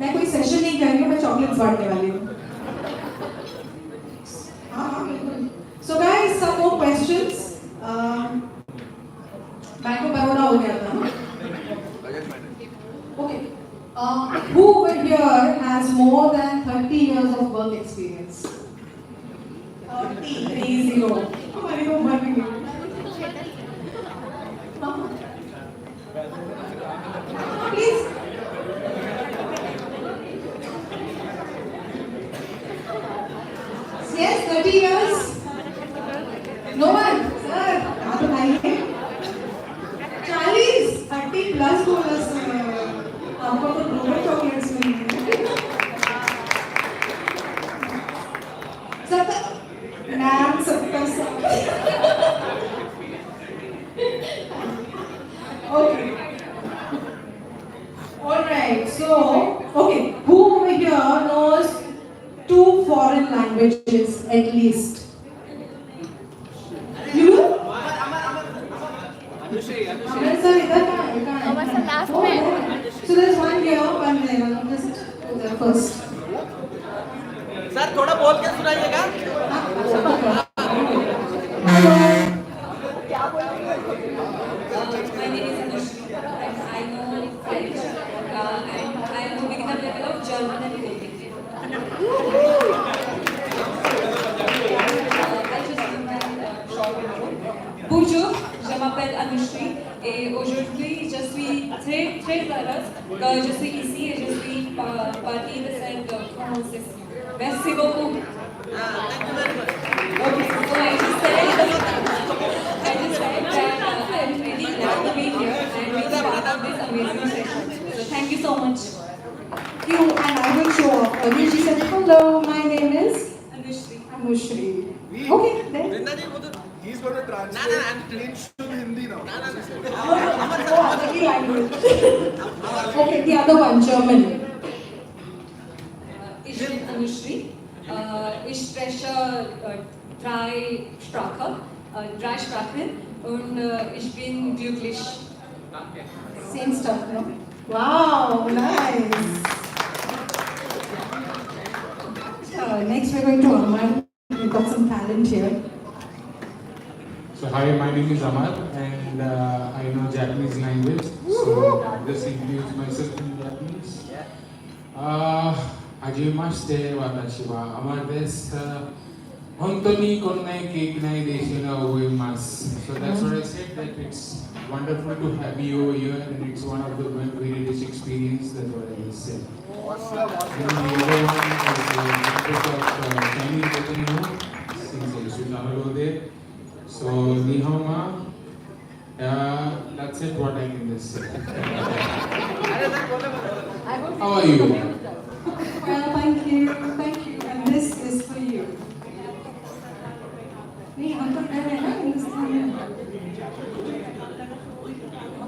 मैं कोई सेशन नहीं कर रही हूँ, मैं चॉकलेट्स बांटने वाली हूँ। So guys, some more questions. Bank of Baroda हो गया था ना? Okay. Who over here has more than 30 years of work experience? 30, 30. हमारी तो उम्र भी नहीं। Please. Yes, 30 years. No one, sir. आप बताइए। 40, 30 plus बोला सर। आपको तो ग्लोबल चॉकलेट्स मिलेंगे। 70, मैम 70 साल। Okay. All right. So, okay. Who over here knows 2 foreign languages at least? You? Amar sir, idhar ka hai? Amar sir last Oh, mein. there. So there's one here, one there. I'll just go there first. Sir थोड़ा बोल के सुनाइएगा। Hello. My name is Anushri and I know French and I know beginner level of German and Korean. I just do my short intro. Bonjour, je m'appelle Anushri et aujourd'hui je suis très heureuse que je suis ici et je suis partie de cette conversation. Merci beaucoup. Okay, so I just said that I am really glad to be here and be part of this amazing session. So thank you so much. Thank you, and I will show up. Earlier she said, hello, my name is Anushri. Anushri. Okay, then. He's going to translate into Hindi now. Oh, other language. Okay, the other one, German. Ich bin Anushri. Ich spreche drei Sprachen und ich bin glücklich. Same stuff, no? Wow, nice. Next we're going to Aman. We've got some talent here. So hi, my name is Amar and I know Japanese language. So I'll just introduce myself in Japanese. Hajimashite watashi wa Amar desu. Hontou ni konnai kekinai desu ga oimasu. So that's what I said, that it's wonderful to have you here and it's one of the very rich experience. That's what I said. Awesome. And the other one is the of Chinese Filipino, since I used to travel over there. So, Nihoma, that's it what I can just say. How are you? Well, thank you. And this is for you. नहीं हम तो कर रहे हैं ना हिंदुस्तान में।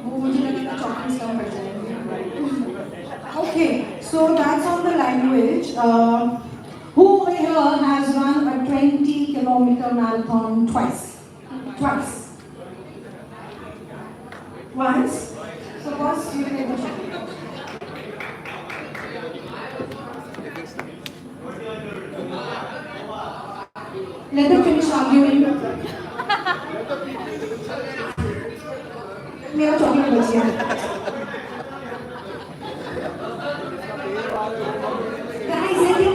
वो मुझे लगा चॉकलेट्स कम पड़ जाएंगे। Okay, so that's on the language. Who over here has run a 20-kilometer marathon twice? Once? So boss, you can go. Let them finish arguing. मेरा चॉकलेट बच गया। Guys, let it.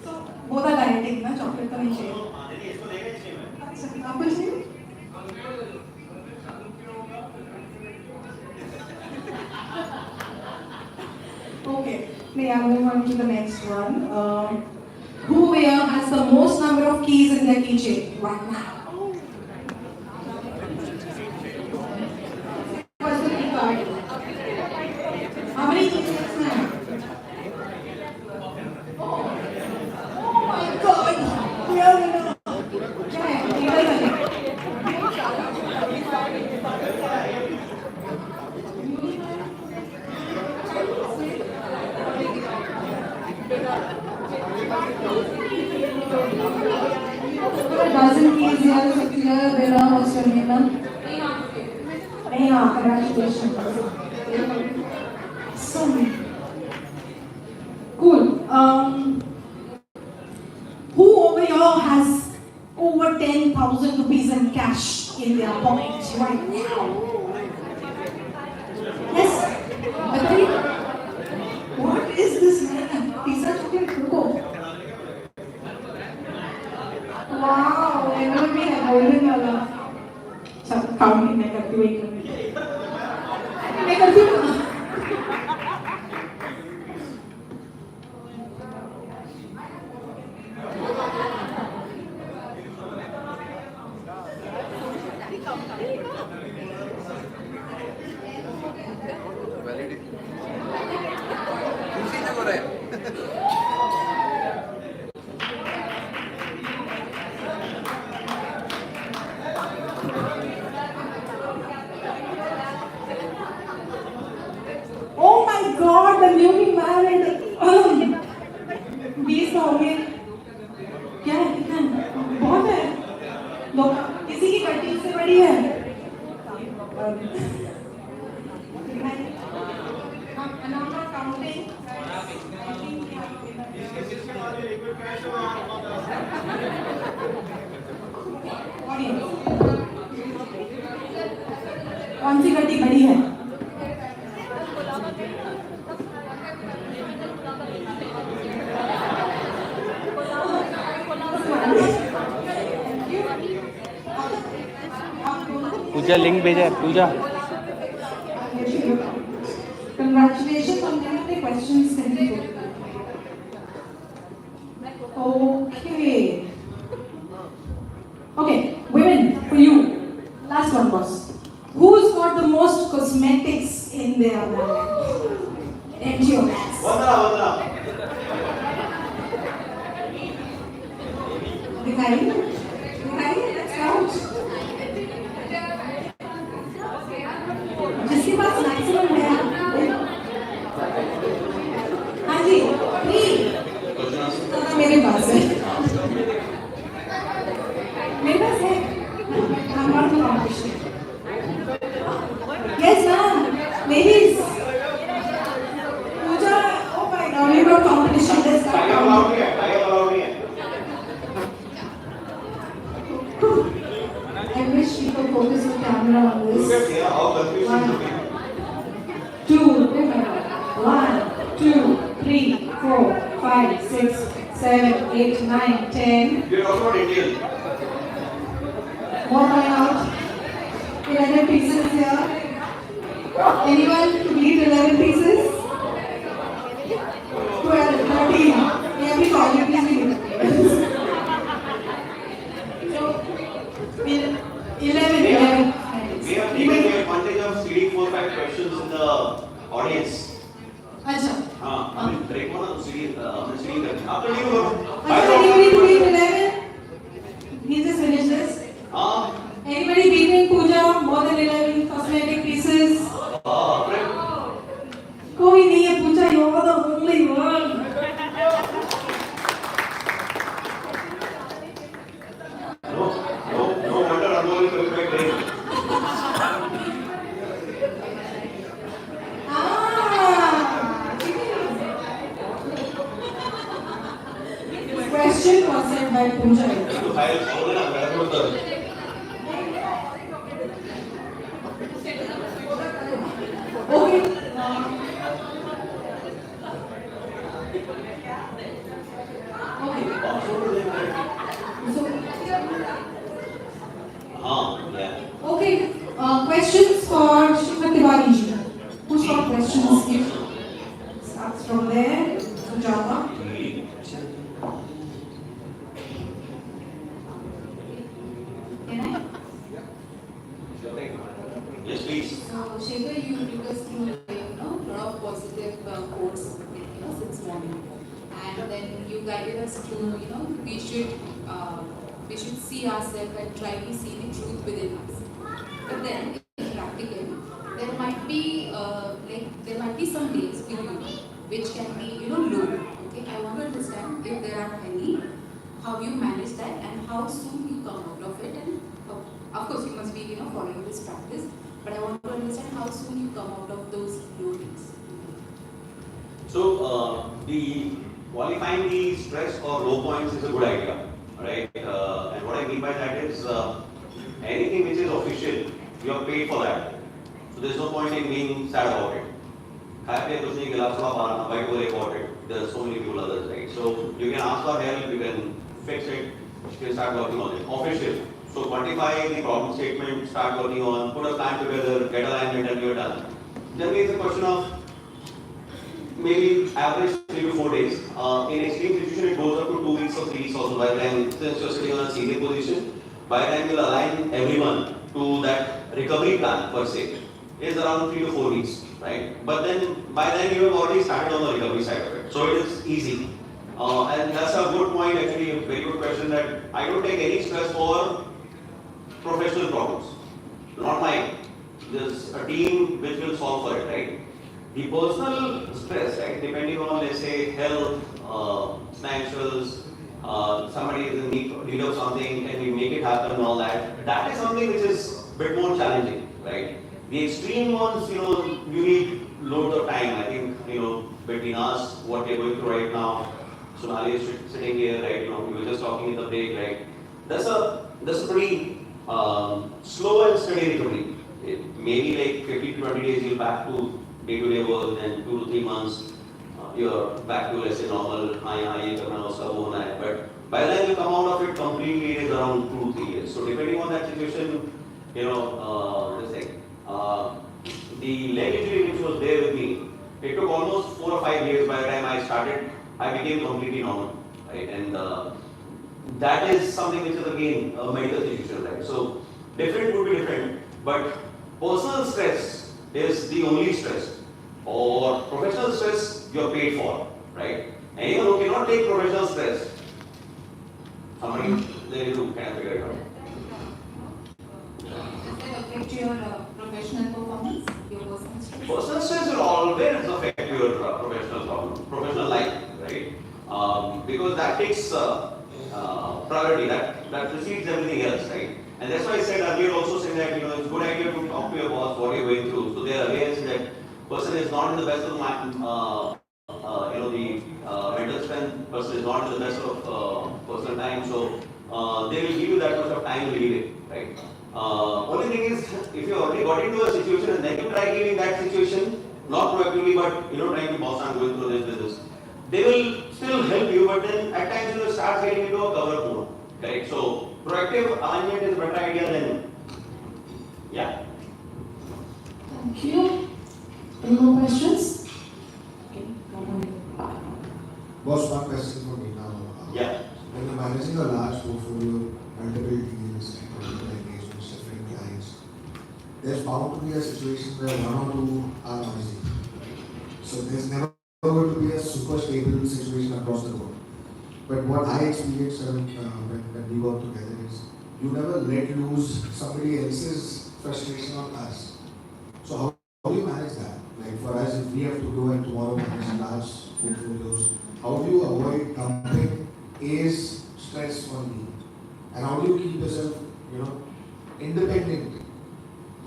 So both are dieting ना, chocolate तो नहीं चाहिए। अच्छा, आपको चाहिए? Okay, may I move on to the next one? Who here has the most number of keys in their keychain right now? What's the key card? How many keys do you have? Oh my God! Yeah, dozen keys here. Yeah, congratulations. Awesome. Cool. Who over here has over 10,000 rupees in cash in their pocket right now? Yes? Agreed? What is this man? Pizza chocolate coco. Wow, never been a golden dollar. Counting मैं करती हुई मैं करती हूँ दूसरी जगह रहे Oh my God, the newly married. 20 हो गए क्या है कितना है? बहुत है लोग किसी की कटी से बड़ी है I'm not counting. कौन सी कटी बड़ी है पूजा लिंक भेजा है पूजा Congratulations on getting the questions sent in. Okay. Okay, women, for you. Last one, boss. Who's got the most cosmetics in their bag? Empty your bags. दिखाइए, दिखाइए, let's count. जिसके पास maximum है हाँ जी मेरे पास है मेरे पास है हमारा competition yes ma'am ladies Pooja oh my God we got competition let's I wish we could focus the camera on this. One, two, 1, 2, 3, 4, 5, 6, 7, 8, 9, 10. We are talking about Indian. More coming out. 11 pieces here. Anyone need 11 pieces? 12, 13. Every call, you please leave. So, 11. We have taken advantage of seeding 4-5 questions in the audience. अच्छा. हाँ, हमें break होना तो seeding करनी है. आपको नहीं होगा. Anybody between 11? He just finished this. हाँ. Anybody between Pooja more than 11 cosmetic pieces? कोई नहीं है Pooja, you are the only one. No wonder Anmol is very great. This question was sent by Pooja. तो file छोड़ ना मेरा तो उत्तर. Okay. हाँ, yeah. Okay. Questions for Shekhar Tiwari ji. Who's got questions here? Starts from there. Sujata. Can I? Yes, please. So, Shekhar, you took us through a lot of positive quotes since morning. And then you guided us to, we should see ourselves and try to see the truth within us. But then, in practical, there might be some days for you which can be, low. Okay, I want to understand if there are any, how you manage that and how soon you come out of it. And of course, you must be, following this practice. But I want to how soon you come out of those low days? So, the qualifying the stress or low points is a good idea, right? And what I mean by that is anything which is official, you are paid for that. So there's no point in being sad about it. There are so many people others, right? So you can ask for help, you can fix it, you can start working on it. Official. So quantify the problem statement, start working on, put a plan together, get alignment, and you're done. Generally, it's a question of maybe average 3 to 4 days. In extreme situation, it goes up to 2 weeks or 3 weeks also. By the time, since you're sitting on a senior position, by the time you'll align everyone to that recovery plan per se, is around 3 to 4 weeks, right? But then by then you have already started on the recovery side of it, so it is easy. And that's a good point, actually, a very good question, that I don't take any stress for professional problems, not mine. There's a team which will solve for it, right? The personal stress, right, depending on, let's say, health, financials, somebody is in need of something, and we make it happen and all that, that is something which is a bit more challenging, right? The extreme ones, you need loads of time. I think, between us, what we're going through right now, Sonali is sitting here, right, we were just talking in the break, right? That's a pretty slow and steady recovery. Maybe like 15 to 20 days, you're back to day-to-day work, then 2 to 3 months, you're back to, let's say, normal, but by the time you come out of it completely, it is around 2 to 3 years. So depending on that situation, let's say, the leg injury which was there with me, it took almost 4 or 5 years. By the time I started, I became completely normal, right? And that is something which is again a medical situation, right? So different would be different, but personal stress is the only stress, or professional stress you're paid for, right? Anyone who cannot take professional stress, somebody there you can figure it out. Does that affect your professional performance, your personal stress? Personal stress will always affect your professional life, right? Because that takes priority, that precedes everything else, right? And that's why I said earlier also saying that, it's a good idea to talk to your boss what you're going through. So they are aware that person is not in the best of mind, the mental strength, person is not in the best of personal time. So they will give you that much of time to leave it, right? Only thing is, if you already got into a situation and then you try giving that situation, not proactively, but trying to boss, I'm going through this business, they will still help you, but then at times you will start getting into a cover mode, right? So proactive alignment is a better idea than, yeah. Thank you. Any more questions? Okay, Boss, one question for me now. Yeah. When you're managing a large portfolio, multiple deals, multiple engagements, different clients, there's bound to be a situation where one or two are noisy. So there's never going to be a super stable situation across the board. But what I experienced when we work together is you never let loose somebody else's frustration on us. So how do you manage that? Like for us, if we have to go and tomorrow manage large portfolios, how do you avoid dumping A's stress on B? And how do you keep yourself, independent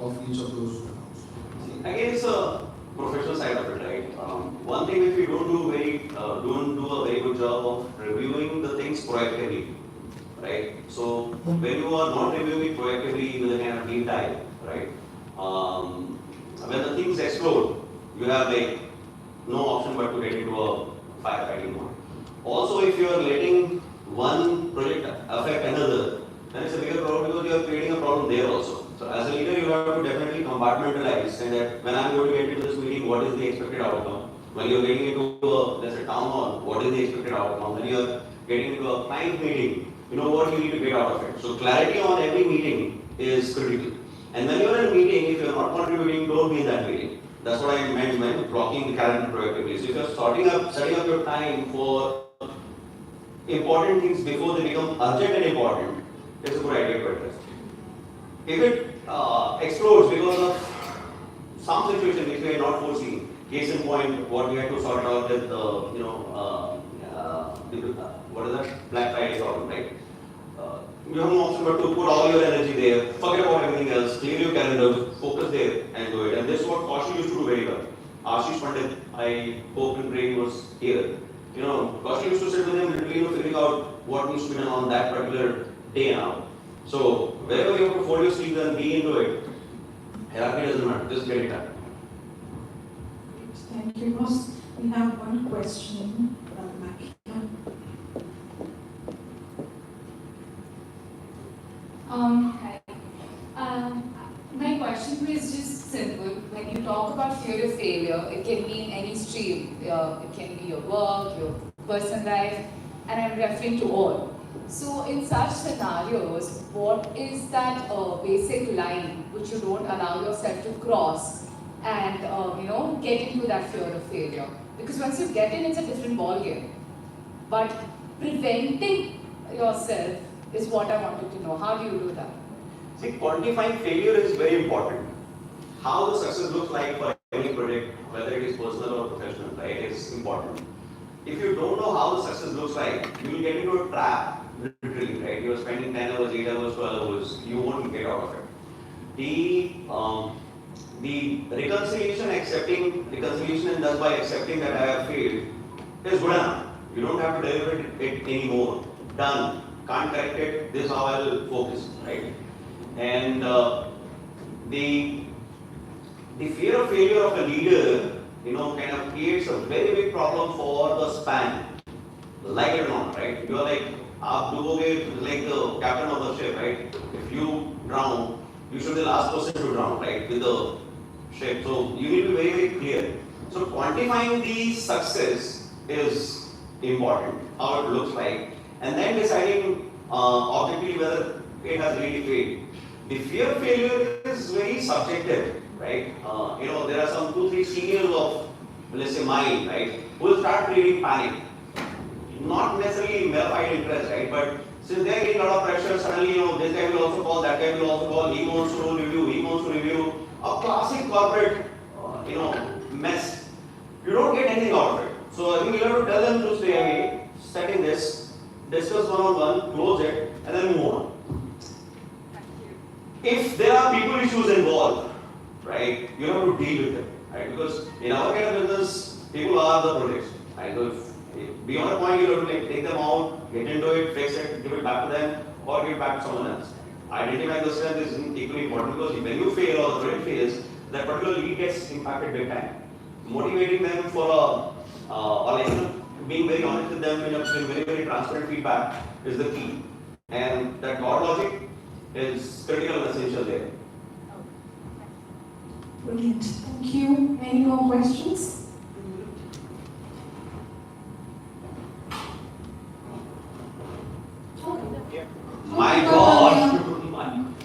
of each of those accounts? Again, it's a professional side of it, right? One thing which we don't do a very good job of reviewing the things proactively, right? So when you are not reviewing proactively with a kind of lead time, right? When the things explode, you have no option but to get into a firefighting mode. Also, if you are letting one project affect another, then it's a bigger problem because you are creating a problem there also. So as a leader, you have to definitely compartmentalize and that when I'm going to get into this meeting, what is the expected outcome? When you're getting into let's say town hall, what is the expected outcome? When you're getting into a client meeting, what you need to get out of it. So clarity on every meeting is critical. And when you're in a meeting, if you're not contributing, don't be in that meeting. That's what I meant when blocking the calendar proactively. So if you're setting up your time for important things before they become urgent and important, it's a good idea to address. If it explodes because of some situation which we had not foreseen, case in point, what we had to sort out with what is that? Black Friday problem, right? You have no option but to put all your energy there, forget about everything else, clear your calendar, focus there and do it. And this what Kaushal used to do very well. Ashish Pandit, I hope and pray he was here. Kaushal used to sit with him literally, figuring out what needs to be done on that particular day now. So wherever you have to fold your sleeves and be into it, hierarchy doesn't matter, just get it done. Thank you, boss. We have one question. Hi. My question is just simple. When you talk about fear of failure, it can be in any stream. It can be your work, your personal life, and I'm referring to all. So, in such scenarios, what is that basic line which you don't allow yourself to cross and get into that fear of failure? Because once you get in, it's a different ballgame. But preventing yourself is what I wanted to know. How do you do that? See, quantifying failure is very important. How the success looks like for any project, whether it is personal or professional, right, is important. If you don't know how the success looks like, you will get into a trap, literally, right? You're spending 10 hours, 8 hours, 12 hours, you won't get out of it. The reconciliation and thus by accepting that I have failed is good enough. You don't have to deliver it anymore. Done. Can't correct it. This is how I will focus, right? And the fear of failure of a leader, kind of creates a very big problem for the span. Like it or not, right? You are like, aap डूबोगे like the captain of the ship, right? If you drown, you should be the last person to drown, right? With the ship. So you need to be very, very clear. So quantifying the success is important, how it looks like, and then deciding objectively whether it has really failed. The fear of failure is very subjective, right? There are some 2-3 seniors of, let's say, mine, right, who will start creating panic. Not necessarily verified interest, right? But since they're getting a lot of pressure, suddenly, this guy will also call, that guy will also call, he wants to review, he wants to review. A classic corporate, mess. You don't get anything out of it. So I think you have to tell them to stay away, setting this, discuss one-on-one, close it, and then move on. If there are people issues involved, right, you have to deal with them, right? Because in our kind of business, people are the projects, right? So if beyond a point, you have to take them out, get into it, fix it, give it back to them, or give it back to someone else. Identifying the strength is equally important because when you fail or the project fails, that particular lead gets impacted big time. Motivating them for being very honest with them in very, very transparent feedback is the key. And that God logic is critical and essential there. Brilliant. Thank you. Any more questions? My God!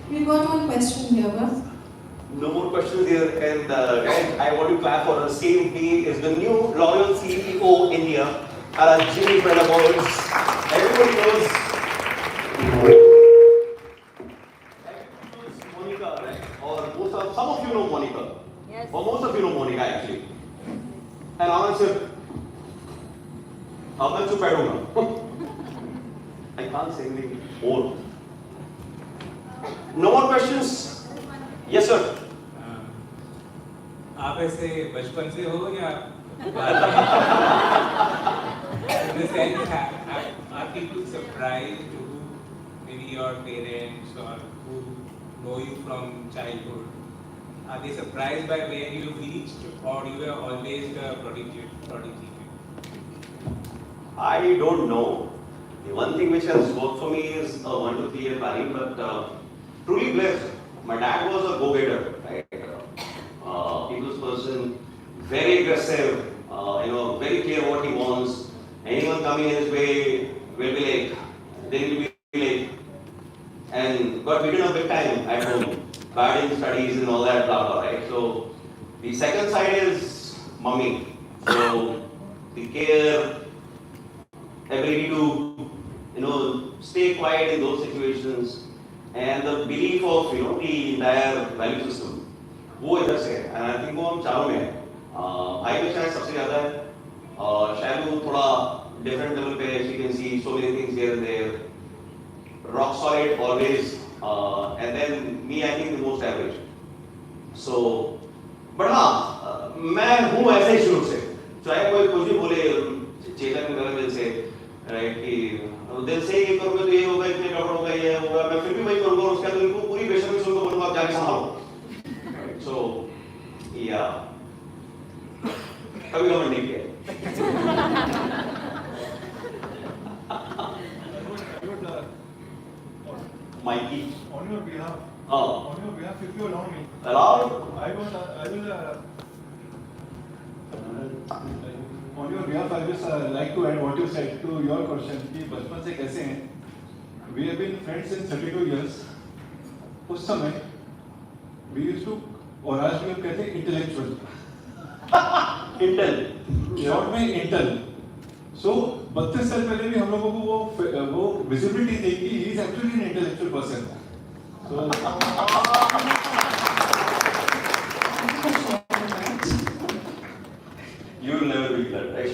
We've got one question here, Bas. No more questions here, and guys, I want to clap for the same day is the new loyal CEO India, our Jimmy Pranabols. Everybody knows Monica, right? Or some of you know Monica. Yes. Or most of you know Monica actually. And Anand sir, अब मैं चुप बैठूंगा. I can't say anything more. No more questions? Yes, sir. आप ऐसे बचपन से हो या in the sense are people surprised to maybe your parents or who know you from childhood? Are they surprised by where you reached or you were always the prodigy? I don't know. The one thing which has worked for me is a 1 to 3 year planning, but truly blessed. My dad was a go-getter, right? People's person, very aggressive, very clear what he wants. Anyone coming in his way will be like, they will be like, and got beaten up big time at home, bad in studies and all that, blah, blah, right? So the second side is mummy. So the care, ability to, stay quiet in those situations, and the belief of, the entire value system. वो इधर से है, and I think वो हम चारों में है. भाई में शायद सबसे ज़्यादा है, शायद वो थोड़ा different level पे, as you can see so many things here and there. Rock solid always, and then me I think the most average. So but हाँ मैं हूँ ऐसे ही शुरू से, चाहे कोई कुछ भी बोले, चेतन मेरे दिल से, राइट, कि दिल से ये करोगे तो ये होगा, इतने कपड़ों का ये होगा, मैं फिर भी वही करूँगा, उसके बाद उनको पूरी बेशर्मी सुनकर बोलूँगा आप जाके संभालो। सो या कभी घमंड नहीं किया। Mikey. On your behalf. Oh. On your behalf, if you allow me. Allow? I will. On your behalf, I just like to add what you said to your question कि बचपन से कैसे हैं. We have been friends since 32 years. उस समय we used to और आज भी हम कहते हैं intellectual. Intel. शॉर्ट में इंटेल. सो 32 साल पहले भी हम लोगों को वो विजिबिलिटी थी कि he is actually an intellectual person. You will never be that, right?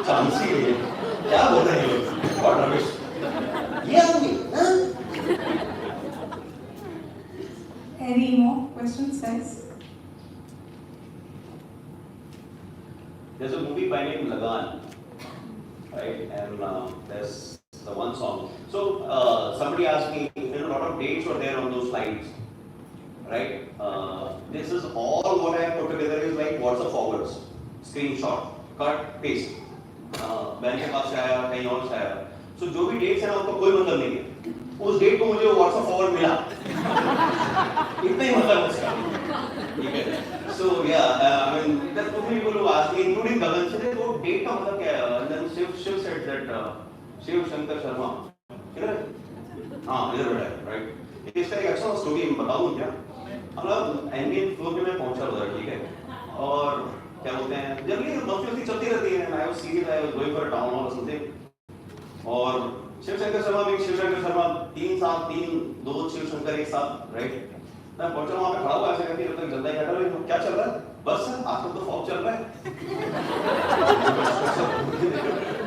Chance ही नहीं है. क्या बोल रहे हैं लोग? What rubbish? ये आदमी, हाँ? Any more questions, guys? There's a movie by name Lagan, right? And there's the one song. So somebody asked me, a lot of dates were there on those slides, right? This is all what I have put together is like WhatsApp forwards, screenshot, cut, paste. Bank के पास से आया, कहीं और से आया. So जो भी dates हैं ना उनका कोई मतलब नहीं है. उस डेट को मुझे WhatsApp forward मिला. इतना ही मतलब उसका. ठीक है. So yeah, I mean, there are two people who asked me, including Gagan, said, "वो date का मतलब क्या है?" And then Shiv said that Shiv Shankar Sharma, इधर, हाँ इधर बैठा है, right? इसका एक अच्छा स्टोरी बताऊँ क्या? मतलब एंडियन फ्लोर पे मैं पहुँचा उधर, ठीक है? और क्या बोलते हैं? जनरली मस्ती चलती रहती है. I was serious, I was going for a town hall or something. और शिव शंकर शर्मा भी शिव शंकर शर्मा 2 शिव शंकर एक साथ, राइट? मैं पहुंचा वहां पे खड़ा हुआ ऐसे करके, जब तक जनता क्या कर रहे हो, क्या चल रहा है? बस आजकल तो फॉग चल रहा है.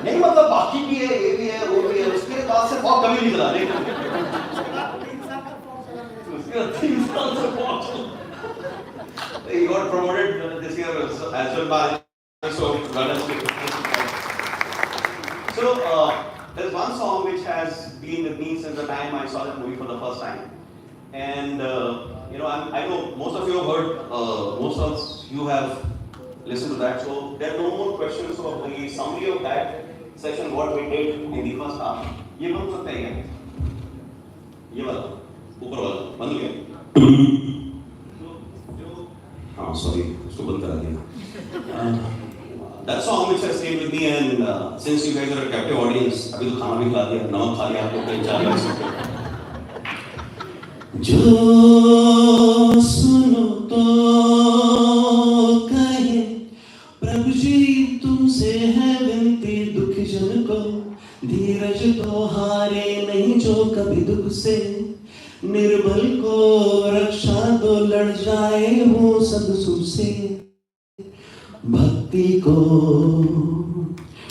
नहीं मतलब बाकी भी है, ये भी है, वो भी है, उसके बाद से फॉग कभी नहीं चला. नहीं उसके बाद 3 साल से फॉग चला. He got promoted this year as well by so there's one song which has been with me since the time I saw that movie for the first time. And you know, I know most of you have heard, most of you have listened to that. So there are no more questions. So the summary of that session, what we did in the first half. ये बन सकता है क्या? ये वाला, ऊपर वाला, बन गया. हाँ, sorry, उसको बंद करा दिया. That song which has stayed with me, and since you guys are a captive audience, अभी तो खाना भी खिला दिया, नमक खा लिया आप लोग 3-4 बार. जो सुनो तो कहे प्रभु जी तुमसे है विनती दुख जन को, धीरज तो हारे नहीं जो कभी दुख से, निर्बल को रक्षा दो लड़ जाए वो सब सुख से, भक्ति को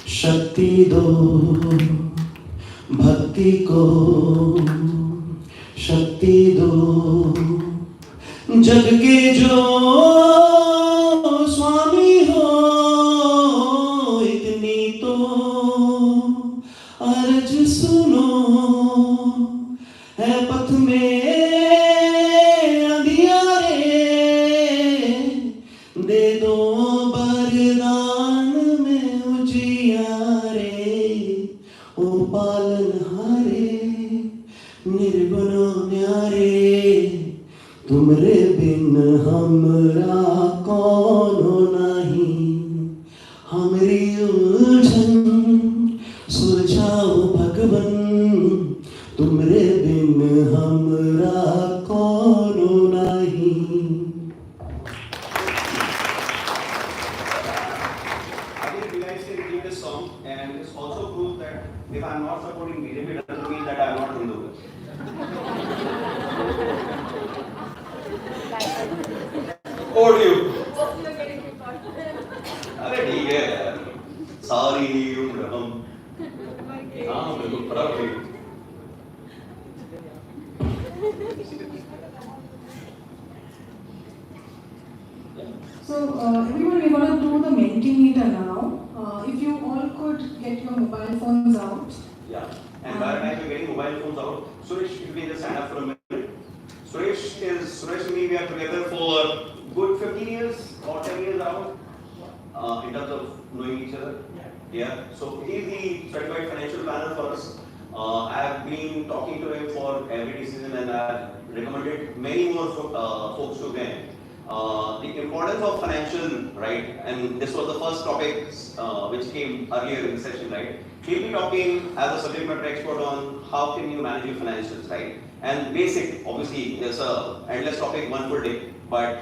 शक्ति दो, भक्ति को शक्ति दो, जग के जो स्वामी हो इतनी तो अर्ज सुनो, है पथ में अंधियारे, दे दो बरदान में उजियारे, ओ पालनहारे निर्गुण न्यारे, तुमरे बिन हमरा कौनो नहीं, हमरी उलझन सुलझाओ भगवन, तुमरे बिन हमरा कौनो नहीं. I think you guys can read this song, and this also proves that if I am not supporting BJP, it doesn't mean that I am not Hindu. Over to you. अरे ठीक है यार, सारी उम्र हम, हाँ बिल्कुल फर्क है. So everyone, we're going to do the Mentimeter now. If you all could get your mobile phones out. Yeah. And by the time you're getting mobile phones out, Suresh, if you can just stand up for a minute. Suresh and me, we are together for good 15 years or 10 years around in terms of knowing each other. Yeah. So he's the certified financial planner for us. I have been talking to him for every decision and I have recommended many more folks to him. The importance of financial, right? And this was the first topic which came earlier in the session, right? He'll be talking as a subject matter expert on how can you manage your financials, right? And basic, obviously, there's a endless topic, one full day. But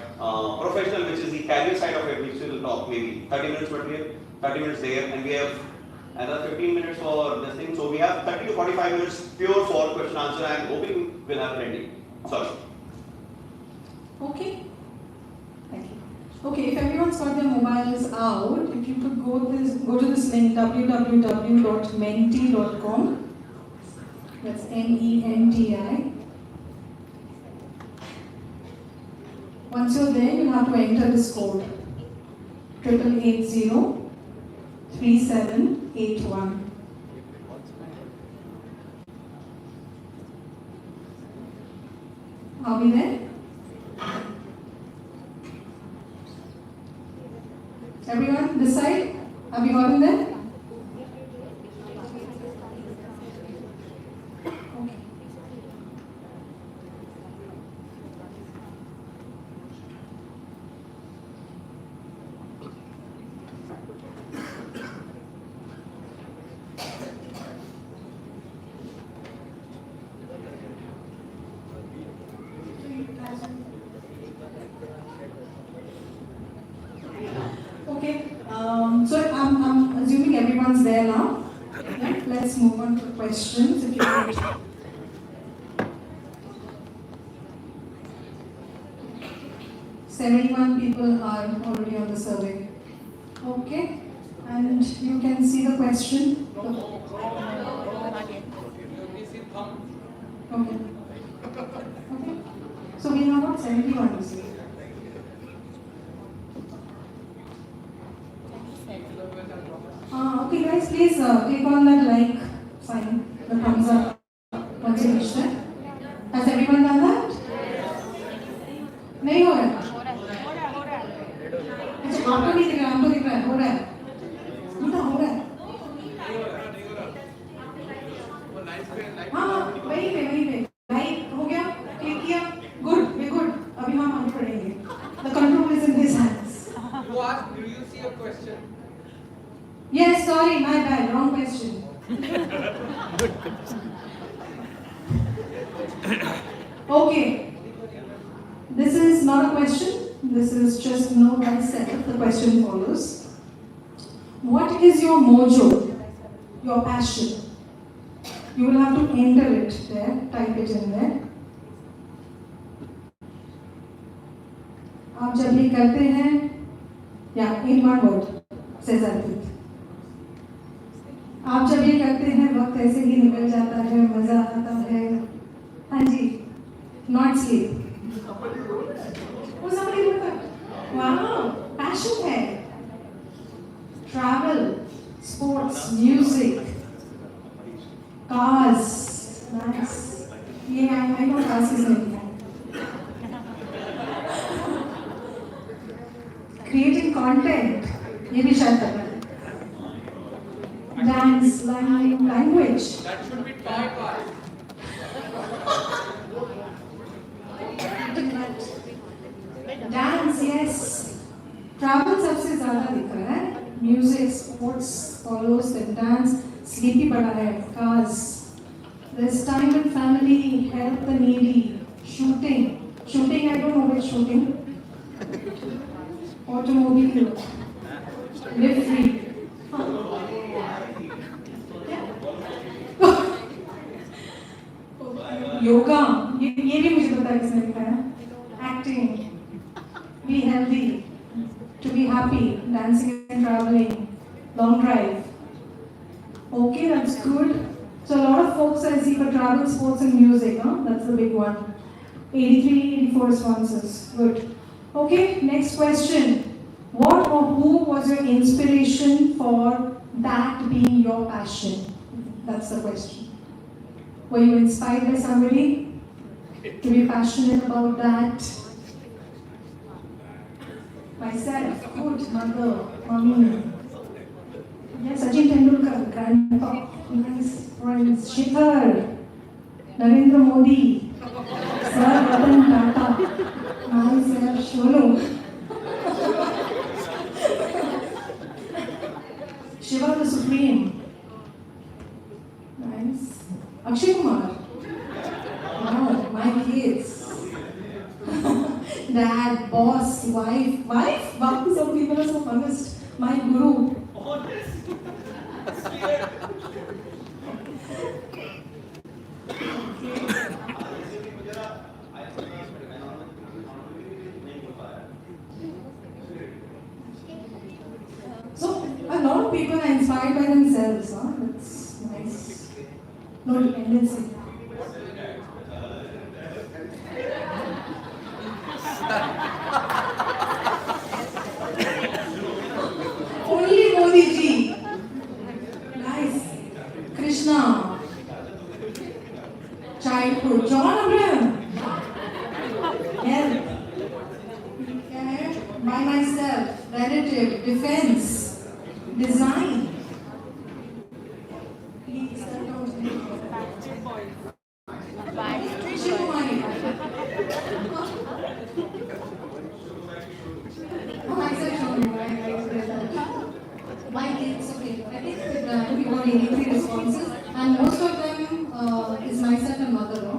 professional, which is the career side of it, which will talk maybe 30 minutes material, 30 minutes there, and we have another 15 minutes for this thing. So we have 30 to 45 minutes pure for question answer. I'm hoping we'll have plenty. Sorry. Okay. Thank you. Okay, if everyone's got their mobiles out, if you could go to this link www.menti.com. That's MENTI. Once you're there, you have to enter this code 8880-3781. Are we there? Everyone, this side? Have you gotten there? Okay. Okay, so I'm assuming everyone's there now. Yeah, let's move on to questions. If you could. 71 people are already on the survey. Okay, and you can see the question. Okay. Okay. So we have about 71 you see. Okay guys, please click on that like sign, the thumbs up once you reach there. Has everyone done that? नहीं हो रहा है? अच्छा आपको नहीं दिख रहा, हमको दिख रहा है, हो रहा है? बेटा हो रहा है? हाँ वहीं पे लाइक हो गया, क्लिक किया, गुड, वे गुड. अभी हम आगे बढ़ेंगे. The control is in his hands. You asked, do you see a question? Yes, sorry, my bad, wrong question. Okay, this is not a question, this is just no nice setup. The question follows. What is your mojo, your passion? You will have to enter it there, type it in there. आप जब ये करते हैं, yeah, in one word, says Arpit. आप जब ये करते हैं वक्त ऐसे ही निकल जाता है, मजा आता है. हाँ जी, not sleep. वो somebody wrote that. Wow, passion है. Travel, sports, music, cars, nice. Yeah, I know cars is not bad. Creating content, ये भी शायद करना है. Dance, language. That should be taught by. Dance, yes. Travel सबसे ज़्यादा दिख रहा है. Music, sports follows, then dance. Sleepy पड़ा है. Cars. There's time and family, help the needy. Shooting. Shooting, I don't know which shooting. Automobile. Live free. Yoga ये भी मुझे पता है किसने लिखा है. Acting, be healthy, to be happy, dancing and traveling, long drive. Okay, that's good. So a lot of folks I see for travel, sports and music, huh? That's the big one. 83, 84 responses. Good. Okay, next question. What or who was your inspiration for that being your passion? That's the question. Were you inspired by somebody to be passionate about that? Myself, good, mother, mommy. Yes, Sachin Tendulkar, grandpa, nice friends, Shekhar, Narendra Modi, Sir Ratan Tata, myself, Shonu, Shiva the Supreme, nice, Akshay Kumar, wow, my kids, dad, boss, wife, wow, some people are so honest, my guru. So, a lot of people are inspired by themselves, huh? That's nice. No dependency. Only Modi ji. Nice. Krishna. Childhood. John Abraham. Health. Okay. By myself. Relative. Defense. Design. Please, that was me. Tiwari. Oh, I said Shonu. I read that. My kids, okay. I think we got 83 responses, and most of them is myself and mother. No?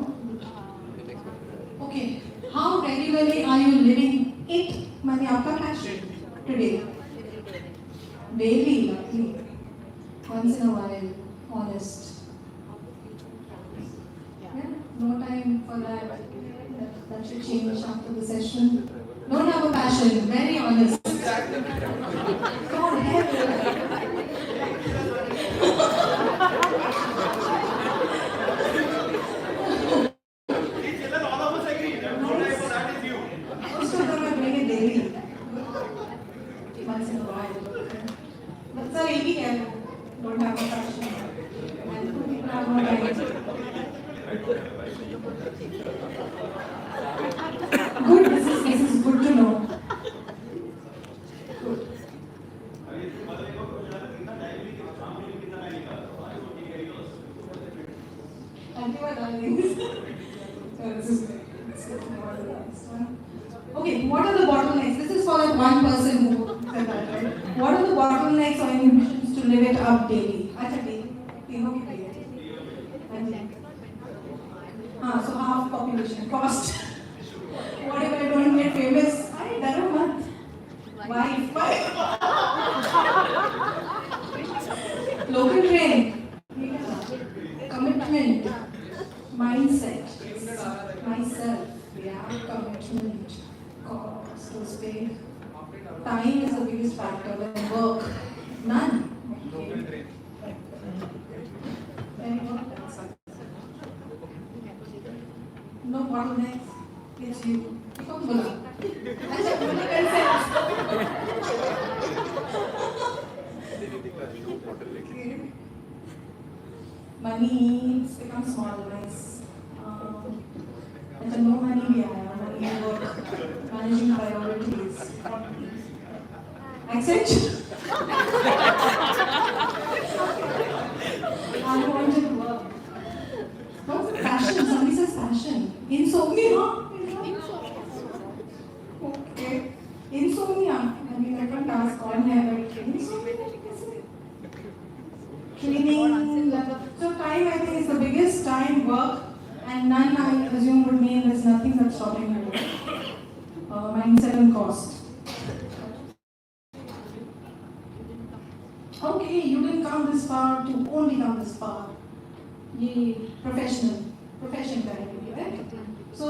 Okay. How regularly are you living it? Mani, aapka passion today. Daily, luckily. Once in a while, honest. Yeah, no time for that. That should change after the session. Don't have a passion, very honest. Come on, help. Most of them are doing it daily. Once in a while. But sir, don't have a passion. And people have no time. Good, this is good to know. Good. Thank you, my darlings. So this is good. Let's get more to the next one. Okay, what are the bottlenecks? This is for that one person who said that, right? What are the bottlenecks or inhibitions to live it up daily? Acha daily. तीनों की daily. So half population cost. What if I don't get famous? I don't know. Wife. Local train. Commitment. Mindset. Myself. Yeah, commitment. Cost. Those pay. Time is the biggest factor. Then work. None. Okay. Very good. No bottlenecks. It's you. Come on. Acha, बोलो कैसे? Money becomes small, nice. Acha, no money भी आया. Money work. Managing priorities. Accept. Unwanted work. What's the passion? Somebody says passion. Insomnia. Okay. Insomnia. I mean, I can't ask on here, but insomnia. Cleaning. So time, I think, is the biggest time. Work and none, I assume, would mean there's nothing that's stopping you. Mindset and cost. Okay, you didn't come this far to only come this far. Profession category, right? So,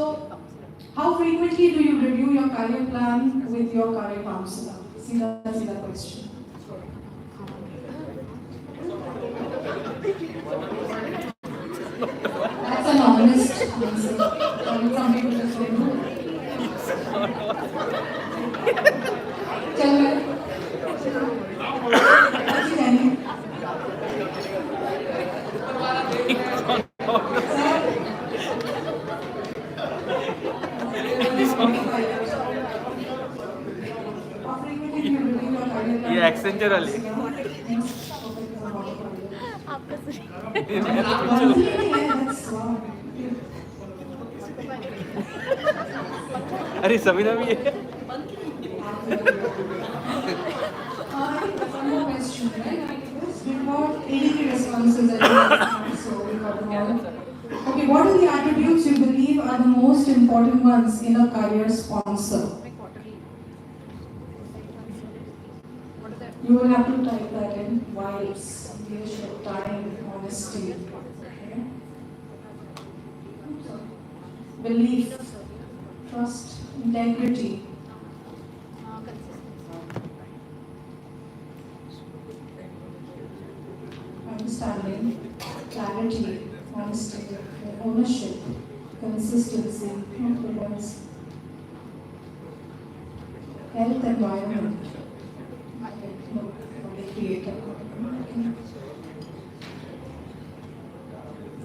how frequently do you review your career plan with your career counselor? See the question. That's an honest answer. Some people just don't know. चल रहा है अच्छी जाएंगे ये Accenture वाली अरे समीना भी है one more question, right? We've got 80 responses that we have, so we got them all. Okay, what are the attributes you believe are the most important ones in a career sponsor? You will have to type that in. Vibes, leadership, time, honesty. Okay. Belief, trust, integrity. Understanding, clarity, honesty, ownership, consistency, confidence, health, environment. No, creator.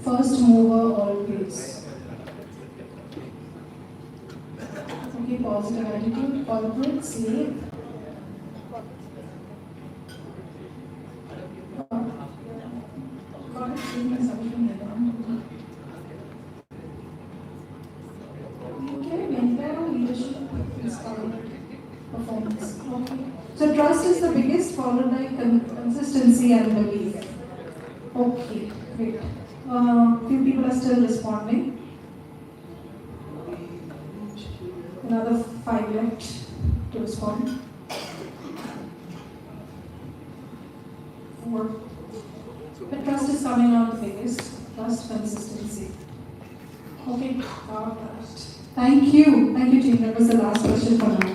First mover always. Okay, positive attitude, corporate, slave. So trust is the biggest, followed by consistency and belief. Okay, great. Few people are still responding. Another 5 left to respond. 4. The trust is coming out the biggest. Trust, consistency. Okay, trust. Thank you team. That was the last question for now.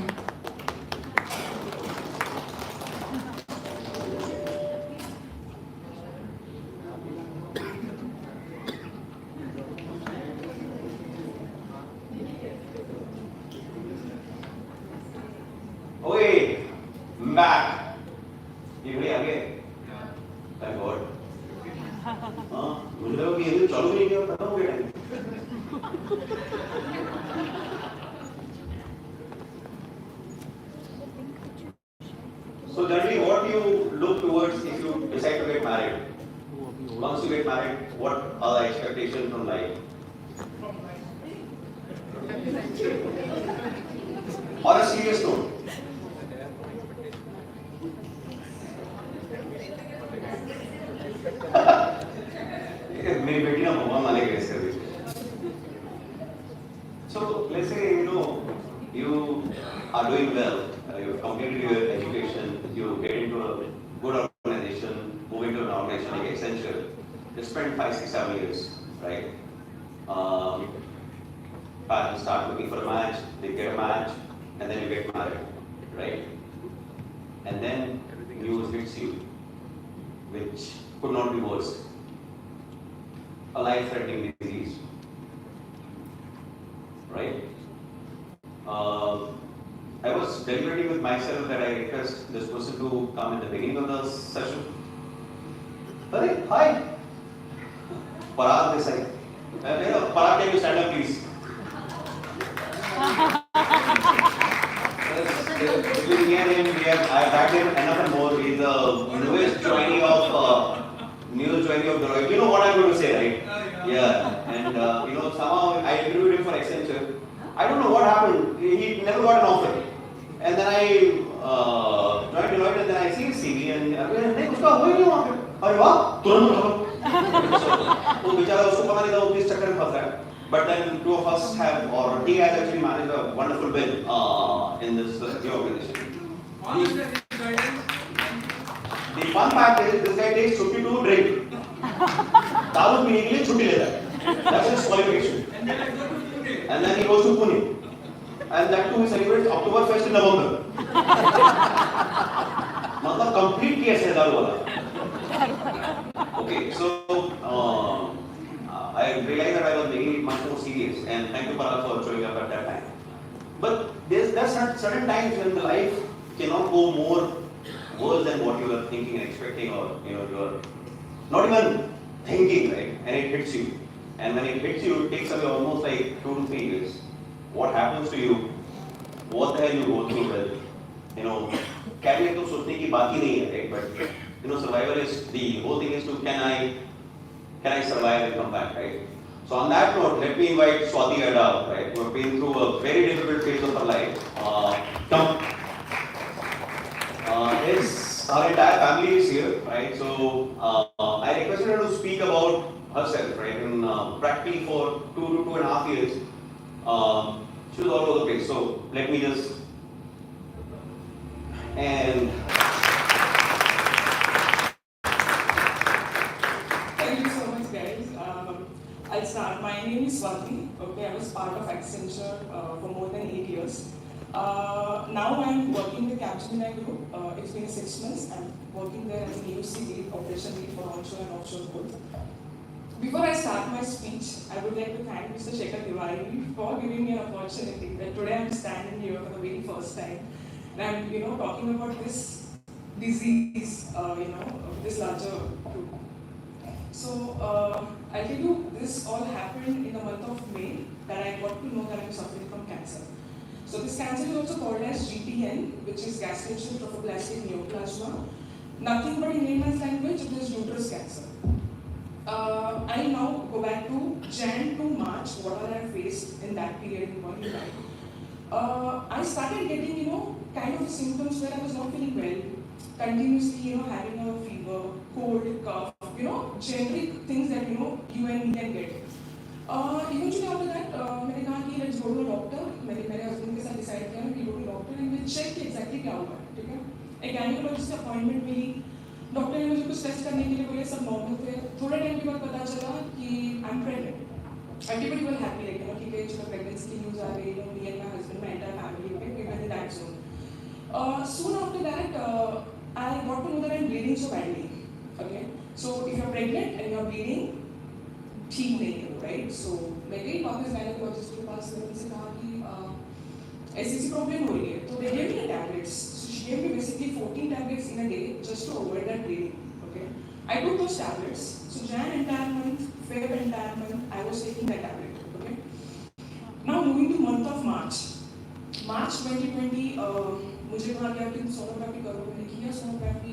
Okay, I'm back. You ready again? Thank God. मुझे लगा कि ये तो चालू नहीं किया, खत्म हो गया time. So generally, what do you look towards if you decide to get married? Once you get married, what are the expectations from life? On a serious note. मेरी बेटी ना भगवान माने गए इसके बीच। So let's say you are doing well, you completed your education, you get into a good organization, move into an organization like Accenture, you spend 5, 6, 7 years, right? Parents start looking for a match, they get a match, and then you get married, right? And then news hits you, which could not be worse. A life-threatening disease, right? I was deliberating with myself that I request this person to come in the beginning of the session. Hey, hi. Parag this side. Parag, can you stand up, please? Between me and him, I've had him enough and more. He's the newest joinee of Deloitte. You know what I'm going to say, right? Yeah. And somehow I interviewed him for Accenture. I don't know what happened. He never got an offer. And then I joined Deloitte, and then I see his CV, and I'm like, hey, उसका हुआ ही नहीं वहाँ पे. अरे वाह, तुरंत खत्म. वो बेचारा उसको पता नहीं था वो किस चक्कर में फंसा है. But then two of us have, or he has actually managed a wonderful win in this organization. The fun fact is, this guy takes छुट्टी to drink. दारू पीने के लिए छुट्टी लेता है. That's his qualification. And then he goes to Pune. And that too he celebrates Oktoberfest in November. मतलब complete case है दारू वाला. Okay, so I realized that I was making it much more serious, and thank you Parag for showing up at that time. But there are certain times when the life cannot go more worse than what you are thinking and expecting, or you are not even thinking, right? And it hits you. And when it hits you, it takes away almost like 2 to 3 years. What happens to you? What the hell you go through with? Career to सोचने की बात ही नहीं है, right? But survival is the whole thing is to can I survive and come back, right? So on that note, let me invite Swati Ada, right, who have been through a very difficult phase of her life. Our entire family is here, right? So I requested her to speak about herself, right? And practically for 2 to 2.5 years, she was all over the place. So let me just and. Thank you so much, guys. I'll start. My name is Swati. Okay, I was part of Accenture for more than 8 years. Now I'm working with Capgemini Group. It's been 6 months. I'm working there as an EUC lead, operation lead for onshore and offshore both. Before I start my speech, I would like to thank Mr. Shekhar Tiwari for giving me an opportunity that today I'm standing here for the very first time. And I'm, talking about this disease, this larger group. So I'll tell you, this all happened in the month of May that I got to know that I'm suffering from cancer. So this cancer is also called as GTN, which is gestational trophoblastic neoplasma. Nothing but in layman's language, it is uterus cancer. I'll now go back to Jan to March, what all I faced in that period in my life. I started getting, kind of symptoms where I was not feeling well, continuously, having a fever, cold, cough, generic things that, you and me can get. Eventually after that, मैंने कहा कि let's go to a doctor. मेरे husband के साथ decide किया कि go to a doctor and we'll check exactly क्या हुआ है, ठीक है? एक gynecologist appointment मिली, डॉक्टर ने मुझे कुछ टेस्ट करने के लिए बोले, सब नॉर्मल थे. थोड़े टाइम के बाद पता चला कि I'm pregnant. Everybody was happy, like, ठीक है, चलो pregnancy की news आ गई, me and my husband, my entire family, okay, we were in that zone. Soon after that, I got to know that I'm bleeding so badly. Okay, so if you're pregnant and you're bleeding, ठीक नहीं है, right? So मैं गई वापस gynecologist के पास, मैंने उनसे कहा कि ऐसी प्रॉब्लम हो रही है, तो they gave me the tablets. So she gave me basically 14 tablets in a day just to avoid that bleeding. Okay, I took those tablets. So Jan entire month, Feb entire month, I was taking that tablet. Okay. Now moving to month of March. March 2020. मुझे कहा गया कि sonography करो. मैंने किया sonography.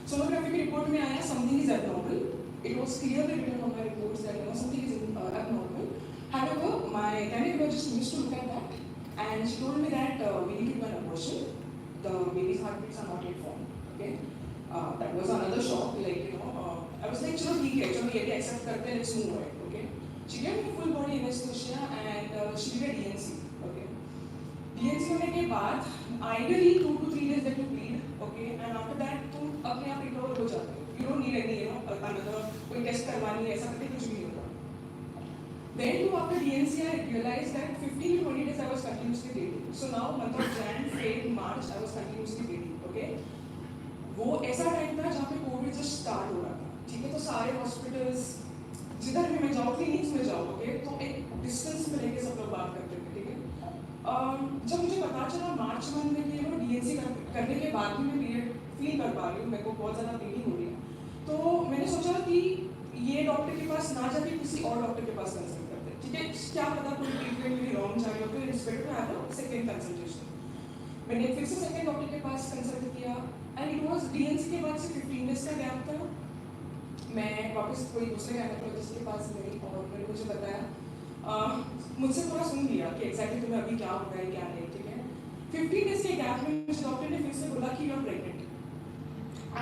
Sonography की report में आया something is abnormal. It was clearly written on my reports that something is abnormal. However, my gynecologist used to look at that, and she told me that we need to do an abortion. The baby's heartbeats are not yet formed. Okay, that was another shock. Like I was like, चलो ठीक है, चलो ये भी accept करते हैं, let's move ahead. Okay, she gave me full body anesthesia and she did a DNC. Okay, DNC होने के बाद ideally 2 to 3 days that you bleed. Okay, and after that तुम अपने आप recover हो जाते हो. You don't need any, another कोई test करवानी है, ऐसा करके कुछ भी नहीं होगा. Then after DNC I realized that 15 to 20 days I was continuously bleeding. So now month of Jan, Feb, March I was continuously bleeding. Okay, वो ऐसा टाइम था जहाँ पे कोविड जस्ट स्टार्ट हो रहा था. ठीक है, तो सारे हॉस्पिटल्स जिधर भी मैं जाऊँ, क्लिनिक्स में जाऊँ, ओके, तो एक डिस्टेंस में लेके सब लोग बात करते थे. ठीक है, जब मुझे पता चला मार्च मंथ में कि डीएनसी करने के बाद भी मैं पीरियड फील कर पा रही हूँ, मेरे को बहुत ज़्यादा ब्लीडिंग हो रही है, तो मैंने सोचा कि ये डॉक्टर के पास ना जाके किसी और डॉक्टर के पास कंसल्ट करते हैं. ठीक है, क्या पता कोई ट्रीटमेंट मेरी रॉन्ग जा रही हो, तो it's better to have a second consultation. मैंने फिर से सेकंड डॉक्टर के पास कंसल्ट किया एंड इट वाज डीएनसी के बाद से 15 डेज का गैप था. मैं वापस कोई दूसरे गायनेकोलॉजिस्ट के पास गई और मैंने मुझे बताया, मुझसे पूरा सुन लिया कि एग्जैक्टली तुम्हें अभी क्या हो रहा है क्या नहीं. ठीक है, 15 डेज के गैप में मुझे डॉक्टर ने फिर से बोला कि you are pregnant.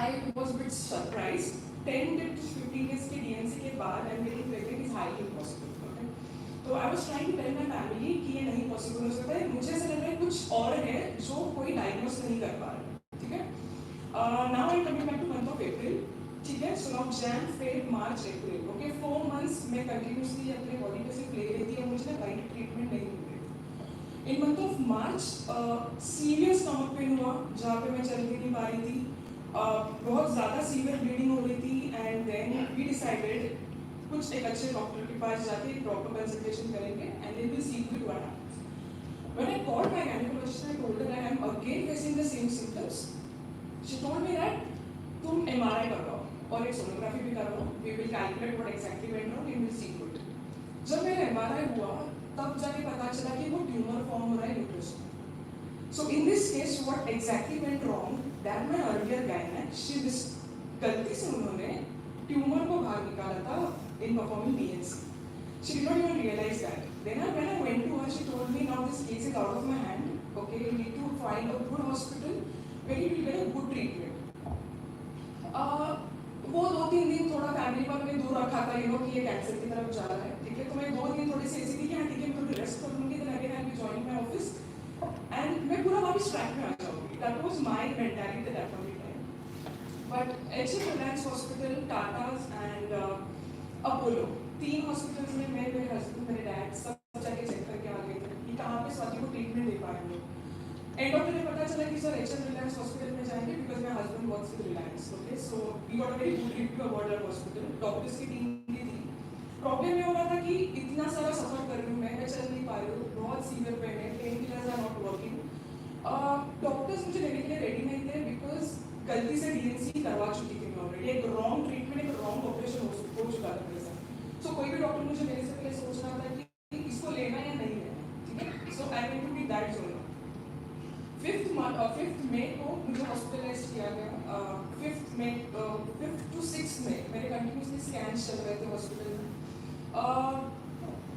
I was bit surprised. 10 to 15 days के डीएनसी के बाद I am getting pregnant is highly impossible. Okay, तो I was trying to tell my family कि ये नहीं पॉसिबल हो सकता है, मुझे ऐसा लग रहा है कुछ और है जो कोई डायग्नोस नहीं कर पा रहा. ठीक है, now I am coming back two month of April. ठीक है, सो नाउ जैन, फेब, मार्च, अप्रैल. ओके, 4 months मैं कंटिन्यूसली अपने बॉडी पे सिर्फ ले रही थी और मुझे राइट ट्रीटमेंट नहीं मिल रही थी. इन month of March serious stomach pain हुआ जहाँ पे मैं चल भी नहीं पा रही थी. बहुत ज़्यादा सीवियर ब्लीडिंग हो रही थी एंड देन वी डिसाइडेड कुछ एक अच्छे डॉक्टर के पास जाके प्रॉपर कंसल्टेशन करेंगे and they will see to what happens. When I called my gynecologist, I told her that I'm again facing the same symptoms. She told me that तुम MRI करवाओ और एक sonography भी करवाओ. We will calculate what exactly went wrong and we'll see to it. जब मेरा MRI हुआ, तब जाके पता चला कि वो ट्यूमर फॉर्म हो रहा है यूट्रस में. So in this case, what exactly went wrong? That my earlier gynac, गलती से उन्होंने ट्यूमर को बाहर निकाला था in performing BNC. She did not even realize that. Then when I went to her, she told me, now this case is out of my hand. Okay, you need to find a good hospital where you will get a good treatment. वो 2-3 दिन थोड़ा family पर मैं दूर रखा था, कि ये कैंसर की तरफ जा रहा है, ठीक है. तो मैं 2 दिन थोड़ी सी ऐसी थी कि हाँ ठीक है, मैं थोड़ी रेस्ट कर लूँगी, then again I'll be joining my office and मैं पूरा वापस ट्रैक में आ जाऊँगी. That was my mentality at that point in time. But HF Reliance Hospital, Tata's and Apollo, 3 hospitals में मैं, मेरे हस्बैंड, मेरे डैड सब जाके चेक करके आ गए थे कि कहाँ पे स्वाति को ट्रीटमेंट दे पाएंगे. एंड ऑफ द डे पता चला कि सर HF Reliance हॉस्पिटल में जाएंगे because my husband works with Reliance. Okay, so we got a very good review about that hospital. Doctors की टीम भी थी. प्रॉब्लम ये हो रहा था कि इतना सारा सफर कर रही हूँ मैं चल नहीं पा रही हूँ, बहुत सीवियर पेन है, pain killers are not working. Doctors मुझे लेने के लिए रेडी नहीं थे बिकॉज गलती से DNC करवा चुकी थी मैं ऑलरेडी. एक रॉन्ग ट्रीटमेंट, एक रॉन्ग ऑपरेशन हो चुका था मेरे साथ. सो कोई भी डॉक्टर मुझे लेने से पहले सोच रहा था कि इसको लेना या नहीं लेना, ठीक है. So I went to be that zone. 5th मई को मुझे हॉस्पिटलाइज किया गया. 5th to 6th मई मेरे कंटिन्यूसली स्कैन्स चल रहे थे हॉस्पिटल में.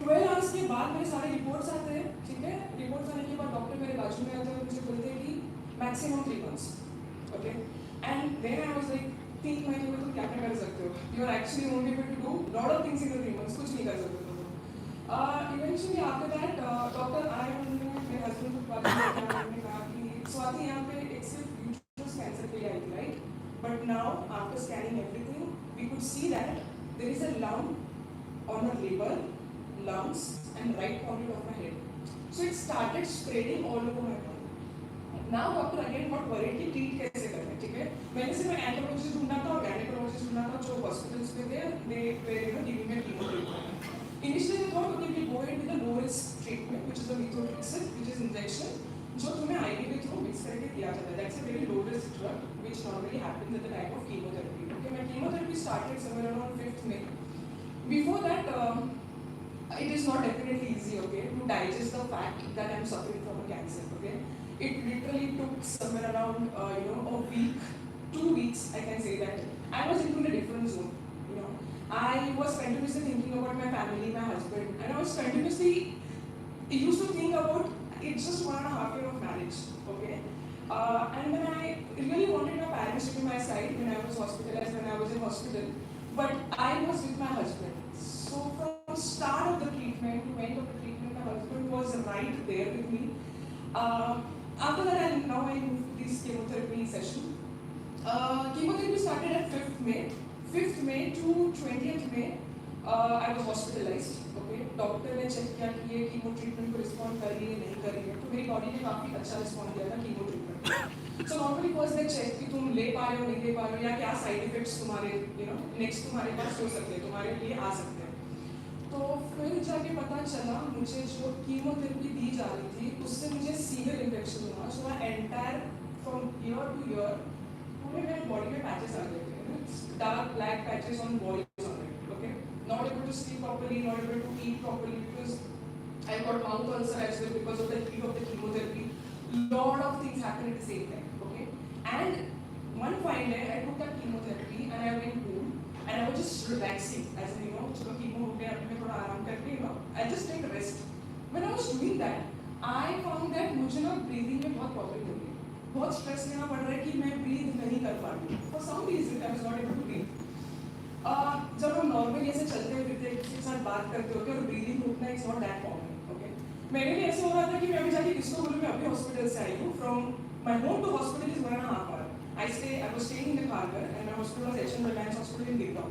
12 आवर्स के बाद मेरे सारे रिपोर्ट्स आते हैं, ठीक है. रिपोर्ट्स आने के बाद डॉक्टर मेरे बाजू में आते हैं और मुझे बोलते हैं कि maximum 3 months. Okay, and then I was like 3 महीने में तुम क्या क्या कर सकते हो? You are actually only able to do lot of things in the 3 months. कुछ नहीं कर सकते तुम. इवेंचुअली आफ्टर दैट डॉक्टर आए, उन्होंने मेरे हस्बैंड को बात किया, उन्होंने कहा कि स्वाति यहाँ पे एक सिर्फ यूट्रस कैंसर के लिए आई थी, right? But now after scanning everything we could see that there is a lump on her liver, lungs and right pocket of my head. So it started spreading all over my body. Now doctor again got worried कि treat कैसे करना है, ठीक है. मैंने सिर्फ anthropologist ढूंढा था और गायनेकोलॉजिस्ट ढूंढा था जो हॉस्पिटल्स में थे. They were giving me chemotherapy. Initially they thought okay we go ahead with the low risk treatment which is the methotrexate, which is injection जो तुम्हें IV के थ्रू मिक्स करके दिया जाता है. That's a very low risk drug which normally happens at the time of chemotherapy. Okay, my chemotherapy started somewhere around 5th May. Before that, it is not definitely easy, okay, to digest the fact that I'm suffering from a cancer, okay. It literally took somewhere around, a week, 2 weeks, I can say that. I was into a different zone, I was continuously thinking about my family, my husband, and I was continuously used to think about it's just 1.5 years of marriage, okay. And then I really wanted my parents to be my side when I was hospitalized, when I was in hospital. But I was with my husband. So from start of the treatment to end of the treatment, my husband was right there with me. After that, now I moved to this chemotherapy session. Chemotherapy started at 5th May. 5th May to 20th May, I was hospitalized. Okay, doctor ने check किया कि ये chemo treatment को respond कर रही है नहीं कर रही है. तो मेरी बॉडी ने काफ़ी अच्छा रिस्पॉन्ड दिया था chemo treatment. So normally first they check कि तुम ले पा रहे हो नहीं ले पा रहे हो या क्या साइड इफेक्ट्स तुम्हारे नेक्स्ट तुम्हारे पास हो सकते हैं, तुम्हारे लिए आ सकते हैं. तो फिर जाके पता चला मुझे जो कीमोथेरेपी दी जा रही थी उससे मुझे सीवियर इन्फेक्शन हुआ. So my entire from ear to ear पूरे मेरे बॉडी में पैचेस आ गए थे. Dark black patches on body on it. Okay, not able to sleep properly, not able to eat properly because I got mouth ulcer as well because of the heat of the chemotherapy. Lot of things happened at the same time. Okay, and one fine day I took that chemotherapy and I went home and I was just relaxing as चलो chemo हो गया, अब मैं थोड़ा आराम करके I just take a rest. When I was doing that, I found that मुझे ना breathing में बहुत प्रॉब्लम हो रही है, बहुत स्ट्रेस लेना पड़ रहा है कि मैं breathe नहीं कर पा रही हूँ. For some reason I was not able to breathe. जब हम नॉर्मली ऐसे चलते फिरते किसी के साथ बात करते होते और ब्रीदिंग रुकना is not that common. Okay, मेरे लिए ऐसे हो रहा था कि मैं अभी जाके किसको बोलूँ मैं अभी हॉस्पिटल से आई हूँ. From my home to hospital is 1.5 hours. I was staying in the Kharghar and my hospital was HM Reliance Hospital in Gurgaon.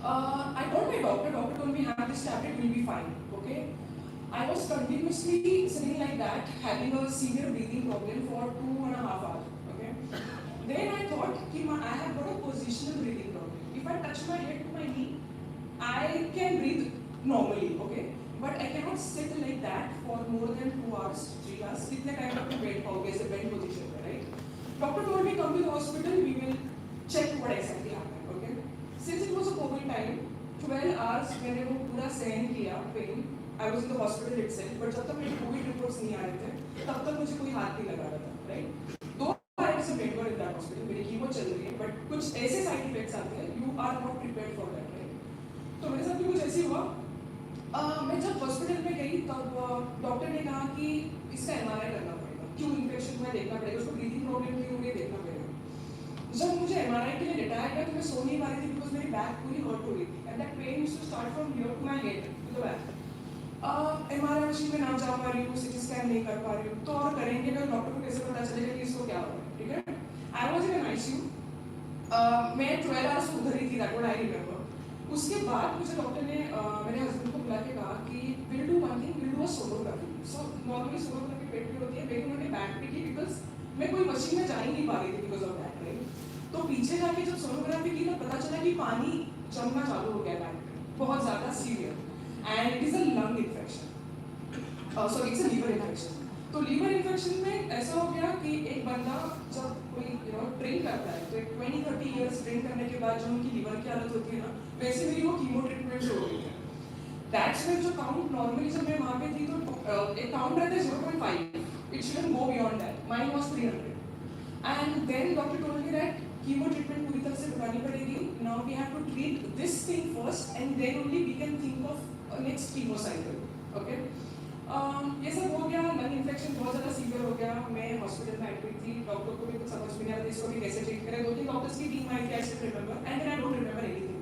I told my doctor told me have this tablet, will be fine. Okay, I was continuously sitting like that having a severe breathing problem for 2.5 hours. Okay, then I thought कि I have got a positional breathing problem. If I touch my head to my knee, I can breathe normally, okay? but I cannot sit like that for more than 2 hours, 3 hours. कितने time तक बैठ पाओगे ऐसे bed position में, right? Doctor told me come to the hospital, we will check what exactly happened. Okay? Since it was a COVID time, 12 hours मैंने वो पूरा सहन किया pain. I was in the hospital itself, but जब तक मेरे Covid reports नहीं आ रहे थे, तब तक मुझे कोई हाथ नहीं लगा रहा था, right? 2 hours से बेड पर इन दैट हॉस्पिटल, मेरी कीमो चल रही है, बट कुछ ऐसे साइड इफेक्ट्स आते हैं, you are not prepared for that, right? तो मेरे साथ भी कुछ ऐसे हुआ. मैं जब हॉस्पिटल में गई तब डॉक्टर ने कहा कि इसका MRI करना पड़ेगा, क्यों इन्फेक्शन हुआ देखना पड़ेगा, उसको ब्रीदिंग प्रॉब्लम क्यों हुई देखना पड़ेगा. जब मुझे MRI के लिए लेटाया गया तो मैं सो नहीं पा रही थी बिकॉज मेरी बैक पूरी हर्ट हो रही थी and that pain used to start from here to my head to the back. MRI machine में ना जा पा रही हूँ, CT स्कैन नहीं कर पा रही हूँ, तो और करेंगे तो डॉक्टर को कैसे पता चलेगा कि इसको क्या हो रहा है, ठीक है. I was in an ICU. मैं 12 आवर्स उधर ही थी, दैट व्हाट आई रिमेंबर. उसके बाद मुझे डॉक्टर ने मेरे हस्बैंड को बुला के कहा कि will do one thing, will do a sonography. So normally sonography पेट में होती है, लेकिन उन्होंने बैक पे की बिकॉज मैं कोई मशीन में जा ही नहीं पा रही थी बिकॉज ऑफ दैट, राइट. तो पीछे जाके जब सोनोग्राफी की तो पता चला कि पानी जमना चालू हो गया बैक पे, बहुत ज़्यादा severe, and it is a lung infection, sorry it's a liver infection. तो लीवर इन्फेक्शन में ऐसा हो गया कि एक बंदा जब कोई ड्रिंक करता है तो 20-30 इयर्स ड्रिंक करने के बाद जो उनकी लीवर की हालत होती है ना, वैसे मेरी वो कीमो ट्रीटमेंट हो गई है. दैट्स व्हेन जो काउंट नॉर्मली जब मैं वहाँ पे थी तो एक काउंट रहता है 0.5, it shouldn't go beyond that, mine was 300. And then doctor told me that chemo treatment पूरी तरह से बतानी पड़ेगी. Now we have to treat this thing first and then only we can think of next chemo cycle. Okay, ये सब हो गया. Lung infection बहुत ज़्यादा सीवियर हो गया. मैं हॉस्पिटल में एडमिट थी. डॉक्टर को भी कुछ समझ में नहीं आ रहा था इसको भी कैसे ट्रीट करें. 2-3 डॉक्टर्स की टीम आई थी, I still remember, and then I don't remember anything.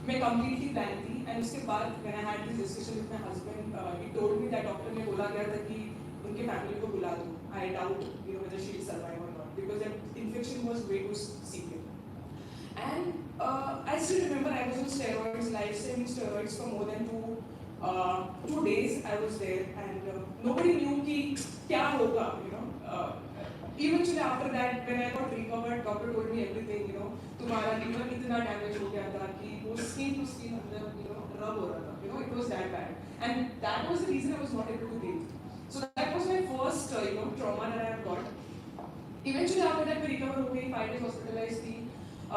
मैं कंप्लीटली ब्लैंक थी. एंड उसके बाद when I had this discussion with my husband, he told me that doctor ने बोला गया था कि उनके फैमिली को बुला दो. I doubt whether she will survive or not because that infection was way too severe. And I still remember I was on steroids, life-saving steroids for more than 2 days. I was there and nobody knew कि क्या होगा, Eventually after that, when I got recovered, doctor told me everything, तुम्हारा liver इतना damage हो गया था कि वो skin to skin अंदर, rub हो रहा था, it was that bad. And that was the reason I was not able to breathe. So that was my first, trauma that I have got. Eventually after that, मैं recover हो गई, 5 days hospitalized थी,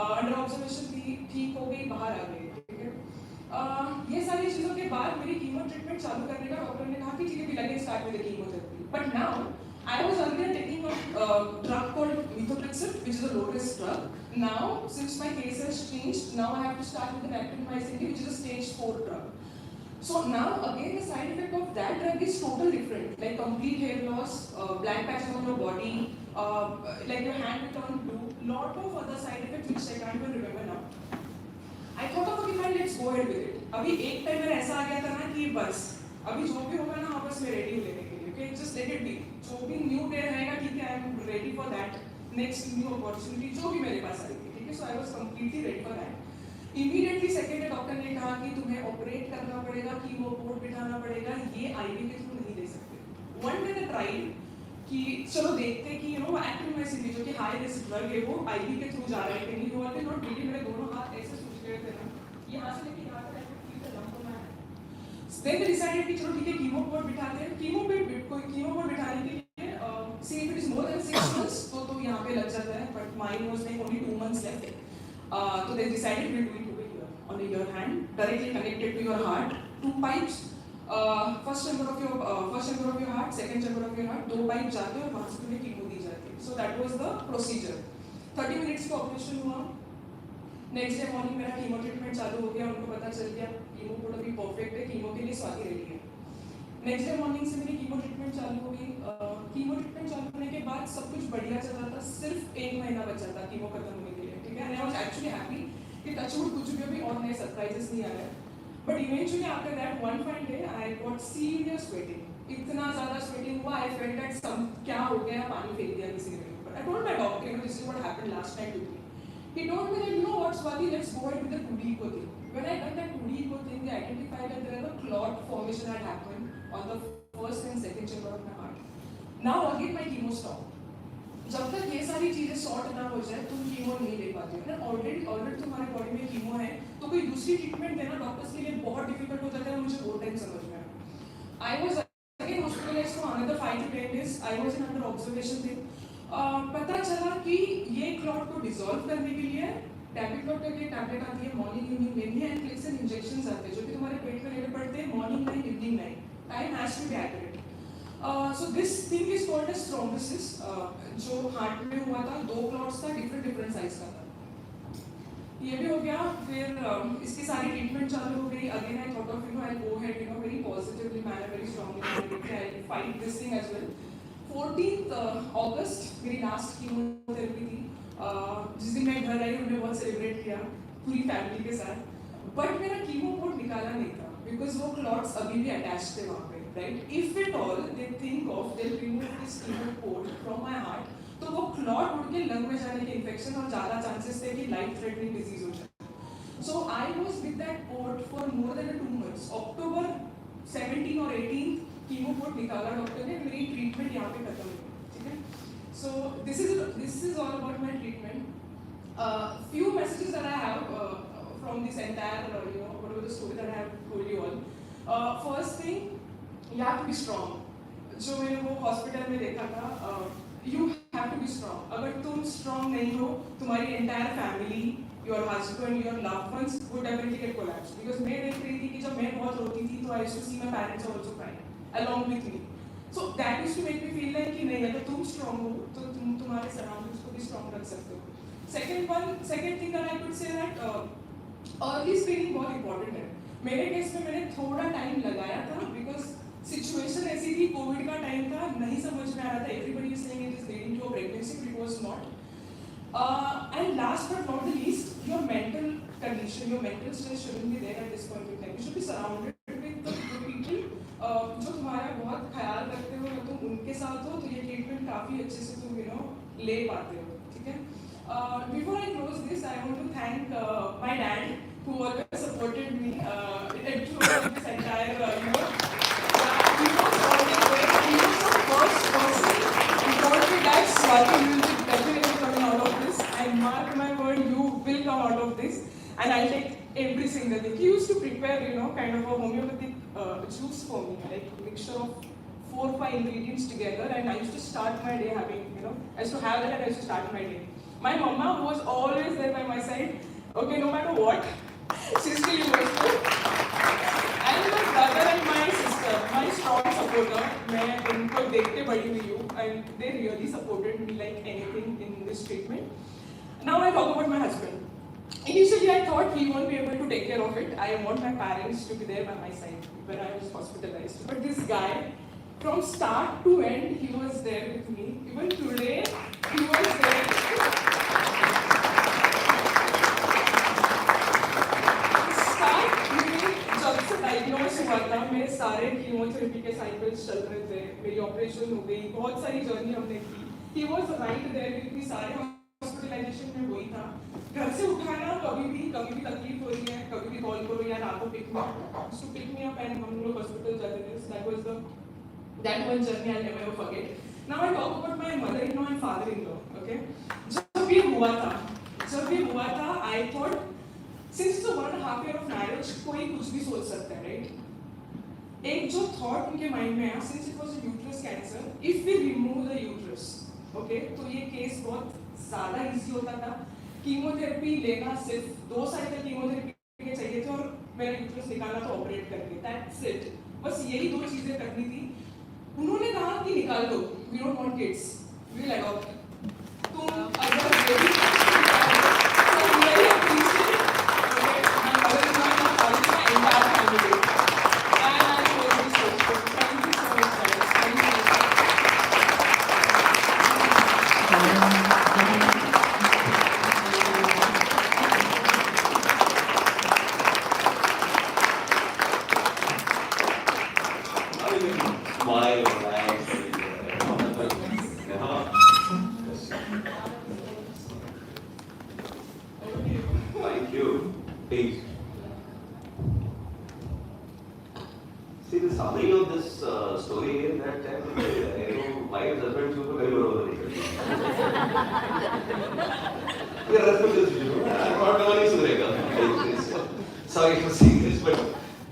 under observation थी, ठीक हो गई, बाहर आ गई, ठीक है. ये सारी चीज़ों के बाद मेरी कीमो ट्रीटमेंट चालू करने का डॉक्टर ने कहा कि ठीक है, we again start with the chemotherapy. But now I was earlier taking a drug called methotrexate, which is a low-risk drug. Now, since my case has changed, now I have to start with an actinomycin, which is a stage 4 drug. So now again, the side effect of that drug is totally different, like complete hair loss, black patches on your body, like your hand will turn blue, lot of other side effects which I can't even remember now. I thought of okay, fine, let's go ahead with it. अभी एक time मेरा ऐसा आ गया था ना कि बस अभी जो भी होगा ना बस मैं रेडी हूँ लेने के लिए. Okay, just let it be. जो भी न्यू डे रहेगा ठीक है, I am ready for that. Next new opportunity जो भी मेरे पास आएगी, ठीक है. So I was completely ready for that. Immediately second day doctor ने कहा कि तुम्हें ऑपरेट करना पड़ेगा, कीमो पोर्ट बिठाना पड़ेगा, ये IV के थ्रू नहीं दे सकते. One day they tried कि चलो देखते हैं कि एक्टिनोमाइसिन जो कि हाई रिस्क ड्रग है वो IV के थ्रू जा रहा है कि नहीं. हुआ कि नॉट रियली. मेरे दोनों हाथ ऐसे सूज गए थे ना, यहाँ से लेके यहाँ तक Then they decided कि चलो ठीक है कीमो पोर्ट बिठाते हैं. कीमो पोर्ट बिठाने के लिए see if it is more than 6 months तो यहाँ पे लग जाता है, but mine was like only 2 months left. So they decided we'll do it over here on your hand, directly connected to your heart, 2 pipes. First chamber of your heart, second chamber of your heart, 2 pipe जाते हैं और वहाँ से तुम्हें chemo दी जाती है. So that was the procedure. 30 minutes का operation हुआ. नेक्स्ट डे मॉर्निंग मेरा कीमो ट्रीटमेंट चालू हो गया. उनको पता चल गया कीमो पोर्ट अभी परफेक्ट है, कीमो के लिए स्वाति रेडी है. नेक्स्ट डे मॉर्निंग से मेरी कीमो ट्रीटमेंट चालू हो गई. कीमो ट्रीटमेंट चालू होने के बाद सब कुछ बढ़िया चल रहा था. सिर्फ 1 महीना बचा था कीमो खत्म होने के लिए, ठीक है. And I was actually happy कि टचवुड कुछ भी और नए सरप्राइजेस नहीं आ रहे. But eventually after that one fine day I got serious sweating. इतना ज़्यादा स्वेटिंग हुआ, आई फेल्ट दैट सम क्या हो गया, पानी फेंक दिया किसी ने. But I told my doctor this is what happened last night with me. He told me that what Swati, let's go ahead with the 2D echo thing. When I done that 2D echo thing, they identified that there was a clot formation had happened on the first and second chamber of my heart. Now again my chemo stopped. जब तक ये सारी चीजें sort ना हो जाए तुम chemo नहीं ले पाते हो. ऑलरेडी तुम्हारे बॉडी में कीमो है तो कोई दूसरी ट्रीटमेंट देना डॉक्टर्स के लिए बहुत डिफिकल्ट हो जाता है. मुझे वो टाइम समझ में आया. I was again hospitalized for another 5 to 10 days. I was in under observation thing. पता चला कि ये क्लॉट को डिसॉल्व करने के लिए टैबलेट क्लॉट करके टैबलेट आती है मॉर्निंग इवनिंग लेनी है एंड प्लेक्सन इंजेक्शंस आते हैं जो कि तुम्हारे पेट में लेने पड़ते हैं morning night evening night time has to be accurate so this thing is called as thrombosis जो हार्ट में हुआ था 2 क्लॉट्स था डिफरेंट साइज का था ये भी हो गया फिर इसकी सारी ट्रीटमेंट चालू हो गई again I thought of I go head very positively manner very strongly I fight this thing as well 14th अगस्त मेरी लास्ट कीमोथेरेपी थी जिस दिन मैं घर आई हमने बहुत सेलिब्रेट किया पूरी फैमिली के साथ बट मेरा कीमो पोर्ट निकाला नहीं था बिकॉज वो क्लॉट्स अभी भी अटैच थे वहाँ पे right if it all they think of they remove this chemo port from my heart तो वो क्लॉट उड़ के लंग में जाने के इन्फेक्शन और ज़्यादा चांसेस थे कि लाइफ थ्रेटनिंग डिजीज हो जाए so I was with that port for more than 2 months अक्टूबर 17 और 18 कीमो पोर्ट निकाला डॉक्टर ने मेरी ट्रीटमेंट यहाँ पे खत्म हो गई ठीक है so this is all about my treatment few messages that I have from this entire whatever the story that I have told you all first thing you have to be strong जो मैंने वो hospital में देखा था you have to be strong अगर तुम strong नहीं हो तुम्हारी entire family your husband your loved ones would definitely get collapsed because मैं देख रही थी कि जब मैं बहुत रोती थी तो I used to see my parents also crying along with me so that used to make me feel like कि नहीं अगर तुम strong हो तो तुम तुम्हारे surroundings को भी strong रख सकते हो second thing that I could say that early screening बहुत important है मेरे केस में मैंने थोड़ा टाइम लगाया था because सिचुएशन ऐसी थी कोविड का टाइम था नहीं समझ में आ रहा था everybody is saying it is leading to a pregnancy but it was not and last but not the least your mental condition your mental stress shouldn't be there at this point in time you should be surrounded with the people जो तुम्हारा बहुत ख्याल रखते हो तुम उनके साथ हो तो ये ट्रीटमेंट काफ़ी अच्छे से तुम ले पाते हो ठीक है before I close this I want to thank my dad who always supported me throughout this entire he was always there. He was the first person who told me that Swati will be definitely coming out of this. I mark my word, you will come out of this, and I'll take every single thing. He used to prepare, kind of a homeopathic juice for me, like a mixture of 4 or 5 ingredients together, and I used to start my day having, I used to have that, and I used to start my day. My mama was always there by my side. Okay, no matter what, she's still emotional. And my brother and my sister, my strong supporter, मैं उनको देखते बड़ी हुई हूँ and they really supported me like anything in this treatment. Now I talk about my husband. Initially I thought he won't be able to take care of it. I want my parents to be there by my side when I was hospitalized. But this guy, from start to end, he was there with me. Even today, he was there. Diagnose हुआ था मेरे सारे chemotherapy के cycles चल रहे थे मेरी operation हो गई बहुत सारी जर्नी हमने की he was right there with me सारे हॉस्पिटलाइजेशन में वही था घर से उठाना कभी भी तकलीफ हो रही है कभी भी कॉल करो या रात को पिक मी अप एंड हम लोग हॉस्पिटल जाते थे that one journey I never forget now I talk about my mother in law and father in law okay जब ये हुआ था I thought Since it's a 1.5 year of marriage, कोई कुछ भी सोच सकता है, right? एक जो thought उनके mind में आया, since it was a uterus cancer, if we remove the uterus, okay, तो ये case बहुत ज़्यादा easy होता था. कीमोथेरेपी लेना सिर्फ 2 साइकिल कीमोथेरेपी के चाहिए थे और मेरा यूट्रस निकालना तो ऑपरेट करके. That's it. बस यही 2 चीजें करनी थी. उन्होंने कहा कि निकाल दो. We don't want kids. We'll adopt. तुम अगर baby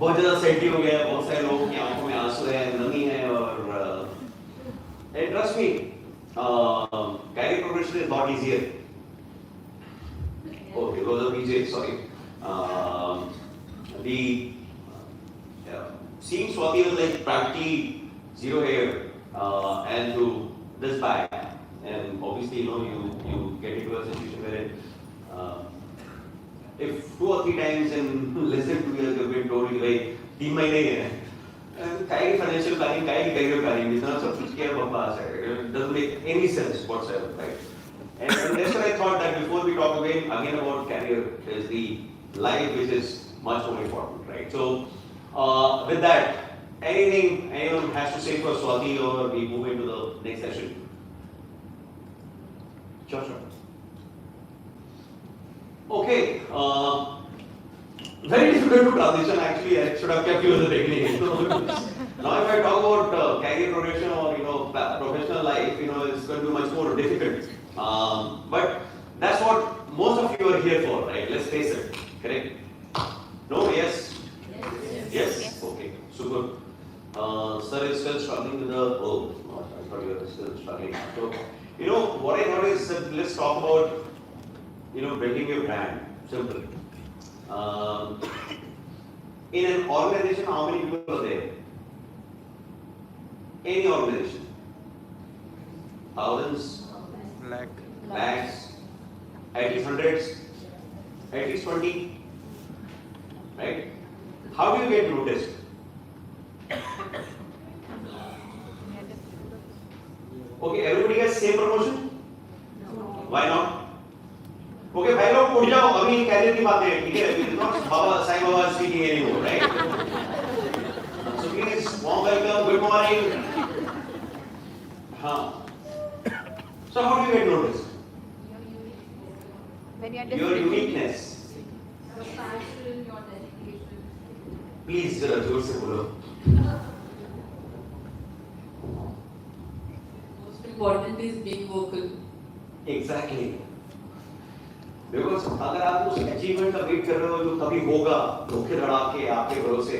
बहुत ज़्यादा सेंटी हो गया है, बहुत सारे लोगों की आंखों में आंसू है, नमी है और trust me, career progression is not easier. Okay, those are BJ, sorry. The seeing Swati was like practically zero hair and to this bag, and obviously you get into a situation where if 2 or 3 times in less than 2 years you've been told कि भाई 3 महीने ही है, काय की financial planning, काय की career planning, इतना सब कुछ किया बकवास है, it doesn't make any sense whatsoever, right? And that's why I thought that before we talk again about career, is the life which is much more important, right? So with that, anything anyone has to say for Swati or we move into the next session? Sure. Okay. Very difficult to transition actually. I should have kept you at the beginning. So, now if I talk about career progression or professional life, it's going to be much more difficult. But that's what most of you are here for, right? Let's face it. Correct? No? Yes? Yes? Okay. Super. Sir is still struggling with the. Oh, I thought you were still struggling. So, what I thought is let's talk about building your brand. Simple. In an organization, how many people are there? Any organization? Thousands? Lakhs? At least hundreds? At least 20? Right? How do you get noticed? Okay, everybody gets same promotion? Why not? Okay, भाई लोग उठ जाओ, अभी career की बातें हैं, ठीक है? Not Baba Sai Baba speaking anymore, right? So please, warm welcome, good morning. हाँ. So how do you get noticed? Your uniqueness. Your passion, your dedication. Please जरा जोर से बोलो. Most important is being vocal. Exactly. Because अगर आप उस achievement का wait कर रहे हो जो कभी होगा, धोखे धड़ा के आपके भरोसे,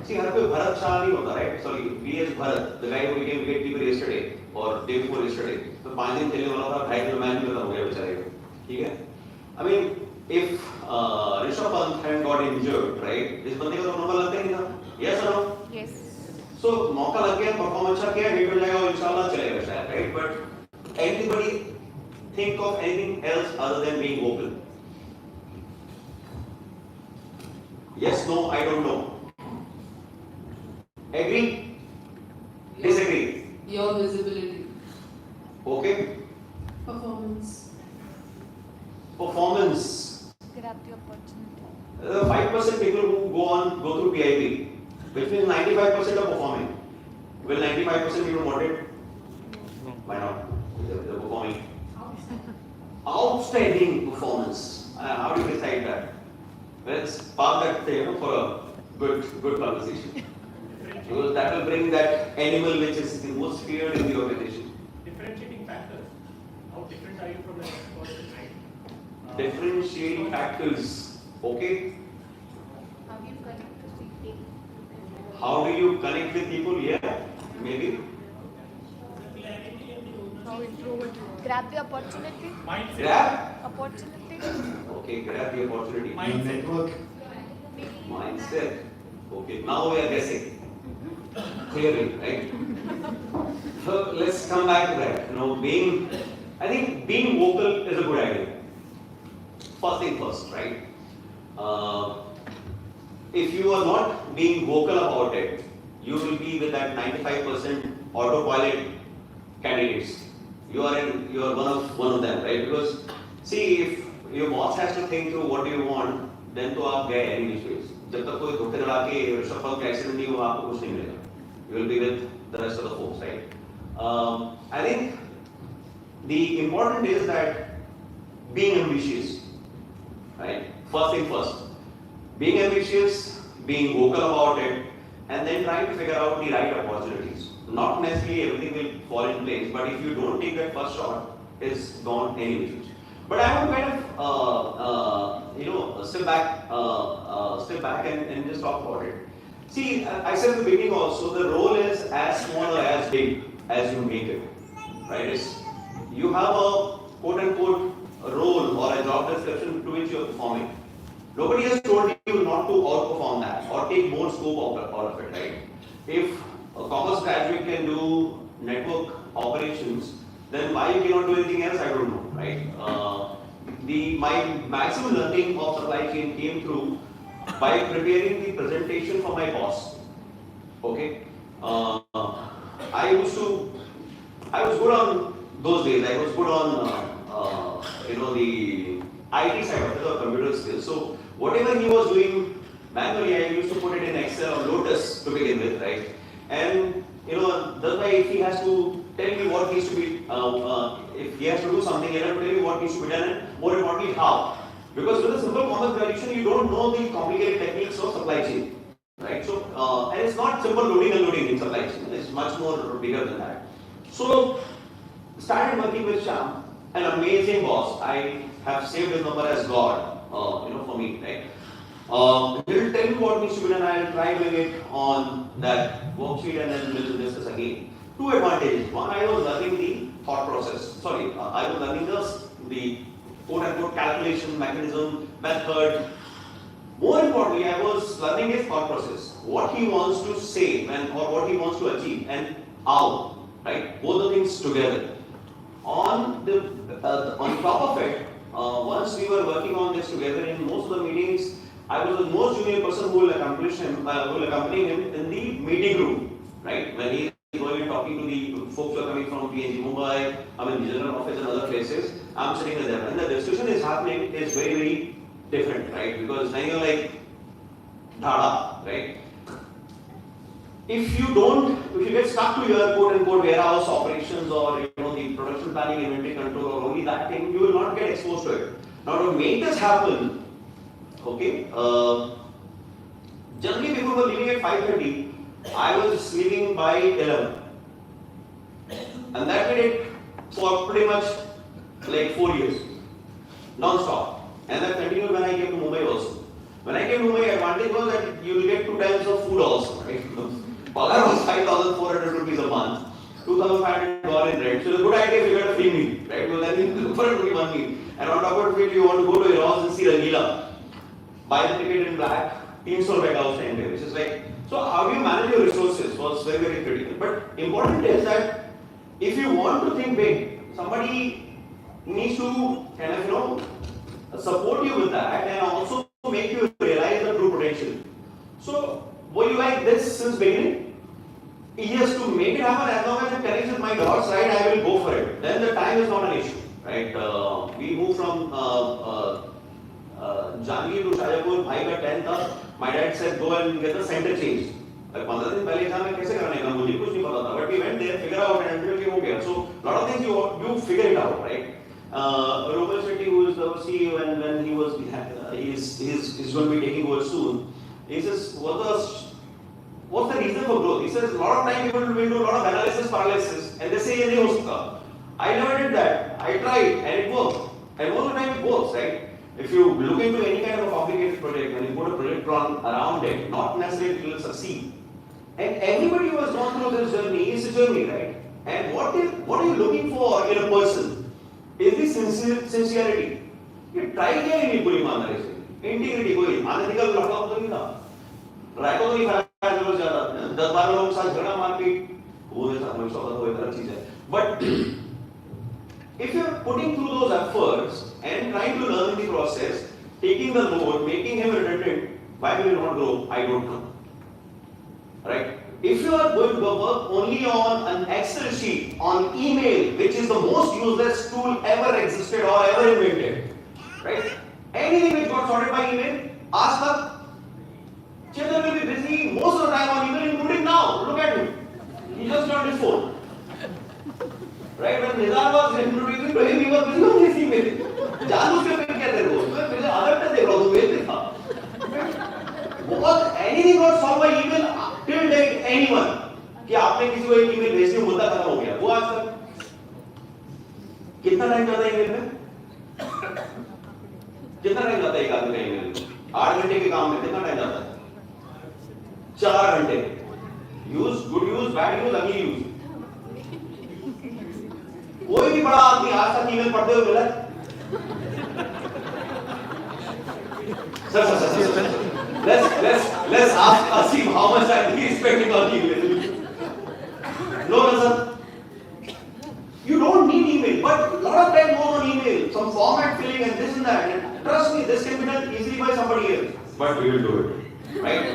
see हर कोई भरत शाह नहीं होता, right? Sorry, V.S. Bharat, the guy who became wicketkeeper yesterday or day before yesterday, तो 5 दिन खेलने वाला था, 2.5 दिन मैच में खत्म हो गया बेचारे को, ठीक है? I mean, if Rishabh Pant hadn't got injured, right? इस बंदे का तो मौका लगता ही नहीं था, yes or no? Yes. So मौका लग गया, परफॉर्म अच्छा किया, हिट हो जाएगा और इंशाल्लाह चलेगा शायद, right? But anybody think of anything else other than being vocal? Yes, no, I don't know. Agree? Disagree? Your visibility. Okay? Performance. Performance. Grab the opportunity. 5% people who go through PIP, which means 95% are performing. Will 95% even want it? Why not? They're performing. Outstanding performance. How do you decide that? Let's park that for a good conversation. Because that will bring that animal which is the most feared in the organization. Differentiating factors. How different are you from the next person, right? Differentiating factors. Okay. How do you connect with people? How do you connect with people? Yeah, maybe. How introvert? Grab the opportunity. Grab. Opportunity. Okay, grab the opportunity. Your network. Mindset. Okay, now we are guessing. Clearly, right? So let's come back to that. I think being vocal is a good idea. First thing first, right? If you are not being vocal about it, you will be with that 95% autopilot candidates. You are one of them, right? Because see, if your boss has to think through what do you want, then तो आप गए any which ways. जब तक कोई धोखे धड़ा के ऋषभ पंत का एक्सीडेंट नहीं हुआ, आपको कुछ नहीं मिलेगा. You will be with the rest of the folks, right? I think the important is that being ambitious, right? First thing first, being ambitious, being vocal about it, and then trying to figure out the right opportunities. Not necessarily everything will fall in place, but if you don't take that first shot, it's gone any which way. But I want to kind of, step back and just talk about it. See, I said in the beginning also, the role is as small or as big as you make it, right? You have a quote-unquote role or a job description to which you are performing. Nobody has told you not to outperform that or take more scope out of it, right? If a commerce graduate can do network operations, then why you cannot do anything else, I don't know, right? My maximum learning of supply chain came through by preparing the presentation for my boss. Okay, I was good on those days. I was good on the IT side of it, or computer skills. So whatever he was doing manually, I used to put it in Excel or Lotus to begin with, right? And that's why if he has to tell me what needs to be, if he has to do something, he has to tell me what needs to be done, and more importantly, how. Because with a simple commerce graduation, you don't know the complicated techniques of supply chain, right? So, and it's not simple loading and unloading in supply chain. It's much more bigger than that. So, started working with Shyam, an amazing boss. I have saved his number as God, for me, right? He will tell you what needs to be done. I will try doing it on that worksheet, and then we'll discuss again. Two advantages. One, I was learning the thought process. Sorry, I was learning the quote-unquote calculation mechanism, method. More importantly, I was learning his thought process, what he wants to say or what he wants to achieve, and how, right? Both the things together. On top of it, once we were working on this together in most of the meetings, I was the most junior person who will accompany him in the meeting room, right? When he is going and talking to the folks who are coming from PNG Mumbai, the general office and other places, I'm sitting with them. And the discussion is happening is very, very different, right? Because then you're like, dhada, right? If you get stuck to your quote-unquote warehouse operations or the production planning, inventory control, or only that thing, you will not get exposed to it. Now to make this happen, okay, generally people were leaving at 5:30. I was leaving by 11, and that did it for pretty much like 4 years, non-stop. And that continued when I came to Mumbai also. When I came to Mumbai, advantage was that you will get 2 times of food also, right? Pagar was 5,400 rupees a month, 2,500 in rent. So it's a good idea if you get a free meal, right? Because then you look for it only 1 meal. And on top of it, you want to go to your house and see Rangila, buy the ticket in black, 300 rupees house time, which is like, so how you manage your resources was very, very critical. But important is that if you want to think big, somebody needs to kind of, support you with that and also make you realize the true potential. So, were you like this since beginning? Yes, to make it happen, as long as it connects with my dots, right, I will go for it. Then the time is not an issue, right? We moved from Janvi to Shajapur, bhai ka 10 tha. My dad said, go and get the center changed. 15 दिन पहले exam में कैसे करने का मुझे कुछ नहीं पता था, but we went there, figure out and until we हो गया. So lot of things you figure it out, right? Robert Shetty, who is the CEO, and when he was he's going to be taking over soon, he says, what's the reason for growth? He says a lot of time people will do a lot of analysis paralysis and they say ये नहीं हो सकता. I never did that. I tried and it worked. And most of the time it works, right? If you look into any kind of a complicated project, when you put a project around it, not necessarily it will succeed. And everybody who has gone through this journey is a journey, right? And what are you looking for in a person? Is the sincerity. You try किया ही नहीं पूरी ईमानदारी से. Integrity कोई unethical लड़का तो नहीं था. रैको तो नहीं खाया जरूर ज़्यादा. 10-12 लोगों के साथ झगड़ा मारपीट वो जैसा हमें शौक वो एक अलग चीज़ है. But if you are putting through those efforts and trying to learn the process, taking the load, making him redundant, why will you not grow? I don't know. Right? If you are going to work only on an Excel sheet, on email, which is the most useless tool ever existed or ever invented, right? Anything which got sorted by email, ask her. Chetan will be busy most of the time on email, including now. Look at him. He just got his phone. Right? When Nizar was introducing to him, he was busy on his email. जानबूझ के pick कहते हैं वो. तो फिर अलग पे देख रहा हूँ तो मेल देखा. Because anything got solved by email till date anyone कि आपने किसी को एक ईमेल भेज दी मुद्दा खत्म हो गया. वो आज तक कितना टाइम जाता है ईमेल में? कितना टाइम जाता है एक आदमी का ईमेल में? 8 घंटे के काम में कितना टाइम जाता है? 4 घंटे use, good use, bad use, अगली यूज। कोई भी बड़ा आदमी आज तक ईमेल पढ़ते हुए मिला? Sir, let's ask Asim how much time he is spending on email. No, sir. You don't need email, but a lot of time goes on email, some format filling and this and that. And trust me, this can be done easily by somebody else. But we will do it, right?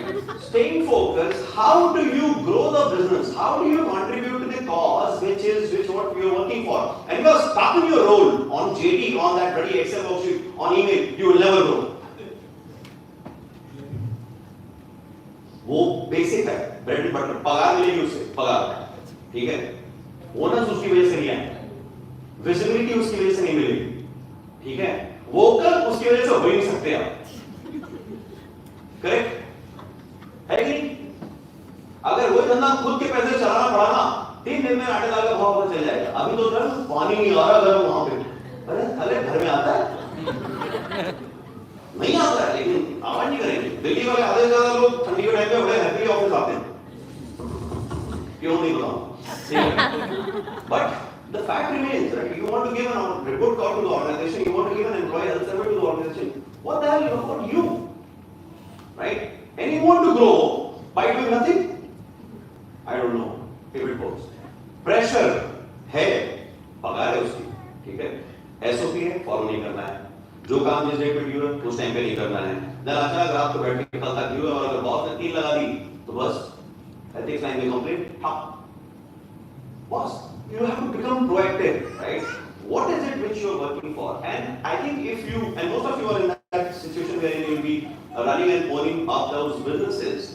Staying focused. How do you grow the business? How do you contribute to the cause, which what we are working for? And you are stuck in your role on JD, on that bloody Excel worksheet, on email, you will never grow. वो basic है, bread and butter. पगार मिलेगी उससे, पगार, ठीक है? Bonus उसकी वजह से नहीं आएगा, विजिबिलिटी उसकी वजह से नहीं मिलेगी, ठीक है? वोकल उसकी वजह से हो ही नहीं सकते आप, करेक्ट है कि नहीं? अगर वो धंधा खुद के पैसे चलाना पड़ा ना, 3 दिन में आटे दाल का भाव पता चल जाएगा। अभी तो पानी नहीं आ रहा घर वहां पे, अरे घर में आता है नहीं आता है, लेकिन आवाज नहीं करेंगे। दिल्ली वाले आधे से ज्यादा लोग ठंडी के टाइम पे बड़े हैप्पी ऑफिस आते हैं, क्यों नहीं बताऊं? But the fact remains, right? You want to give a report card to the organization, you want to give an employee health survey to the organization. What the hell is about you, right? And you want to grow by doing nothing? I don't know if it works. Pressure है, पगार है उसकी, ठीक है? SOP है, follow नहीं करना है। जो काम जिस डेट पे ड्यू है उस टाइम पे नहीं करना है। जब अचानक रात को बैठ के कल तक ड्यू है और अगर बॉस ने 3 लगा दी तो बस एथिक्स लाइन में कंप्लेंट ठप। Boss, you have to become proactive, right? What is it which you are working for? And I think if you, and most of you are in that situation where you will be running and owning up those businesses,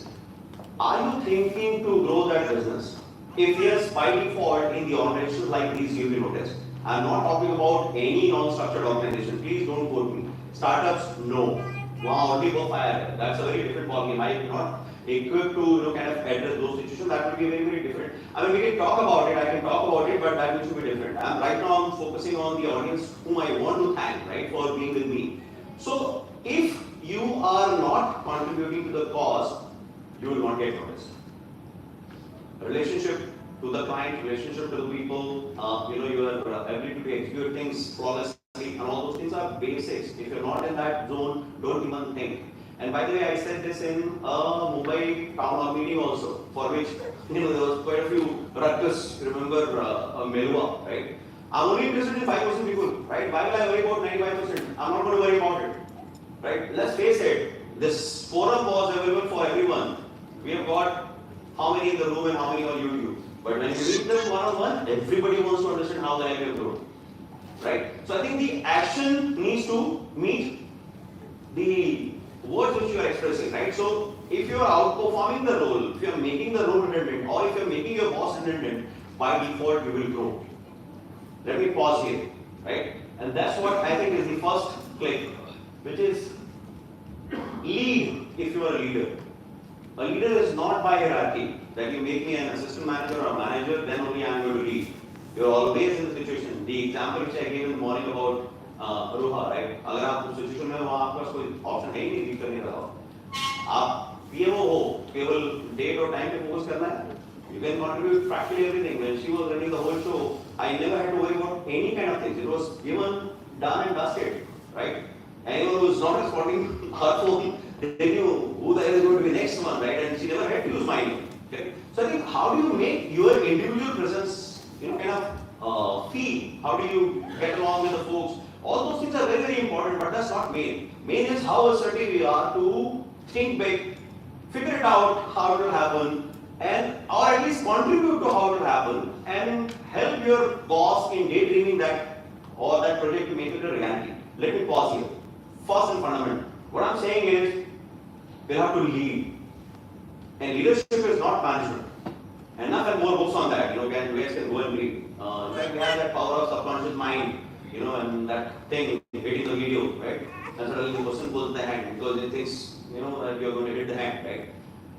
are you thinking to grow that business? If yes, by default in the organizations like these you will notice. I'm not talking about any non-structured organization. Please don't quote me. Startups, no. Wow, only go fire. That's a very different ballgame. I am not equipped to kind of address those situations. That will be very, very different. I mean, we can talk about it. I can talk about it, but that needs to be different. Right now, I'm focusing on the audience whom I want to thank, right, for being with me. So, if you are not contributing to the cause, you will not get noticed. Relationship to the client, relationship to the people, your ability to execute things flawlessly, and all those things are basics. If you're not in that zone, don't even think. And by the way, I said this in a Mumbai town hall meeting also, for which there was quite a few ruckus. Remember Melua, right? I'm only interested in 5% people, right? Why will I worry about 95%? I'm not going to worry about it, right? Let's face it. This forum was available for everyone. We have got how many in the room and how many on YouTube. But when you meet them one-on-one, everybody wants to understand how the heck you've grown, right? So I think the action needs to meet the words which you are expressing, right? So if you are outperforming the role, if you are making the role redundant, or if you are making your boss redundant, by default you will grow. Let me pause here, right? And that's what I think is the first click, which is lead if you are a leader. A leader is not by hierarchy, that you make me an assistant manager or a manager, then only I am going to lead. You are always in the situation. The example which I gave in the morning about Ruha, right? अगर आप उस situation में हो, आपके पास कोई option है ही नहीं lead करने का। आप PMO हो, केवल डेट और टाइम पे फोकस करना है। You can contribute practically everything. When she was running the whole show, I never had to worry about any kind of things. It was given, done and dusted, right? Anyone who is not responding her phone, they knew who the hell is going to be next one, right? And she never had to use mine. Okay? So I think how do you make your individual presence, kind of feel? How do you get along with the folks? All those things are very, very important, but that's not main. Main is how assertive we are to think big, figure it out how it will happen, and or at least contribute to how it will happen, and help your boss in daydreaming that or that project to make it a reality. Let me pause here. First and fundamental. What I'm saying is, we have to lead. And leadership is not management. Enough and more books on that, you guys can go and read. In fact, we have that power of subconscious mind, and that thing hitting the video, right? And suddenly the person pulls the hand because it thinks, that you're going to hit the hand, right?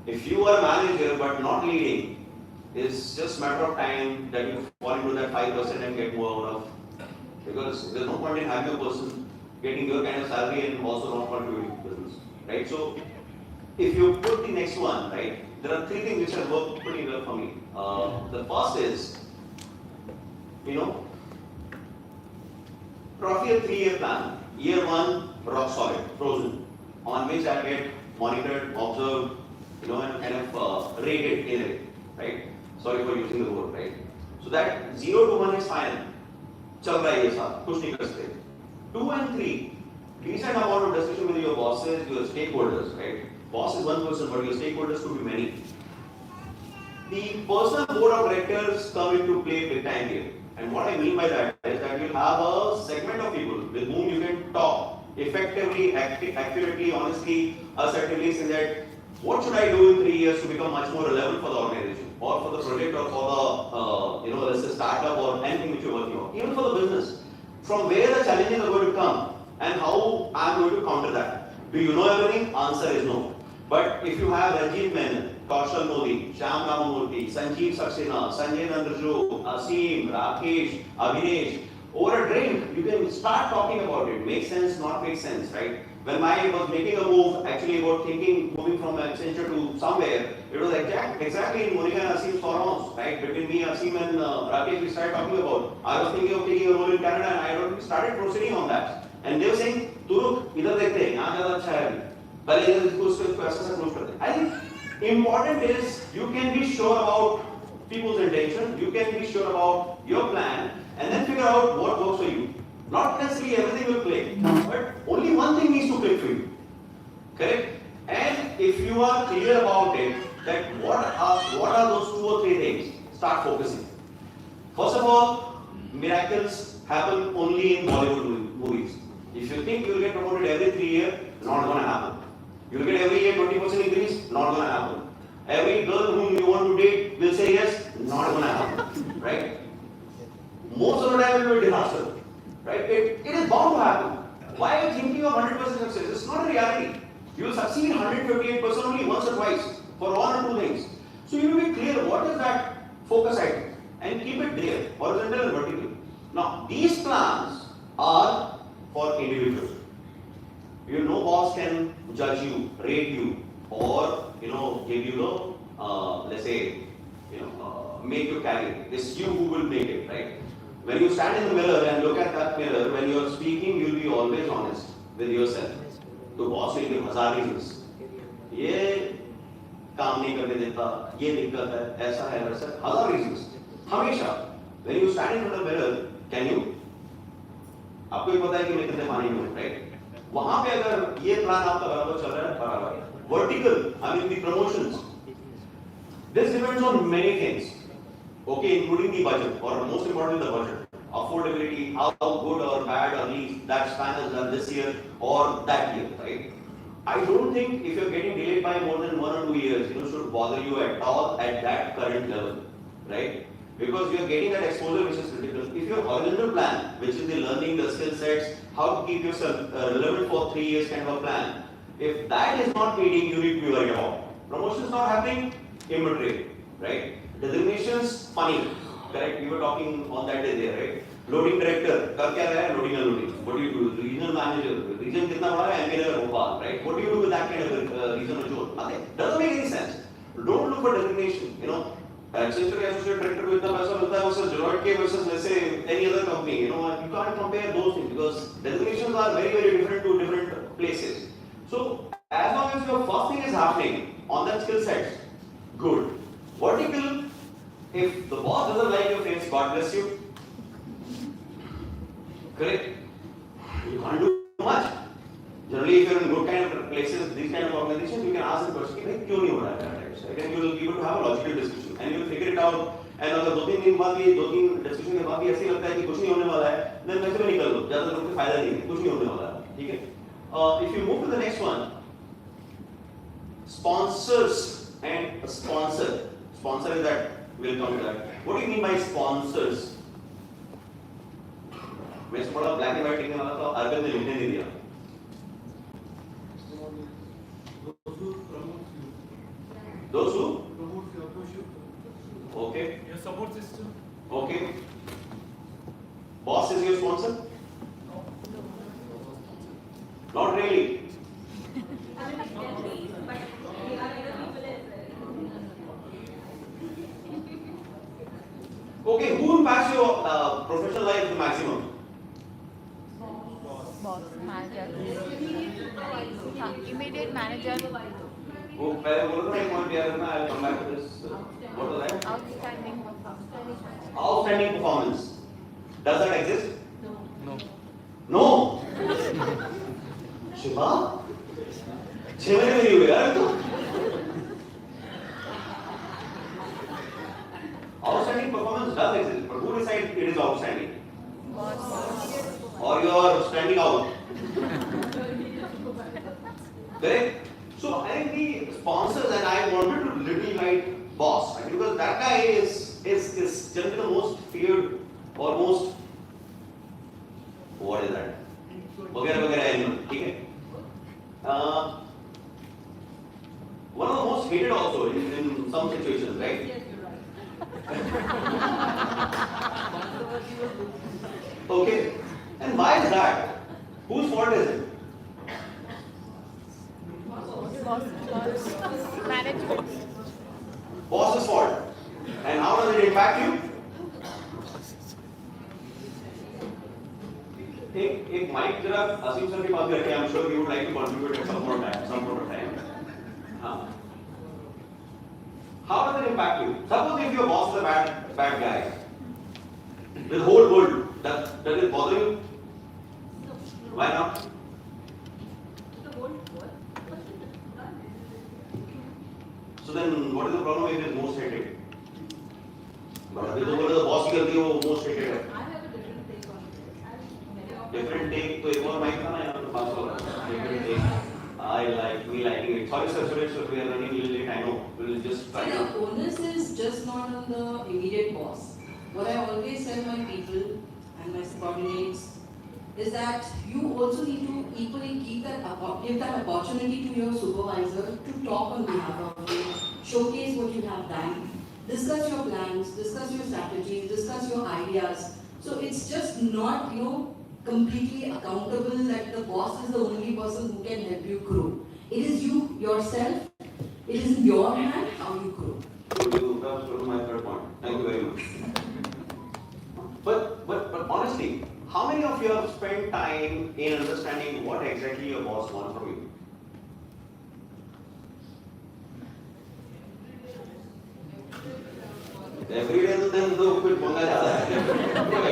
If you are a manager but not leading, it's just a matter of time that you fall into that 5% and get more out of. Because there's no point in having a person getting your kind of salary and also not contributing to business, right? So if you put the next one, right, there are three things which have worked pretty well for me. The first is, roughly a 3-year plan. Year 1, rock solid, frozen, on which I get monitored, observed, and kind of rated in a way, right? Sorry for using the word, right? So that 0 to 1 is fine. चल रहा है ये सब, कुछ नहीं कर सकते. 2 and 3, decent amount of discussion with your bosses, your stakeholders, right? Boss is one person, but your stakeholders could be many. The personal board of directors come into play big time here. And what I mean by that is that you have a segment of people with whom you can talk effectively, accurately, honestly, assertively, say that what should I do in 3 years to become much more relevant for the organization, or for the project, or for the, let's say startup or anything which you're working on, even for the business. From where the challenges are going to come and how I'm going to counter that. Do you know everything? Answer is no. But if you have Rajiv Menon, Kaushal Modi, Shyam Ramamurthy, Sanjeev Saxena, Sanjay Nandrajo, Asim, Rakesh, Abhinesh, over a drink, you can start talking about it. Make sense, not make sense, right? When I was making a move, actually about moving from Accenture to somewhere, it was exactly in Monica and Asim's farmhouse, right? Between me, Asim and Rakesh, we started talking about. I was thinking of taking a role in Canada, and I started proceeding on that. And they were saying, "Tu look, idhar dekhte hain, yahan zyada acha hai." I think important is you can be sure about people's intention, you can be sure about your plan, and then figure out what works for you. Not necessarily everything will click, but only one thing needs to click for you. Correct? And if you are clear about it, that what are those 2 or 3 things, start focusing. First of all, miracles happen only in Bollywood movies. If you think you will get promoted every 3 years, not going to happen. You will get every year 20% increase, not going to happen. Every girl whom you want to date will say yes, not going to happen. Right? Most of the time it will be a disaster. Right? It is bound to happen. Why are you thinking of 100% success? It's not a reality. You will succeed 158% only once or twice for 1 or 2 things. So you will be clear what is that focus item and keep it there, horizontal and vertical. Now, these plans are for individuals. No boss can judge you, rate you, or give you the let's say make you carry. It's you who will make it, right? When you stand in the mirror and look at that mirror, when you are speaking, you will be always honest with yourself. तो boss will give 1000 reasons. ये काम नहीं करने देता, ये दिक्कत है, ऐसा है, वैसा, 1000 reasons. हमेशा when you stand in the mirror, can you? आपको ही पता है कि मैं कितने पानी में हूँ, right? वहां पे अगर ये प्लान आपका बराबर चल रहा है, बराबर. Vertical, I mean the promotions. This depends on many things. Okay, including the budget, or most importantly the budget. Affordability, how good or bad or least that span has done this year or that year, right? I don't think if you're getting delayed by more than 1 or 2 years, should bother you at all at that current level, right? Because you're getting that exposure which is critical. If your horizontal plan, which is the learning, the skill sets, how to keep yourself relevant for 3 years kind of a plan, if that is not meeting, you need to be worried about. Promotion is not happening, immaterial, right? Designations, funny, correct? We were talking on that day there, right? Loading director, कर क्या रहा है? Loading and loading. What do you do? Regional manager, region कितना बड़ा है? MP Nagar Bhopal, right? What do you do with that kind of regional zone? Nothing. Doesn't make any sense. Don't look for designation. Accenture के associate director को इतना पैसा मिलता है versus Deloitte के versus let's say any other company. You can't compare those things because designations are very very different to different places. So as long as your first thing is happening on that skill set, good. Vertical, if the boss doesn't like your face, God bless you. Correct? You can't do much. Generally, if you're in good kind of places, these kind of organizations, you can ask the question, "Hey, क्यों नहीं हो रहा है?" Right? And you will be able to have a logical discussion, and you will figure it out. And अगर 2-3 दिन बाद भी 2-3 discussion के बाद भी ऐसे लगता है कि कुछ नहीं होने वाला है, then वैसे भी निकल लो. ज़्यादा लोगों को फायदा नहीं है, कुछ नहीं होने वाला है. ठीक है? If you move to the next one, sponsors and a sponsor. Sponsor is that. We'll come to that. What do you mean by sponsors? मैं थोड़ा ब्लैक एंड व्हाइट लिखने वाला था, अरविंद ने लिखने नहीं दिया. Those who promote your approach. Okay. Your support system. Okay. Boss is your sponsor? No. Not really. impacts your professional life the maximum? Boss, manager. Immediate manager. वो पहले बोलो ना एक पॉइंट याद रखना. I'll come back to this. What was that? Outstanding performance. Outstanding performance. Does that exist? No. No. Shiva 6 महीने नहीं हुए यार तो. Outstanding performance does exist, but who decides it is outstanding? Boss. Or you are standing out? Correct? So I think the sponsors, and I wanted to little write boss, right? Because that guy is generally the most feared or most, what is that? वगैरह animal, ठीक है? One of the most hated also in some situations, right? Okay, and why is that? Whose fault is it? Boss. Management. Boss's fault. And how does it impact you? एक mic जरा असीम sir के पास रखिए. I'm sure you would like to contribute at some point of time. हाँ. How does it impact you? Suppose if your boss is a bad guy, the whole world, does it bother you? Why not? So then, what is the problem if it is most hated? But अभी तो बोले तो boss की गलती है वो most hated है. Different take तो एक और mic था ना यहाँ पे पास हो रहा है. Different take. I like me liking it. Sorry sir, we are running a little late. I know. We'll just try. The onus is just not on the immediate boss. What I always tell my people and my subordinates is that you also need to equally give that opportunity to your supervisor to talk on behalf of you, showcase what you have done, discuss your plans, discuss your strategies, discuss your ideas. So it's just not, completely accountable that the boss is the only person who can help you grow. It is you yourself. It is in your hand how you grow. You comes to my third point. Thank you very much. But honestly, how many of you have spent time in understanding what exactly your boss wants from you? Every day तो then तो कुछ पंगा ज़्यादा है.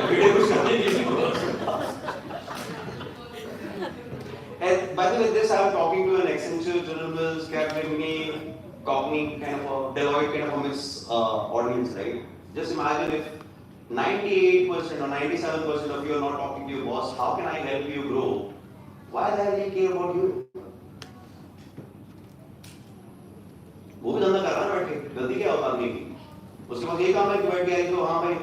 Every day कुछ करने की ज़रूरत है. And by the way, this I'm talking to an Accenture, General Mills, Capgemini, Cognizant, kind of a Deloitte kind of a mixed audience, right? Just imagine if 98% or 97% of you are not talking to your boss, how can I help you grow? Why the hell do you care about you? वो भी धंधा कर रहा है बैठ के. गलती क्या होता आदमी की? उसके पास ये काम है कि बैठ गया तो हाँ भाई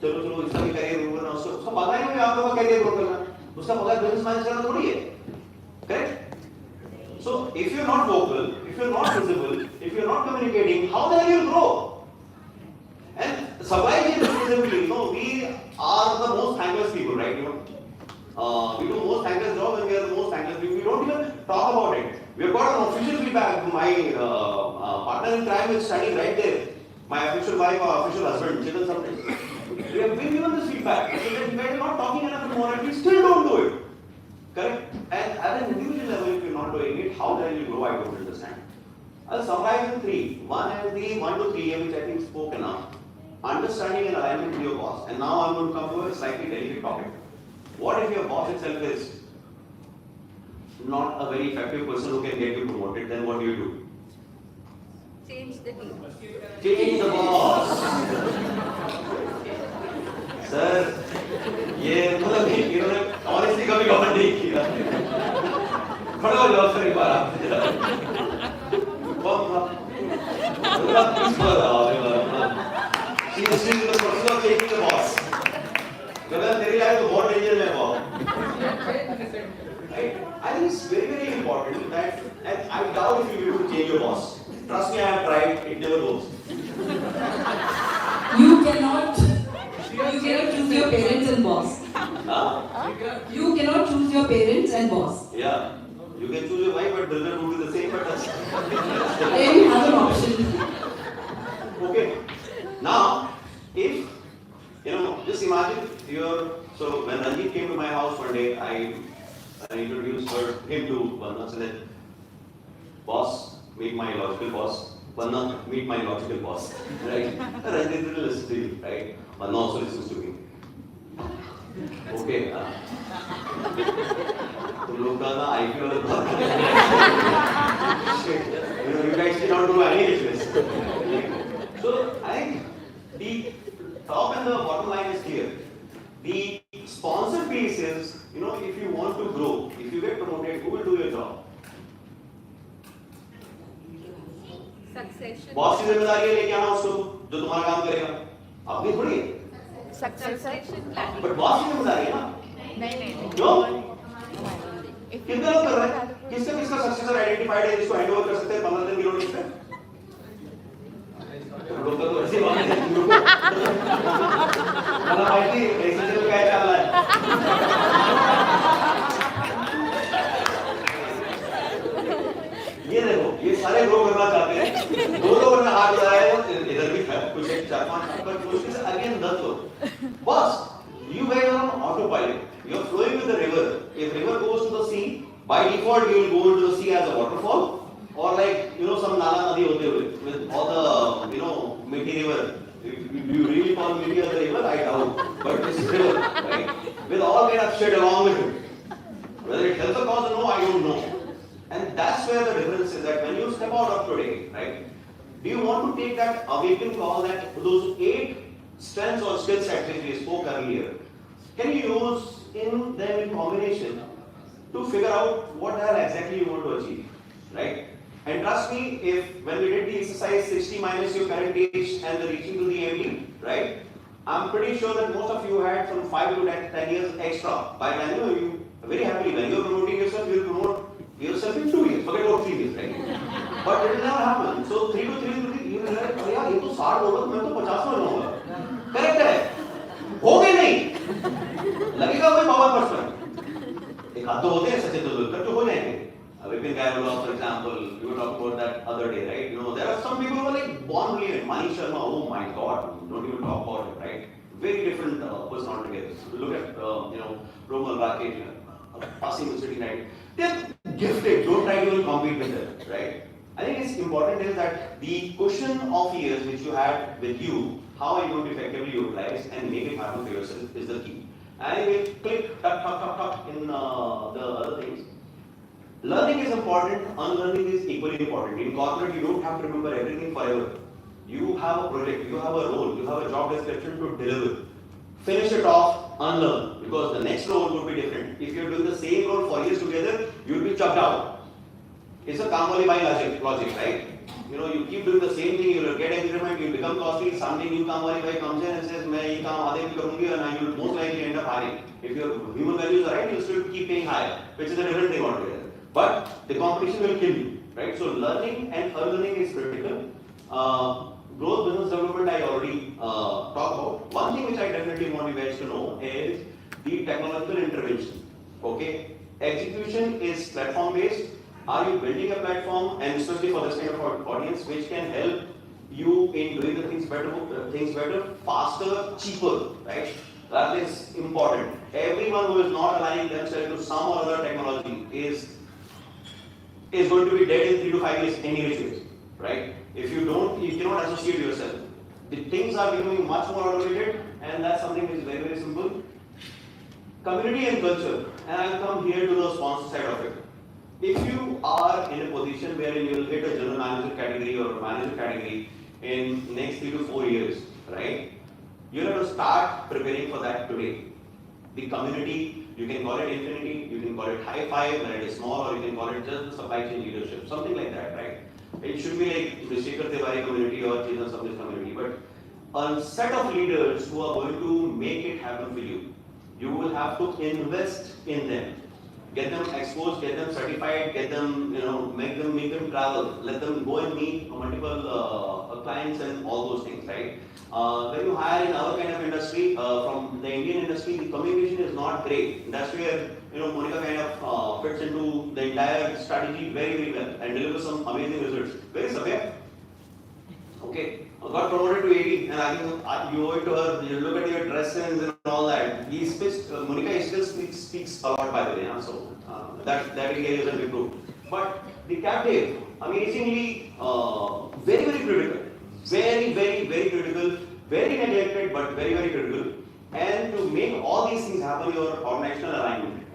चलो इसका भी करियर ग्रो करना. उसका पता ही नहीं आपका करियर ग्रो करना. उसका पता बिजनेस मैनेज करना थोड़ी है. Correct? So if you're not vocal, if you're not visible, if you're not communicating, how the hell you'll grow? And supply chain visibility, we are the most thankless people, right? We do most thankless job and we are the most thankless people. We don't even talk about it. We have got an official feedback. My partner in crime is standing right there. My official wife or official husband, Chetan sometimes. We have been given this feedback. We are not talking enough anymore and we still don't do it. Correct? And at an individual level, if you're not doing it, how the hell you grow, I don't understand. I'll summarize in three. One to three, which I think spoke enough. Understanding and alignment with your boss. And now I'm going to come to a slightly delicate topic. What if your boss itself is not a very effective person who can get you promoted? Then what do you do? Change the team. Change the boss. Sir, ये मतलब इन्होंने honestly कभी comment नहीं किया. खड़े हो जाओ sir एक बार आप. She is the process of changing the boss. Because तेरी लाइफ तो बहुत डेंजर में है. Right? I think it's very, very important that, and I doubt if you will be able to change your boss. Trust me, I have tried, it never goes. You cannot choose your parents and boss. Huh? You cannot choose your parents and boss. Yeah. You can choose your wife, but the result would be the same, but Then you have an option. Okay. Now, if, just imagine so when Ranjit came to my house one day, I introduced him to Vanna, said, boss, meet my logical boss. Vanna, meet my logical boss. Right? Ranjit will listen to you, right? Vanna also listens to me. Okay. तुम लोग का ना IQ वाला बहुत you guys cannot do any business. So I think the top and the bottom line is clear. The sponsor piece is, if you want to grow, if you get promoted, who will do your job? Succession. Boss की जिम्मेदारी है लेके आना उसको जो तुम्हारा काम करेगा अपनी थोड़ी है Succession planning. बट बॉस की जिम्मेदारी है ना नहीं. क्यों कितने लोग कर रहे हैं किसका किसका सक्सेसर आइडेंटिफाइड है जिसको हैंडओवर कर सकते हैं 15 दिन की नोटिस पे लोग तो ऐसे बात है मतलब भाई जी ऐसे तो क्या चल रहा है ये देखो ये सारे ग्रो करना चाहते हैं दो वरना हाथ लगाए इधर भी है कुछ एक 4-5 पर मुश्किल से अगेन 10 लोग बस you guys are on autopilot you are flowing with the river if river goes to the sea by default you will go into the sea as a waterfall or like some nala nadi hote hue with all the Mithi river you really call Mithi as a river I doubt but this river right with all kind of shit along with it whether it helps the cause or no I don't know. And that's where the difference is that when you step out of today, right, do you want to take that awaken call that those 8 strengths or skill sets which we spoke earlier, can you use in them in combination to figure out what the hell exactly you want to achieve, right? And trust me, if when we did the exercise 60 minus your current age and the reaching to the MD, right, I'm pretty sure that most of you had some 5 to 10 years extra. By then, you very happily, when you're promoting yourself, you'll promote yourself in 2 years, forget about 3 years, right? But it will never happen. So 3 to 3 you will like, अरे यार ये तो 60 होगा तो मैं तो 50 में रहूँगा. Correct है? हो गए नहीं? लगेगा कोई पावर पर्सन. एक हाथ तो होते हैं सच्चे तेंदुलकर जो हो जाएंगे. Vipin Gairola, for example, we were talking about that other day, right? There are some people who are like born brilliant. Mani Sharma, oh my God, don't even talk about it, right? Very different person altogether. Look at Romal Rakesh, passing the city night. They're gifted. Don't try to even compete with them, right? I think it's important is that the cushion of years which you had with you, how are you going to effectively utilize and make it happen for yourself is the key. And we'll click, tuck, in the other things. Learning is important, unlearning is equally important. In corporate, you don't have to remember everything forever. You have a project, you have a role, you have a job description to deliver. Finish it off, unlearn, because the next role would be different. If you're doing the same role for years together, you'll be chucked out. It's a Kamali by logic, right? You keep doing the same thing, you'll get increment, you'll become costly, someday new Kamali by comes in and says, मैं ये काम आधे भी करूँगी and you'll most likely end up hiring. If your human values are right, you'll still keep paying higher, which is a different thing altogether. But the competition will kill you, right? So learning and unlearning is critical. Growth business development I already talked about. One thing which I definitely want you guys to know is the technological intervention. Okay, execution is platform based. Are you building a platform, and especially for this kind of audience, which can help you in doing the things better, faster, cheaper, right? That is important. Everyone who is not aligning themselves to some or other technology is going to be dead in 3 to 5 years any which ways, right? If you don't, you cannot associate yourself. The things are becoming much more automated, and that's something which is very, very simple. Community and culture, and I'll come here to the sponsor side of it. If you are in a position wherein you will hit a general manager category or manager category in next 3 to 4 years, right? You have to start preparing for that today. The community, you can call it infinity, you can call it high five when it is small, or you can call it just supply chain leadership, something like that, right? It should be like the Shekhar Tiwari community or Chetan Samnish community, but a set of leaders who are going to make it happen for you. You will have to invest in them. Get them exposed, get them certified, get them, make them travel, let them go and meet multiple clients and all those things, right? When you hire in our kind of industry, from the Indian industry, the communication is not great. That's where, Monica kind of fits into the entire strategy very, very well and delivers some amazing results. Where is Sabya? Okay. got promoted to AD, and I think you owe it to her. You look at your dress sense and all that. Monica still speaks a lot, by the way. So that area isn't improved. But the captive, amazingly, very critical, very critical, very neglected, but very critical. And to make all these things happen, your organizational alignment,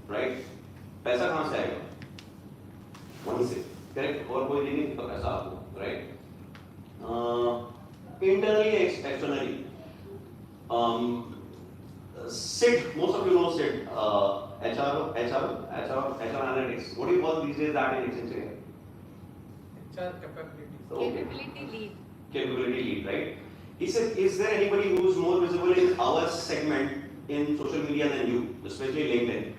right? पैसा कहाँ से आएगा? वहीं से, correct? और कोई नहीं तो पैसा आपको, right? Internally, externally. SID, most of you know SID, HR analytics. What do you call these days that in Accenture? HR capabilities. Capability lead. Capability lead, right? Is there anybody who's more visible in our segment in social media than you, especially LinkedIn?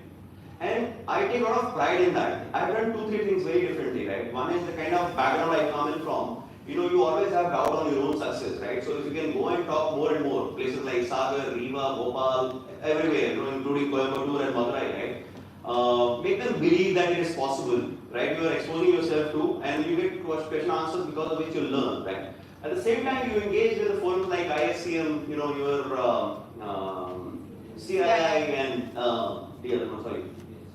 And I take a lot of pride in that. I've done 2-3 things very differently, right? One is the kind of background I come in from. You always have doubt on your own success, right? So if you can go and talk more and more, places like Sagar, Riva, Bhopal, everywhere, including Coimbatore and Madurai, right? Make them believe that it is possible, right? You are exposing yourself to, and you get question answers because of which you learn, right? At the same time, you engage with the forums like ISCM, your CII and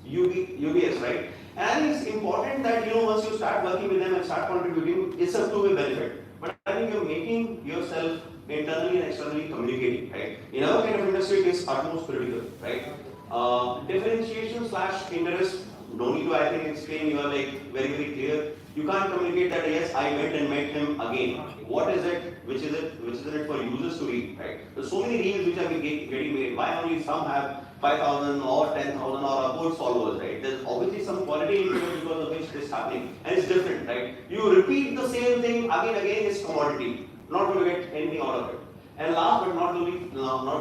UBS, right? And I think it's important that once you start working with them and start contributing, it's a two-way benefit. But I think you're making yourself internally and externally communicating, right? In our kind of industry, it is utmost critical, right? Differentiation / interest. Don't need to, I think, explain. You are like very clear. You can't communicate that yes, I went and met him again. What is it? Which is it for users to read, right? There's so many reels which are getting made. Why only some have 5,000 or 10,000 or upwards followers, right? There's obviously some quality into it because of which this is happening, and it's different, right? You repeat the same thing again, it's commodity. Not going to get anything out of it. And last but not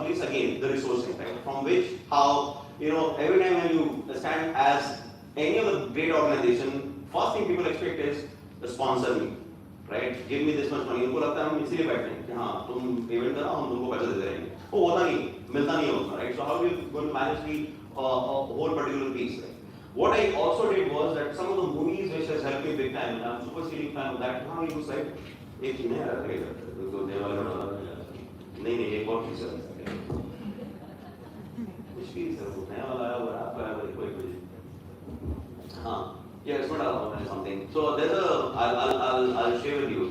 least, again, the resourcing, right? From which, how, every time when you stand as any of the great organization, first thing people expect is sponsor me, right? Give me this much money. उनको लगता है हम इसीलिए बैठे हैं कि हाँ तुम इवेंट करो हम तुमको पैसा देते रहेंगे. वो होता नहीं, मिलता नहीं होता, right? So how do you going to manage the whole particular piece? Right? What I also did was that some of the movies which has helped me big time, and I'm super stealing fan of that. हाँ ये was like एक चीज़ है तो देवाला नहीं एक और चीज़ है. कुछ भी सर वो नया वाला है वो आपका है कोई हाँ. Yeah, it's not something. So there's I'll share with you.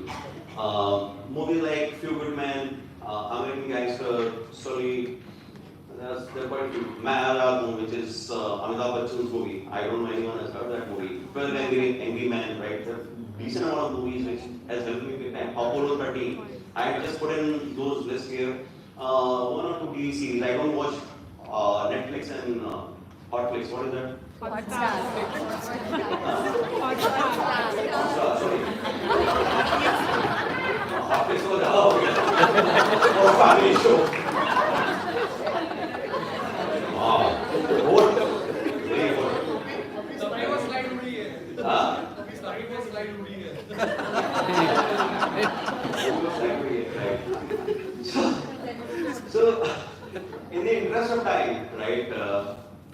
Movies like Few Good Men, American Gangster, Sully. There are quite a few. Mayara, which is Amitabh Bachchan's movie. I don't know anyone has heard that movie. 12 Angry Men, right? There are decent amount of movies which has helped me big time. Apollo 13. I just put in those lists here. 1 or 2 TV series. I don't watch Netflix and Hotflix. What is that? Hotstar. Sorry. Hotflix was a family show. Wow. Very good. Somebody was slide movie here. Huh? Somebody was slide movie here. So, in the interest of time, right,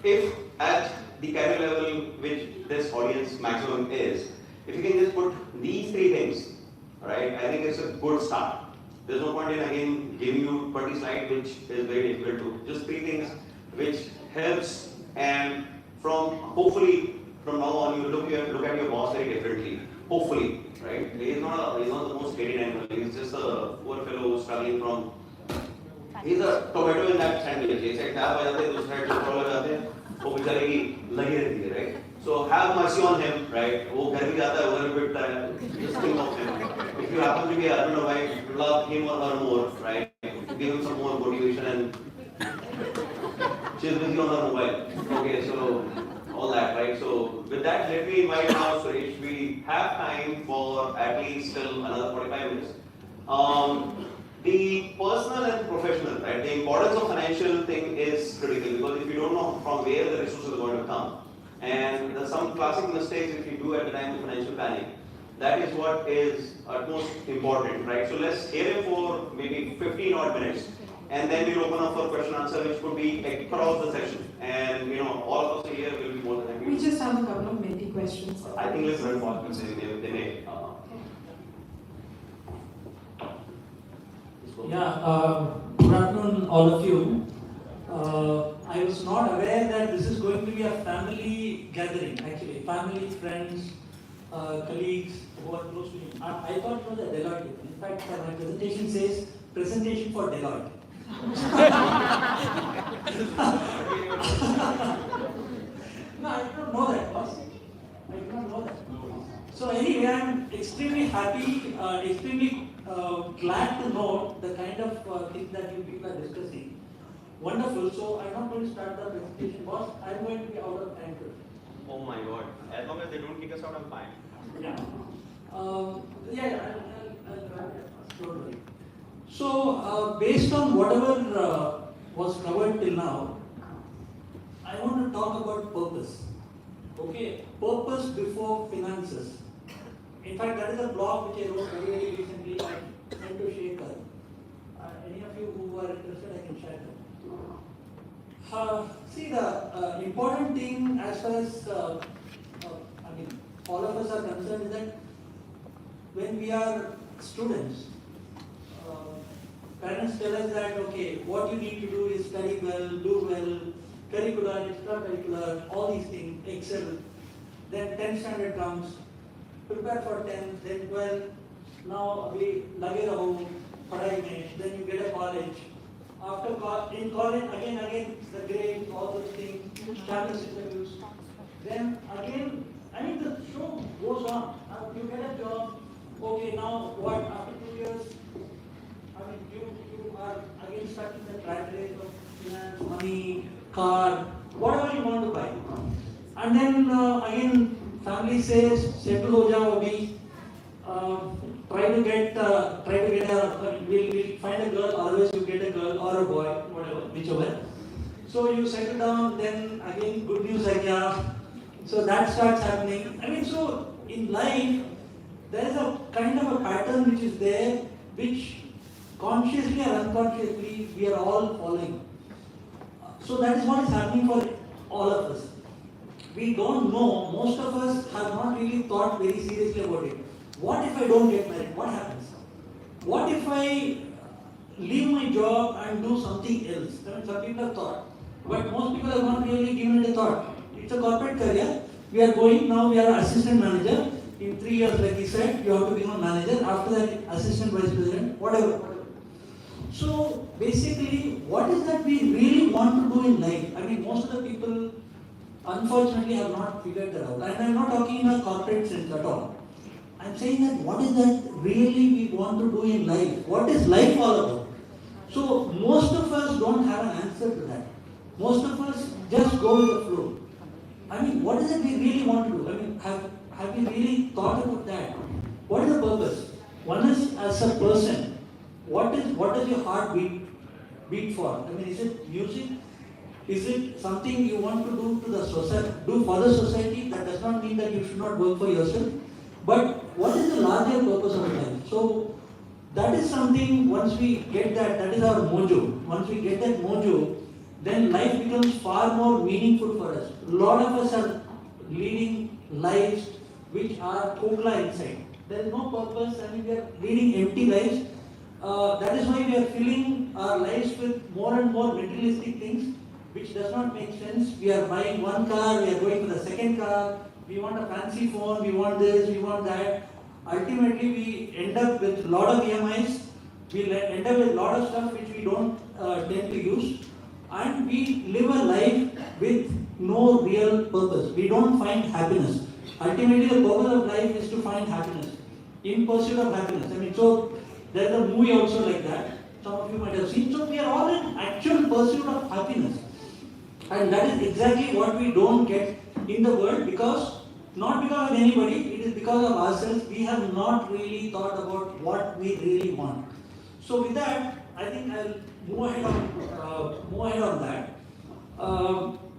if at the career level which this audience maximum is, if you can just put these 3 things, right, I think it's a good start. There's no point in again giving you 20 slides which is very difficult to. Just 3 things which helps, and hopefully from now on you look at your boss very differently. Hopefully, right? He's not the most hated animal. He's just a poor fellow who's struggling from. He's a tomato in that sandwich. एक side खराब हो जाते हैं, दूसरी side छोटा हो जाते हैं, वो बेचारे की लगी रहती है, right? So have mercy on him, right? वो घर भी जाता है, उधर भी बैठता है. Just think of him. If you happen to be a husband or wife, love him or her more, right? Give him some more motivation, and she's busy on her mobile. Okay, so all that, right? So with that, let me invite now Suresh. We have time for at least till another 45 minutes. The personal and professional, right? The importance of financial thing is critical, because if you don't know from where the resources are going to come, and there's some classic mistakes if you do at the time of financial planning, that is what is utmost important, right? So let's hear him for maybe 15 odd minutes, and then we'll open up for question answer, which could be across the session. And all of us here will be more than happy. We just have a couple of many questions. I think let's run fast because they may. Good afternoon, all of you. I was not aware that this is going to be a family gathering, actually. Family, friends, colleagues who are close to me. I thought it was a Deloitte. In fact, my presentation says, presentation for Deloitte. No, I did not know that, boss. I did not know that. So anyway, I'm extremely happy, extremely glad to know the kind of things that you people are discussing. Wonderful. So I'm not going to start the presentation, boss. I'm going to be out of time today. Oh my God. As long as they don't kick us out, I'm fine. Yeah. I'll try that. Don't worry. So based on whatever was covered till now, I want to talk about purpose. Okay, purpose before finances. In fact, that is a blog which I wrote very recently. I sent to Shekhar. Any of you who are interested, I can share them. See, the important thing as far as all of us are concerned is that when we are students, parents tell us that okay, what you need to do is study well, do well, curricular, extracurricular, all these things, excel. Then 10th standard comes, prepare for 10th, then 12th, now we lage raho, padhai mein, then you get a college. After in college, again, the grades, all those things, status interviews. Then again, the show goes on. You get a job, okay, now what, after 2 years, you are again stuck in the rat race of finance, money, car, whatever you want to buy. And then again, family says, settle ho jao abhi, try to get we'll find a girl, always you get a girl or a boy, whatever, whichever. So you settle down, then again, good news again. So that starts happening. So in life, there is a kind of a pattern which is there, which consciously or unconsciously we are all following. So that is what is happening for all of us. We don't know, most of us have not really thought very seriously about it. What if I don't get married? What happens? What if I leave my job and do something else? Some people have thought, but most people have not really given it a thought. It's a corporate career. We are going now, we are assistant manager. In 3 years, like he said, you have to become manager. After that, assistant vice president, whatever. So basically, what is that we really want to do in life? Most of the people, unfortunately, have not figured that out. And I'm not talking in a corporate sense at all. I'm saying that what is that really we want to do in life? What is life all about? So most of us don't have an answer to that. Most of us just go with the flow. What is it we really want to do? Have we really thought about that? What is the purpose? One is as a person. What does your heart beat for? Is it music? Is it something you want to do to the society, do for the society? That does not mean that you should not work for yourself. But what is the larger purpose of life? So that is something, once we get that is our mojo. Once we get that mojo, then life becomes far more meaningful for us. A lot of us are leading lives which are kokla inside. There is no purpose, we are leading empty lives. That is why we are filling our lives with more and more materialistic things, which does not make sense. We are buying one car, we are going for the second car, we want a fancy phone, we want this, we want that. Ultimately, we end up with a lot of EMIs, we end up with a lot of stuff which we don't tend to use, and we live a life with no real purpose. We don't find happiness. Ultimately, the purpose of life is to find happiness, in pursuit of happiness. So there's a movie also like that. Some of you might have seen. So we are all in actual pursuit of happiness. And that is exactly what we don't get in the world, not because of anybody, it is because of ourselves. We have not really thought about what we really want. So with that, I think I'll move ahead on that.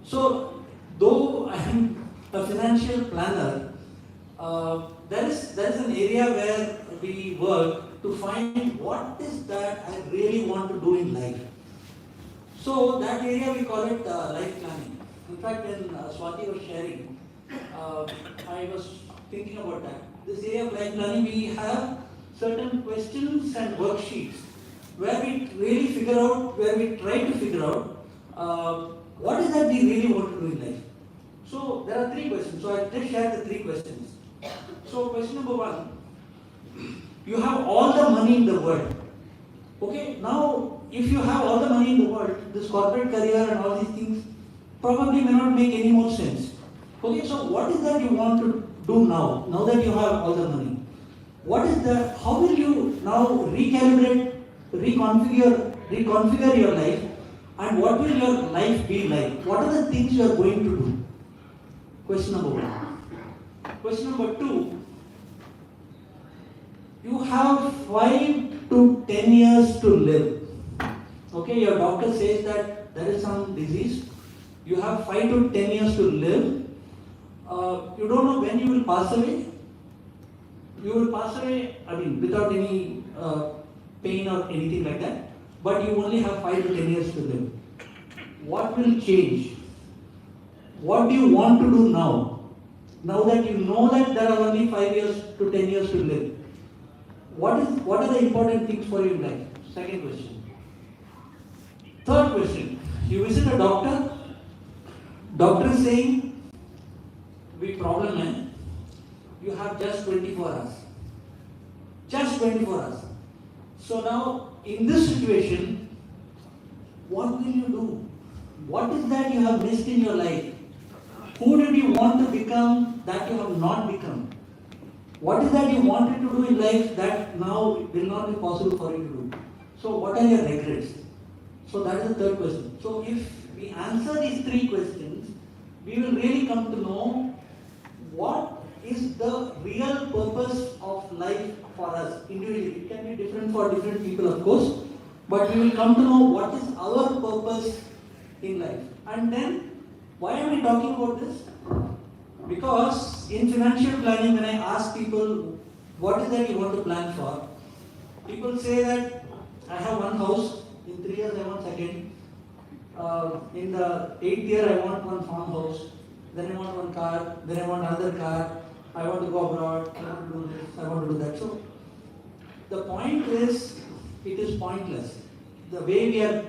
So though I am a financial planner, there is an area where we work to find what is that I really want to do in life. So that area we call it life planning. In fact, when Swati was sharing, I was thinking about that. This area of life planning, we have certain questions and worksheets where we really figure out, where we try to figure out what is that we really want to do in life. So there are 3 questions. So I just share the 3 questions. So question number 1, you have all the money in the world. Okay, now if you have all the money in the world, this corporate career and all these things probably may not make any more sense. Okay, so what is that you want to do now that you have all the money? What is that? How will you now recalibrate, reconfigure your life, and what will your life be like? What are the things you are going to do? Question number 1. Question number 2, you have 5 to 10 years to live. Okay, your doctor says that there is some disease. You have 5 to 10 years to live. You don't know when you will pass away. You will pass away, without any pain or anything like that. But you only have 5 to 10 years to live. What will change? What do you want to do now? Now that you know that there are only 5 years to 10 years to live. What are the important things for you in life? Second question. Third question. You visit a doctor. Doctor is saying, big problem hai. You have just 24 hours. Just 24 hours. So now, in this situation, what will you do? What is that you have missed in your life? Who did you want to become that you have not become? What is that you wanted to do in life that now will not be possible for you to do? So what are your regrets? So that is the third question. So if we answer these 3 questions, we will really come to know what is the real purpose of life for us individually. It can be different for different people, of course, but we will come to know what is our purpose in life. And then, why am I talking about this? Because in financial planning, when I ask people, what is that you want to plan for? People say that I have one house, in 3 years I want second, in the 8th year I want one farmhouse, then I want one car, then I want another car, I want to go abroad, I want to do this, I want to do that. So the point is, it is pointless. The way we are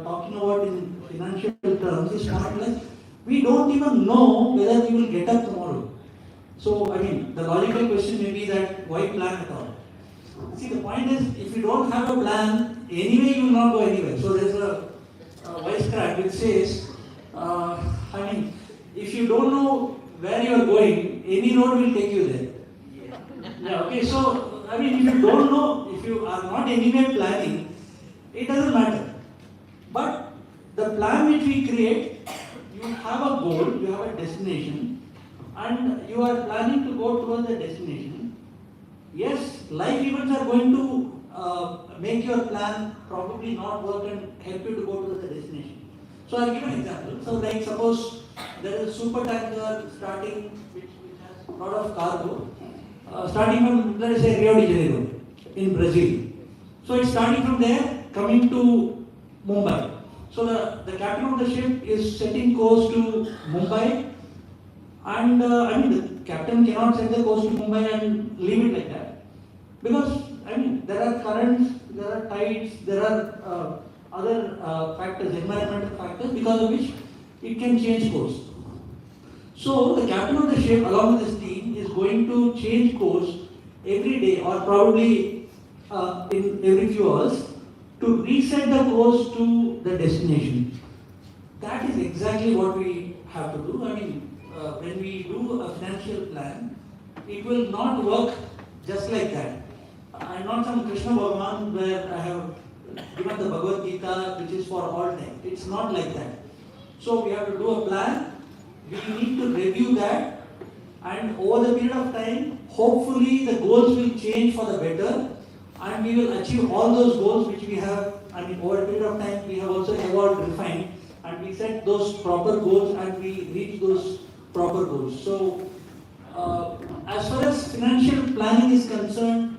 talking about in financial terms is pointless. We don't even know whether we will get up tomorrow. So, the logical question may be that why plan at all? See, the point is, if you don't have a plan, anyway you will not go anywhere. So, there's a wisecrack which says, if you don't know where you are going, any road will take you there. Yeah, okay, so, if you don't know, if you are not anywhere planning, it doesn't matter. But the plan which we create, you have a goal, you have a destination, and you are planning to go towards the destination. Yes, life events are going to make your plan probably not work and help you to go to the destination. So I'll give an example. So like suppose there is a super tanker starting, which has a lot of cargo, starting from, let us say, Rio de Janeiro in Brazil. So it's starting from there, coming to Mumbai. So the captain of the ship is setting course to Mumbai, and the captain cannot set the course to Mumbai and leave it like that, because there are currents, there are tides, there are other factors, environmental factors, because of which it can change course. So the captain of the ship, along with his team, is going to change course every day, or probably in every few hours, to reset the course to the destination. That is exactly what we have to do. When we do a financial plan, it will not work just like that. I'm not some Krishna Bhagavan where I have given the Bhagavad Gita, which is for all time. It's not like that. So we have to do a plan. We need to review that, and over the period of time, hopefully the goals will change for the better, and we will achieve all those goals which we have. Over a period of time, we have also evolved, refined, and we set those proper goals and we reach those proper goals. So, as far as financial planning is concerned,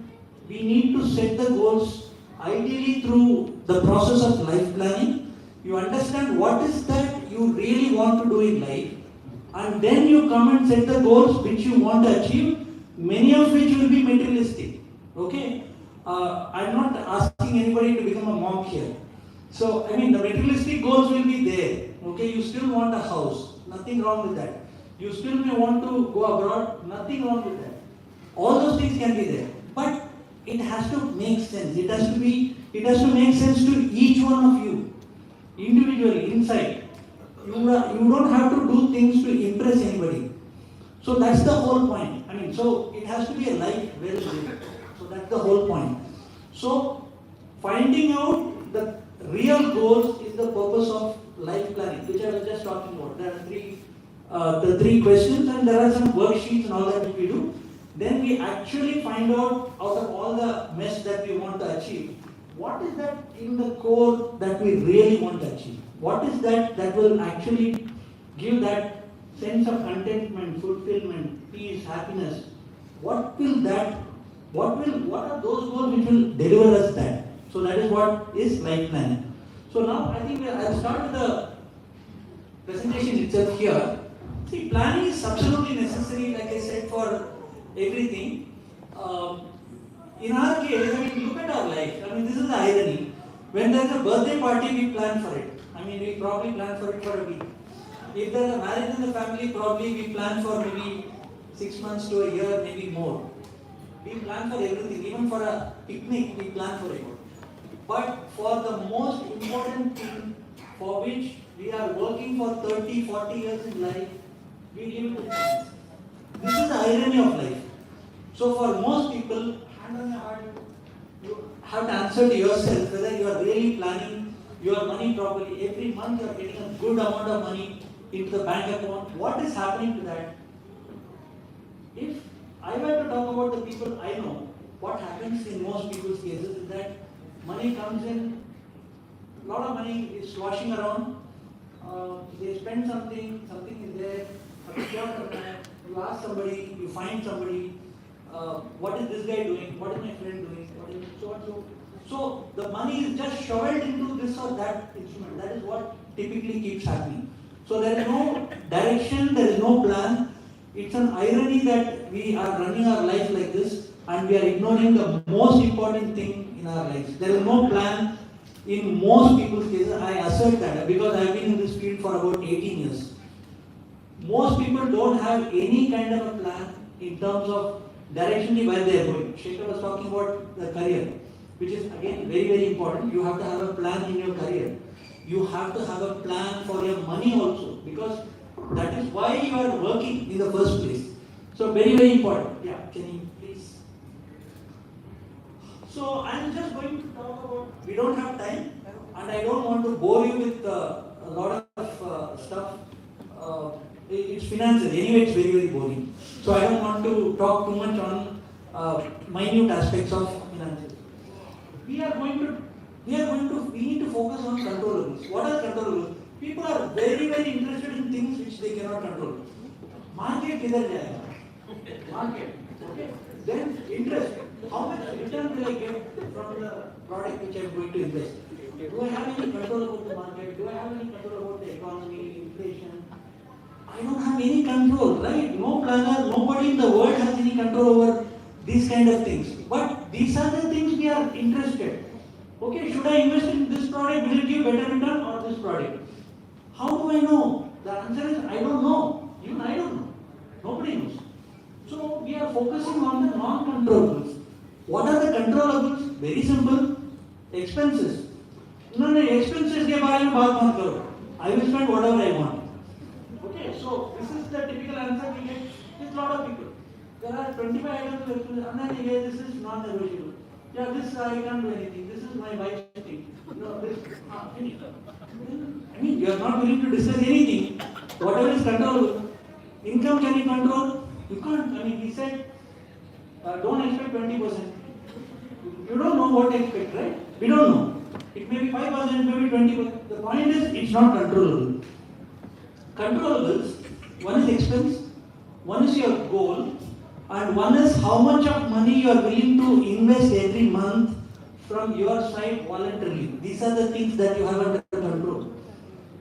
we need to set the goals ideally through the process of life planning. You understand what is that you really want to do in life, and then you come and set the goals which you want to achieve, many of which will be materialistic. Okay? I'm not asking asking anybody to become a monk here. So, I mean, the materialistic goals will be there. Okay, you still want a house, nothing wrong with that. You still may want to go abroad, nothing wrong with that. All those things can be there. But it has to make sense. It has to make sense to each one of you, individually, inside. You don't have to do things to impress anybody. So that's the whole point. I mean, so it has to be a life well lived. So that's the whole point. So finding out the real goals is the purpose of life planning, which I was just talking about. There are the three questions, and there are some worksheets and all that which we do. Then we actually find out of all the mess that we want to achieve, what is that in the core that we really want to achieve? What is that will actually give that sense of contentment, fulfillment, peace, happiness? What are those goals which will deliver us that? So that is what is life planning. So now I think I'll start with the presentation itself here. See, planning is absolutely necessary, like I said, for everything. In our case, I mean, look at our life. I mean, this is the irony. When there's a birthday party, we plan for it. I mean, we probably plan for it for a week. If there's a marriage in the family, probably we plan for maybe 6 months to a year, maybe more. We plan for everything, even for a picnic, we plan for it. But for the most important thing for which we are working for 30, 40 years in life, we leave it to chance. This is the irony of life. So for most people, hand on your heart, you have to answer to yourself whether you are really planning your money properly. Every month you are getting a good amount of money into the bank account. What is happening to that? If I were to talk about the people I know, what happens in most people's cases is that money comes in, a lot of money is sloshing around, they spend something is there, you ask somebody, you find somebody, what is this guy doing, what is my friend doing, what is so and so. So the money is just shoveled into this or that instrument. That is what typically keeps happening. So there is no direction, there is no plan. It's an irony that we are running our life like this and we are ignoring the most important thing in our lives. There is no plan in most people's cases. I assert that because I have been in this field for about 18 years. Most people don't have any kind of a plan in terms of directionally where they are going. Shekhar was talking about the career, which is again very, very important. You have to have a plan in your career. You have to have a plan for your money also, because that is why you are working in the first place. So very, very important. Yeah, can you please? So I am just going to talk about, we don't have time and I don't want to bore you with a lot of stuff. It's finances, anyway it's very, very boring. So I don't want to talk too much on minute aspects of finances. We need to focus on controllables. What are controllables? People are very, very interested in things which they cannot control. Market kidhar jayega? Market. Okay. Then interest. How much return will I get from the product which I am going to invest? Do I have any control about the market? Do I have any control about the economy, inflation? I don't have any control, right? No planner, nobody in the world has any control over these kind of things. But these are the things we are interested. Okay, should I invest in this product? Will it give better return or this product? How do I know? The answer is I don't know. Even I don't know. Nobody knows. So we are focusing on the non-controllables. What are the controllables? Very simple. Expenses. No, expenses के बारे में बात मत करो. I will spend whatever I want. Okay, so this is the typical answer we get with a lot of people. There are 25 items of expenses, and then this is non-negotiable. Yeah, this I can't do anything. This is my wife's thing. No, this finish. I mean, you are not willing to discuss anything. Whatever is controllable. Income can you control? You can't. I mean, he said, don't expect 20%. You don't know what to expect, right? We don't know. It may be 5%, maybe 20%. The point is, it's not controllable. Controllables, one is expense, one is your goal, and one is how much of money you are willing to invest every month from your side voluntarily. These are the things that you have under control.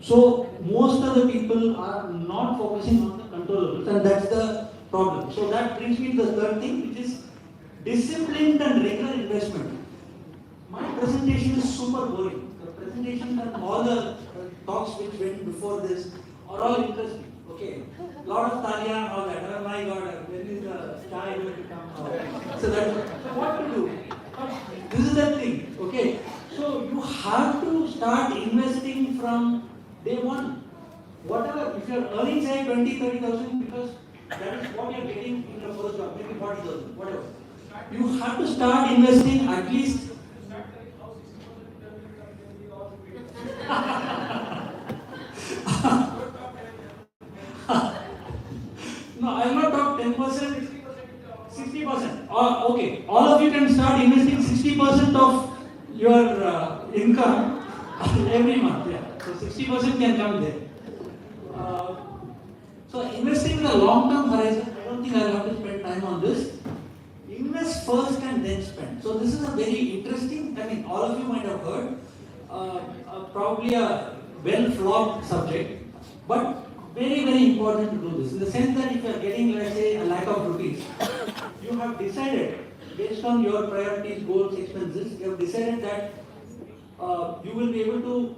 So most of the people are not focusing on the controllables, and that's the problem. So that brings me to the third thing, which is disciplined and regular investment. my presentation is super boring. The presentation and all the talks which went before this are all interesting. Okay, lot of talia and all that. Oh my God, when is the chai going to come out? So what to do? This is the thing. Okay, so you have to start investing from day one. Whatever, if you are earning say 20,000-30,000 because that is what you are getting in your first job, maybe 40,000, whatever. You have to start investing at least. No, I will not talk 10%, 60%. Okay, all of you can start investing 60% of your income every month. Yeah, so 60% can come there. So investing in a long-term horizon, I don't think I'll have to spend time on this. Invest first and then spend. So this is a very interesting, I mean, all of you might have heard, probably a well-flogged subject, but very, very important to do this. In the sense that if you are getting, let's say, a lakh of rupees, you have decided, based on your priorities, goals, expenses, you have decided that you will be able to,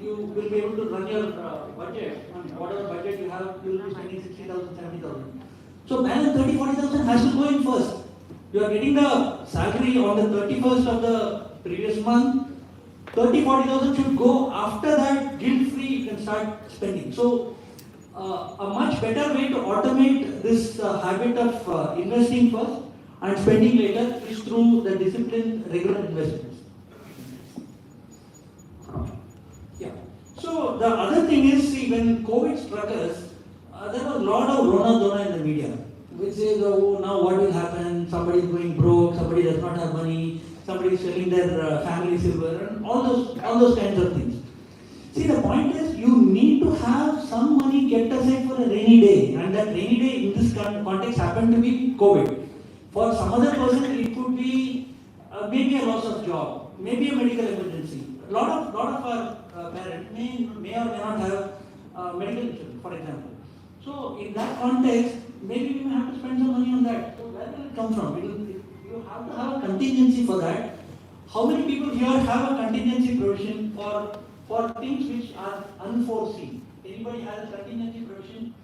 you will be able to run your budget, whatever budget you have, you will be spending 60,000, 70,000. So balance 30, 40,000 has to go in first. You are getting the salary on the 31st of the previous month, 30, 40,000 should go. After that, guilt-free, you can start spending. So a much better way to automate this habit of investing first and spending later is through the disciplined regular investments. Yeah. So the other thing is, see, when COVID struck us, there was a lot of Rona Dona in the media, which says, oh, now what will happen? Somebody is going broke, somebody does not have money, somebody is selling their family silver, and all those kinds of things. See, the point is, you need to have some money kept aside for a rainy day, and that rainy day in this context happened to be COVID. For some other person, it could be maybe a loss of job, maybe a medical emergency. A lot of our parents may or may not have medical insurance, for example. So in that context, maybe we may have to spend some money on that. So where will it come from? You have to have a contingency for that. How many people here have a contingency provision for things which are unforeseen? Anybody has a contingency provision?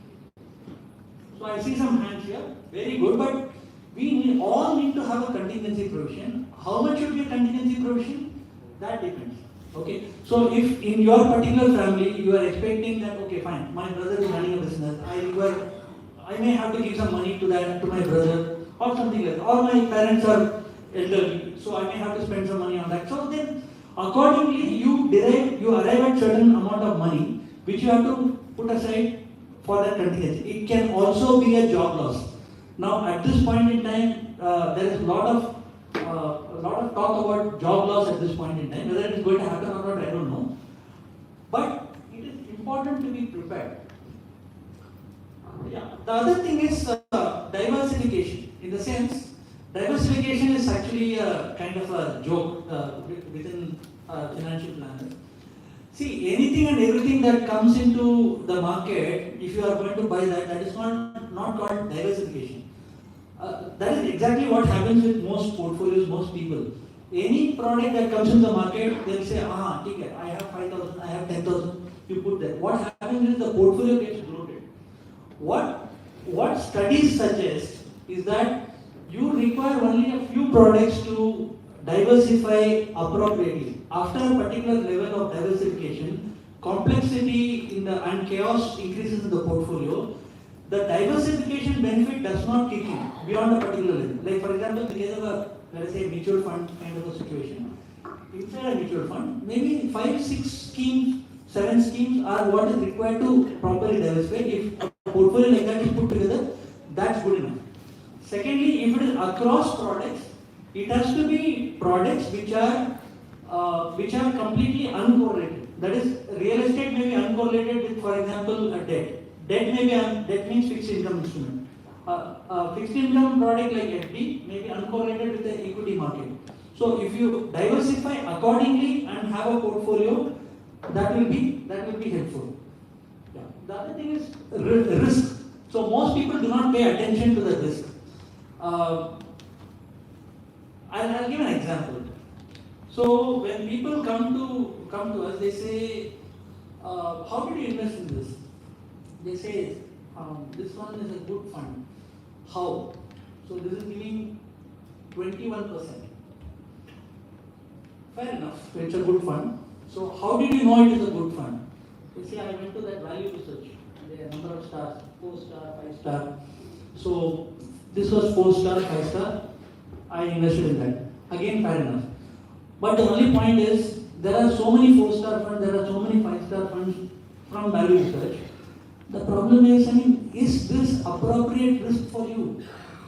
So I see some hands here. Very good, but we all need to have a contingency provision. How much should be a contingency provision? That depends. Okay. So if in your particular family you are expecting that, okay, fine, my brother is running a business, I may have to give some money to my brother or something like that. Or my parents are elderly, so I may have to spend some money on that. So then accordingly you arrive at certain amount of money which you have to put aside for that contingency. It can also be a job loss. Now at this point in time, there is a lot of talk about job loss at this point in time. Whether it is going to happen or not, I don't know. But it is important to be prepared. Yeah. The other thing is diversification. In the sense, diversification is actually a kind of a joke within financial planners. See, anything and everything that comes into the market, if you are going to buy that is not called diversification. That is exactly what happens with most portfolios, most people. Any product that comes in the market, they'll say, okay, I have 5,000, I have 10,000, you put that. What happens is the portfolio gets bloated. What studies suggest is that you require only a few products to diversify appropriately. After a particular level of diversification, complexity and chaos increases in the portfolio. The diversification benefit does not kick in beyond a particular level. Like for example, in the case of let us say, mutual fund kind of a situation. Inside a mutual fund, maybe 5, 6 schemes, 7 schemes are what is required to properly diversify. If a portfolio like that is put together, that's good enough. Secondly, if it is across products, it has to be products which are completely uncorrelated. That is, real estate may be uncorrelated with, for example, a debt. Debt means fixed income instrument. Fixed income product like FD may be uncorrelated with the equity market. So if you diversify accordingly and have a portfolio, that will be helpful. Yeah. The other thing is risk. So most people do not pay attention to the risk. I'll give an example. So when people come to us, they say, how did you invest in this? They say, this one is a good fund. How? So this is giving 21%. Fair enough, it's a good fund. So how did you know it is a good fund? They say, I went to that value research. There are a number of stars, 4-star, 5-star. So this was 4-star, 5-star. I invested in that. Again, fair enough. But the only point is, there are so many 4-star funds, there are so many 5-star funds from value research. The problem is, is this appropriate risk for you?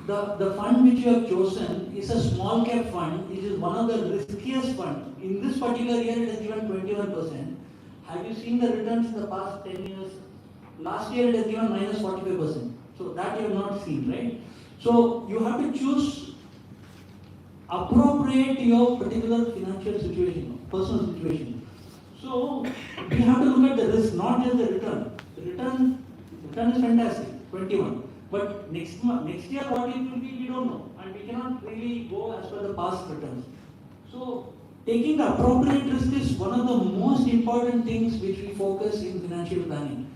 The fund which you have chosen is a small cap fund. It is one of the riskiest funds. In this particular year, it has given 21%. Have you seen the returns in the past 10 years? Last year, it has given minus 45%. So that you have not seen, right? So you have to choose appropriate your particular financial situation, personal situation. So we have to look at the risk, not just the return. The return is fantastic, 21. But next year what it will be, we don't know. And we cannot really go as per the past returns. So taking the appropriate risk is one of the most important things which we focus in financial planning.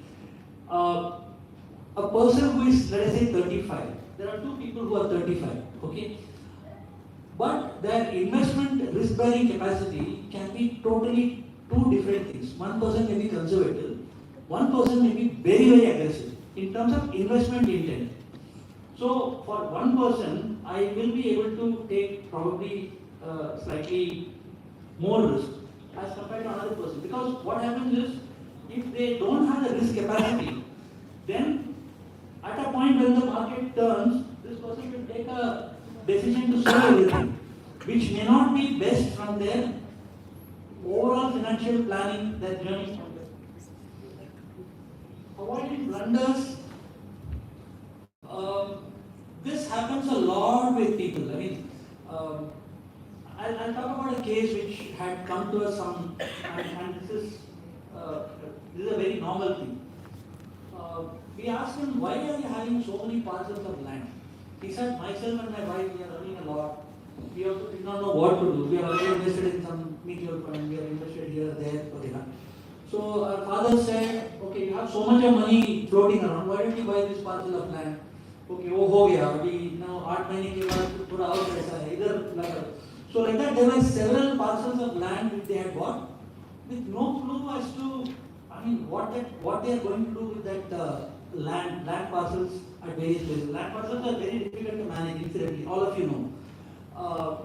A person who is, let us say, 35. There are two people who are 35, okay? But their investment risk-bearing capacity can be totally two different things. One person may be conservative, one person may be very, very aggressive in terms of investment intent. So for one person, I will be able to take probably slightly more risk as compared to another person. Because what happens is, if they don't have the risk capacity, then at a point when the market turns, this person will take a decision to sell everything, which may not be best from their overall financial planning, their journey. Avoiding blunders. This happens a lot with people. I'll talk about a case which had come to us and this is a very normal thing. We asked him, why are you having so many parcels of land? He said, myself and my wife, we are earning a lot. We also did not know what to do. We are already invested in some mutual fund, we are invested here, there, etc. So our father said, okay, you have so much of money floating around, why don't you buy this parcel of land? Okay, वो हो गया अभी now 8 महीने के बाद पूरा और पैसा है इधर लगा. So like that there were several parcels of land which they had bought with no clue as to what they are going to do with that land parcels at various places. Land parcels are very difficult to manage, incidentally, all of you know.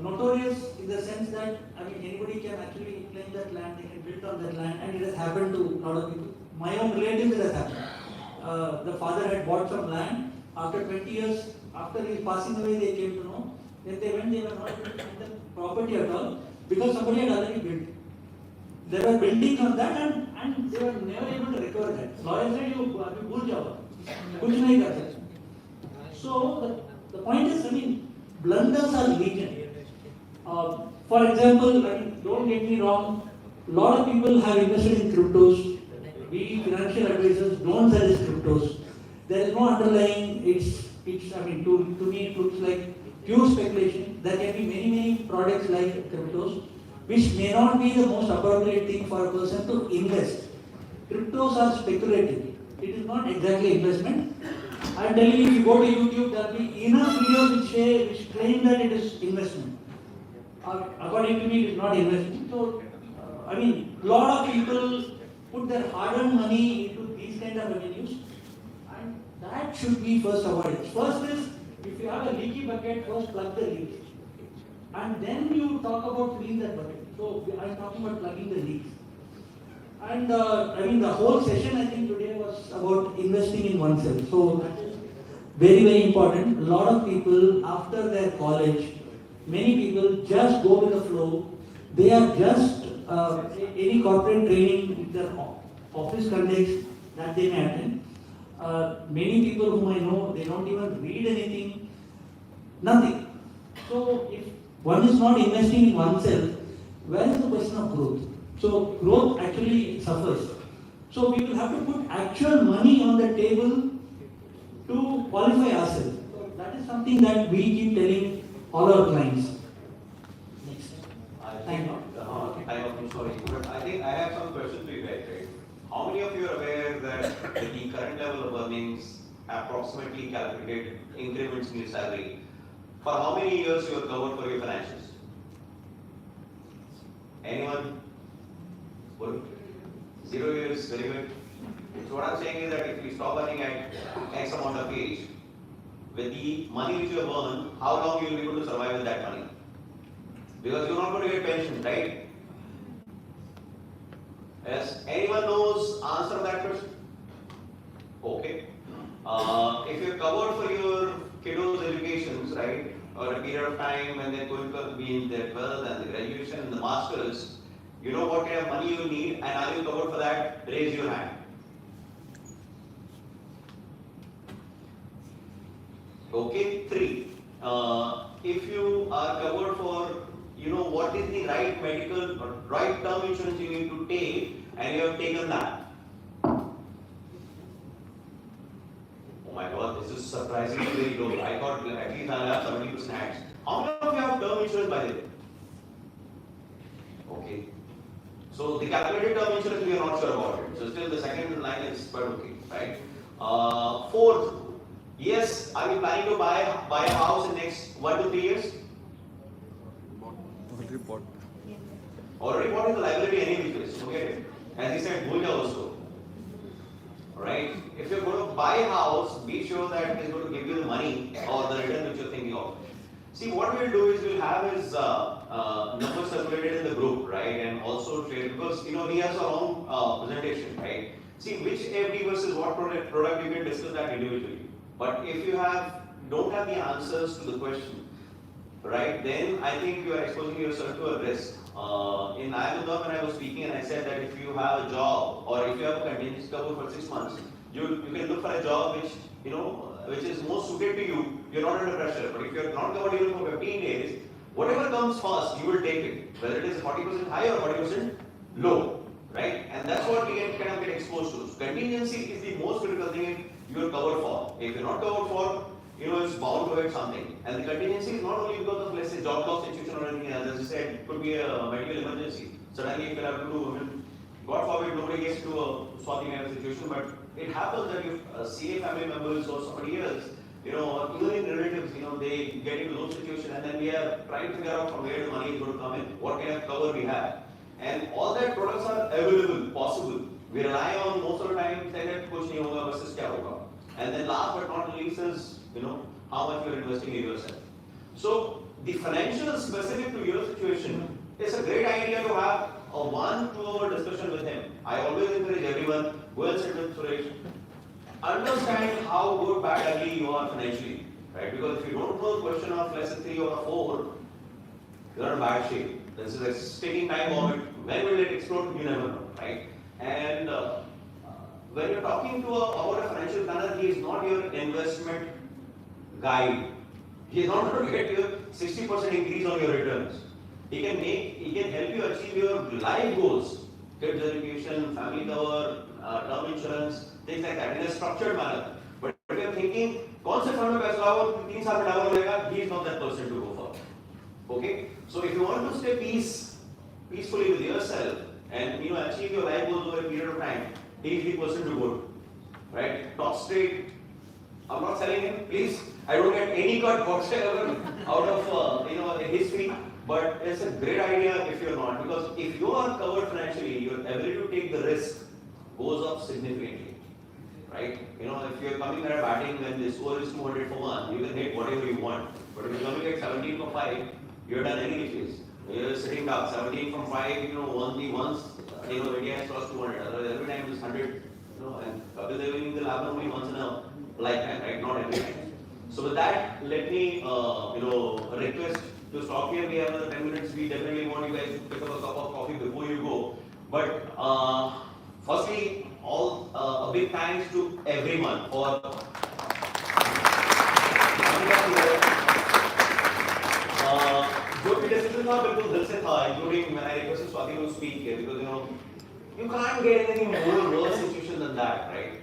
Notorious in the sense that anybody can actually claim that land, they can build on that land, and it has happened to a lot of people. My own relatives it has happened. The father had bought some land. After 20 years, after his passing away, they came to know. Then they went, they were not able to get the property at all because somebody had already built. They were building on that and they were never able to recover that. Lawyers said, you bhul jao. Kuch nahi kar sakte. So the point is, blunders are legion. For example, don't get me wrong, a lot of people have invested in cryptos. We financial advisors don't suggest cryptos. There is no underlying, to me it looks like pure speculation. There can be many products like cryptos, which may not be the most appropriate thing for a person to invest. Cryptos are speculative. It is not exactly investment. I am telling you, if you go to YouTube, there will be enough videos which claim that it is investment. According to me, it is not investment. So, a lot of people put their hard-earned money into these kind of avenues, and that should be first avoided. First is, if you have a leaky bucket, first plug the leaks. And then you talk about filling that bucket. So I am talking about plugging the leaks. And the whole session I think today was about investing in oneself. So that is very important. A lot of people after their college, many people just go with the flow. They are just any corporate training in their office context that they may attend. Many people whom I know, they don't even read anything, nothing. So if one is not investing in oneself, where is the question of growth? So growth actually suffers. So we will have to put actual money on the table to qualify ourselves. So that is something that we keep telling all our clients. Next. I Thank think you. sorry, but I think I have some questions to you guys, right? How many of you are aware that the current level of earnings approximately calculated increments in your salary? For how many years you are covered for your financials? Anyone? Good. 0 years, very good. So what I'm saying is that if we stop earning at X amount of age, with the money which you have earned, how long you will be able to survive with that money? Because you're not going to get pension, right? Yes. Anyone knows answer to that question? Okay. If you're covered for your kiddos' educations, right, or a period of time when they're going to be in their 12th and the graduation and the masters, you know what kind of money you need, and are you covered for that? Raise your hand. Okay, 3. If you are covered for, you know, what is the right medical or right term insurance you need to take, and you have taken that. Oh my God, this is surprisingly very low. I thought at least I'll have 70% hands. How many of you have term insurance by the way? Okay. So the calculated term insurance we are not sure about it. So still the second line is quite okay, right? 4th. Yes, are you planning to buy a house in next 1 to 3 years? Already bought is the liability anyways. Okay. As he said, Bhulja also. Alright? If you're going to buy a house, be sure that it is going to give you the money or the return which you're thinking of. See, what we'll do is we'll have his numbers circulated in the group, right? And also share, because you know he has a long presentation, right? See, which FD versus what product you can discuss that individually. But if you don't have the answers to the question, right, then I think you are exposing yourself to a risk. In Ayurveda, when I was speaking and I said that if you have a job or if you have a contingency cover for 6 months, you can look for a job which, you know, which is more suited to you. You're not under pressure. But if you're not covered even for 15 days, whatever comes first, you will take it. Whether it is 40% high or 40% low, right? And that's what we can kind of get exposed to. So contingency is the most critical thing you're covered for. If you're not covered for, you know, it's bound to hit something. And the contingency is not only because of, let's say, job loss situation or anything else. As I said, it could be a medical emergency. Suddenly, you can have to do, I mean, God forbid, nobody gets to a swapping kind of situation, but it happens that if CA family members or somebody else, you know, even in relatives, you know, they get into those situations, and then we are trying to figure out from where the money is going to come in, what kind of cover we have. And all that products are available, possible. We rely on most of the time, saying that kuch nahi hoga, versus kya hoga. And then last but not least is, you know, how much you are investing in yourself. So the financial specific to your situation is a great idea to have a 1-2 hour discussion with him. I always encourage everyone, go and sit with Suresh. Understand how good, bad, ugly you are financially, right? Because if you don't know the question of lesson 3 or 4, you're in bad shape. This is a taking time of it. When will it explode? You never know, right? And when you're talking about a financial planner, he is not your investment guide. He is not going to get you 60% increase on your returns. He can help you achieve your life goals, kids education, family cover, term insurance, things like that in a structured manner. But if you're thinking, कौन से fund में पैसा लगाओ 3 साल में double हो जाएगा, he is not that person to go for. Okay, so if you want to stay peacefully with yourself and you know achieve your life goals over a period of time, he is the person to go to. Right? Talk straight. I'm not selling him, please. I don't get any cut whatsoever out of you know his fee. But it's a great idea if you're not, because if you are covered financially, your ability to take the risk goes up significantly, right? You know, if you're coming at batting when the score is 200 for 1, you can hit whatever you want. But if you're coming at 17 for 5, you're done any case. You're sitting down 17 from 5, you know, only once, you know, India has crossed 200. Otherwise, every time it's 100, you know, and Kapil Dev will happen only once in a lifetime, right? Not every time. So with that, let me, you know, request to stop here. We have another 10 minutes. We definitely want you guys to pick up a cup of coffee before you go. But firstly, a big thanks to everyone for जो भी decision था बिल्कुल दिल से था, including when I requested Swati to speak here, because you know you can't get anything more worse situation than that, right?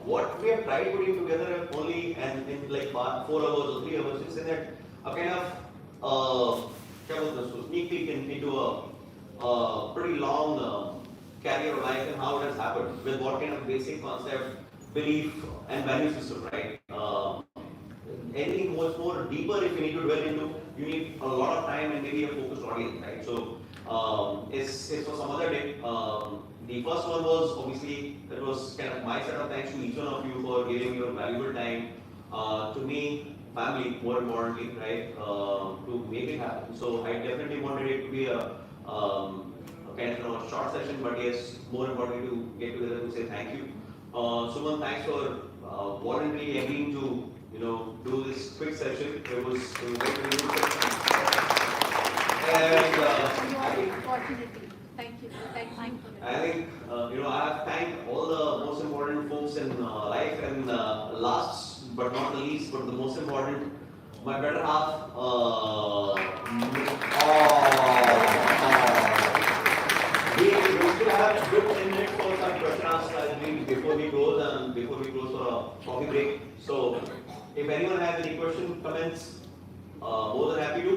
What we have tried putting together only and in like 4 hours or 3 hours is that a kind of sneak peek into pretty long career of life and how it has happened, with what kind of basic concept, belief, and value system, right? Anything much more deeper if you need to dwell into, you need a lot of time and maybe a focused audience, right? So it's for some other day. The first one was obviously, that was kind of my set of thanks to each one of you for giving your valuable time to me, family, more importantly, right, to make it happen. So I definitely wanted it to be a kind of a short session, but yes, more importantly to get together to say thank you. Suman, thanks for voluntarily agreeing to do this quick session. It was very, very good. And I think. Thank you. Thank you. I think I have thanked all the most important folks in life, and last but not the least, but the most important, my better half. We still have good 10 minutes for some question answers before we close and before we close for a coffee break. So, if anyone has any questions, comments, more than happy to.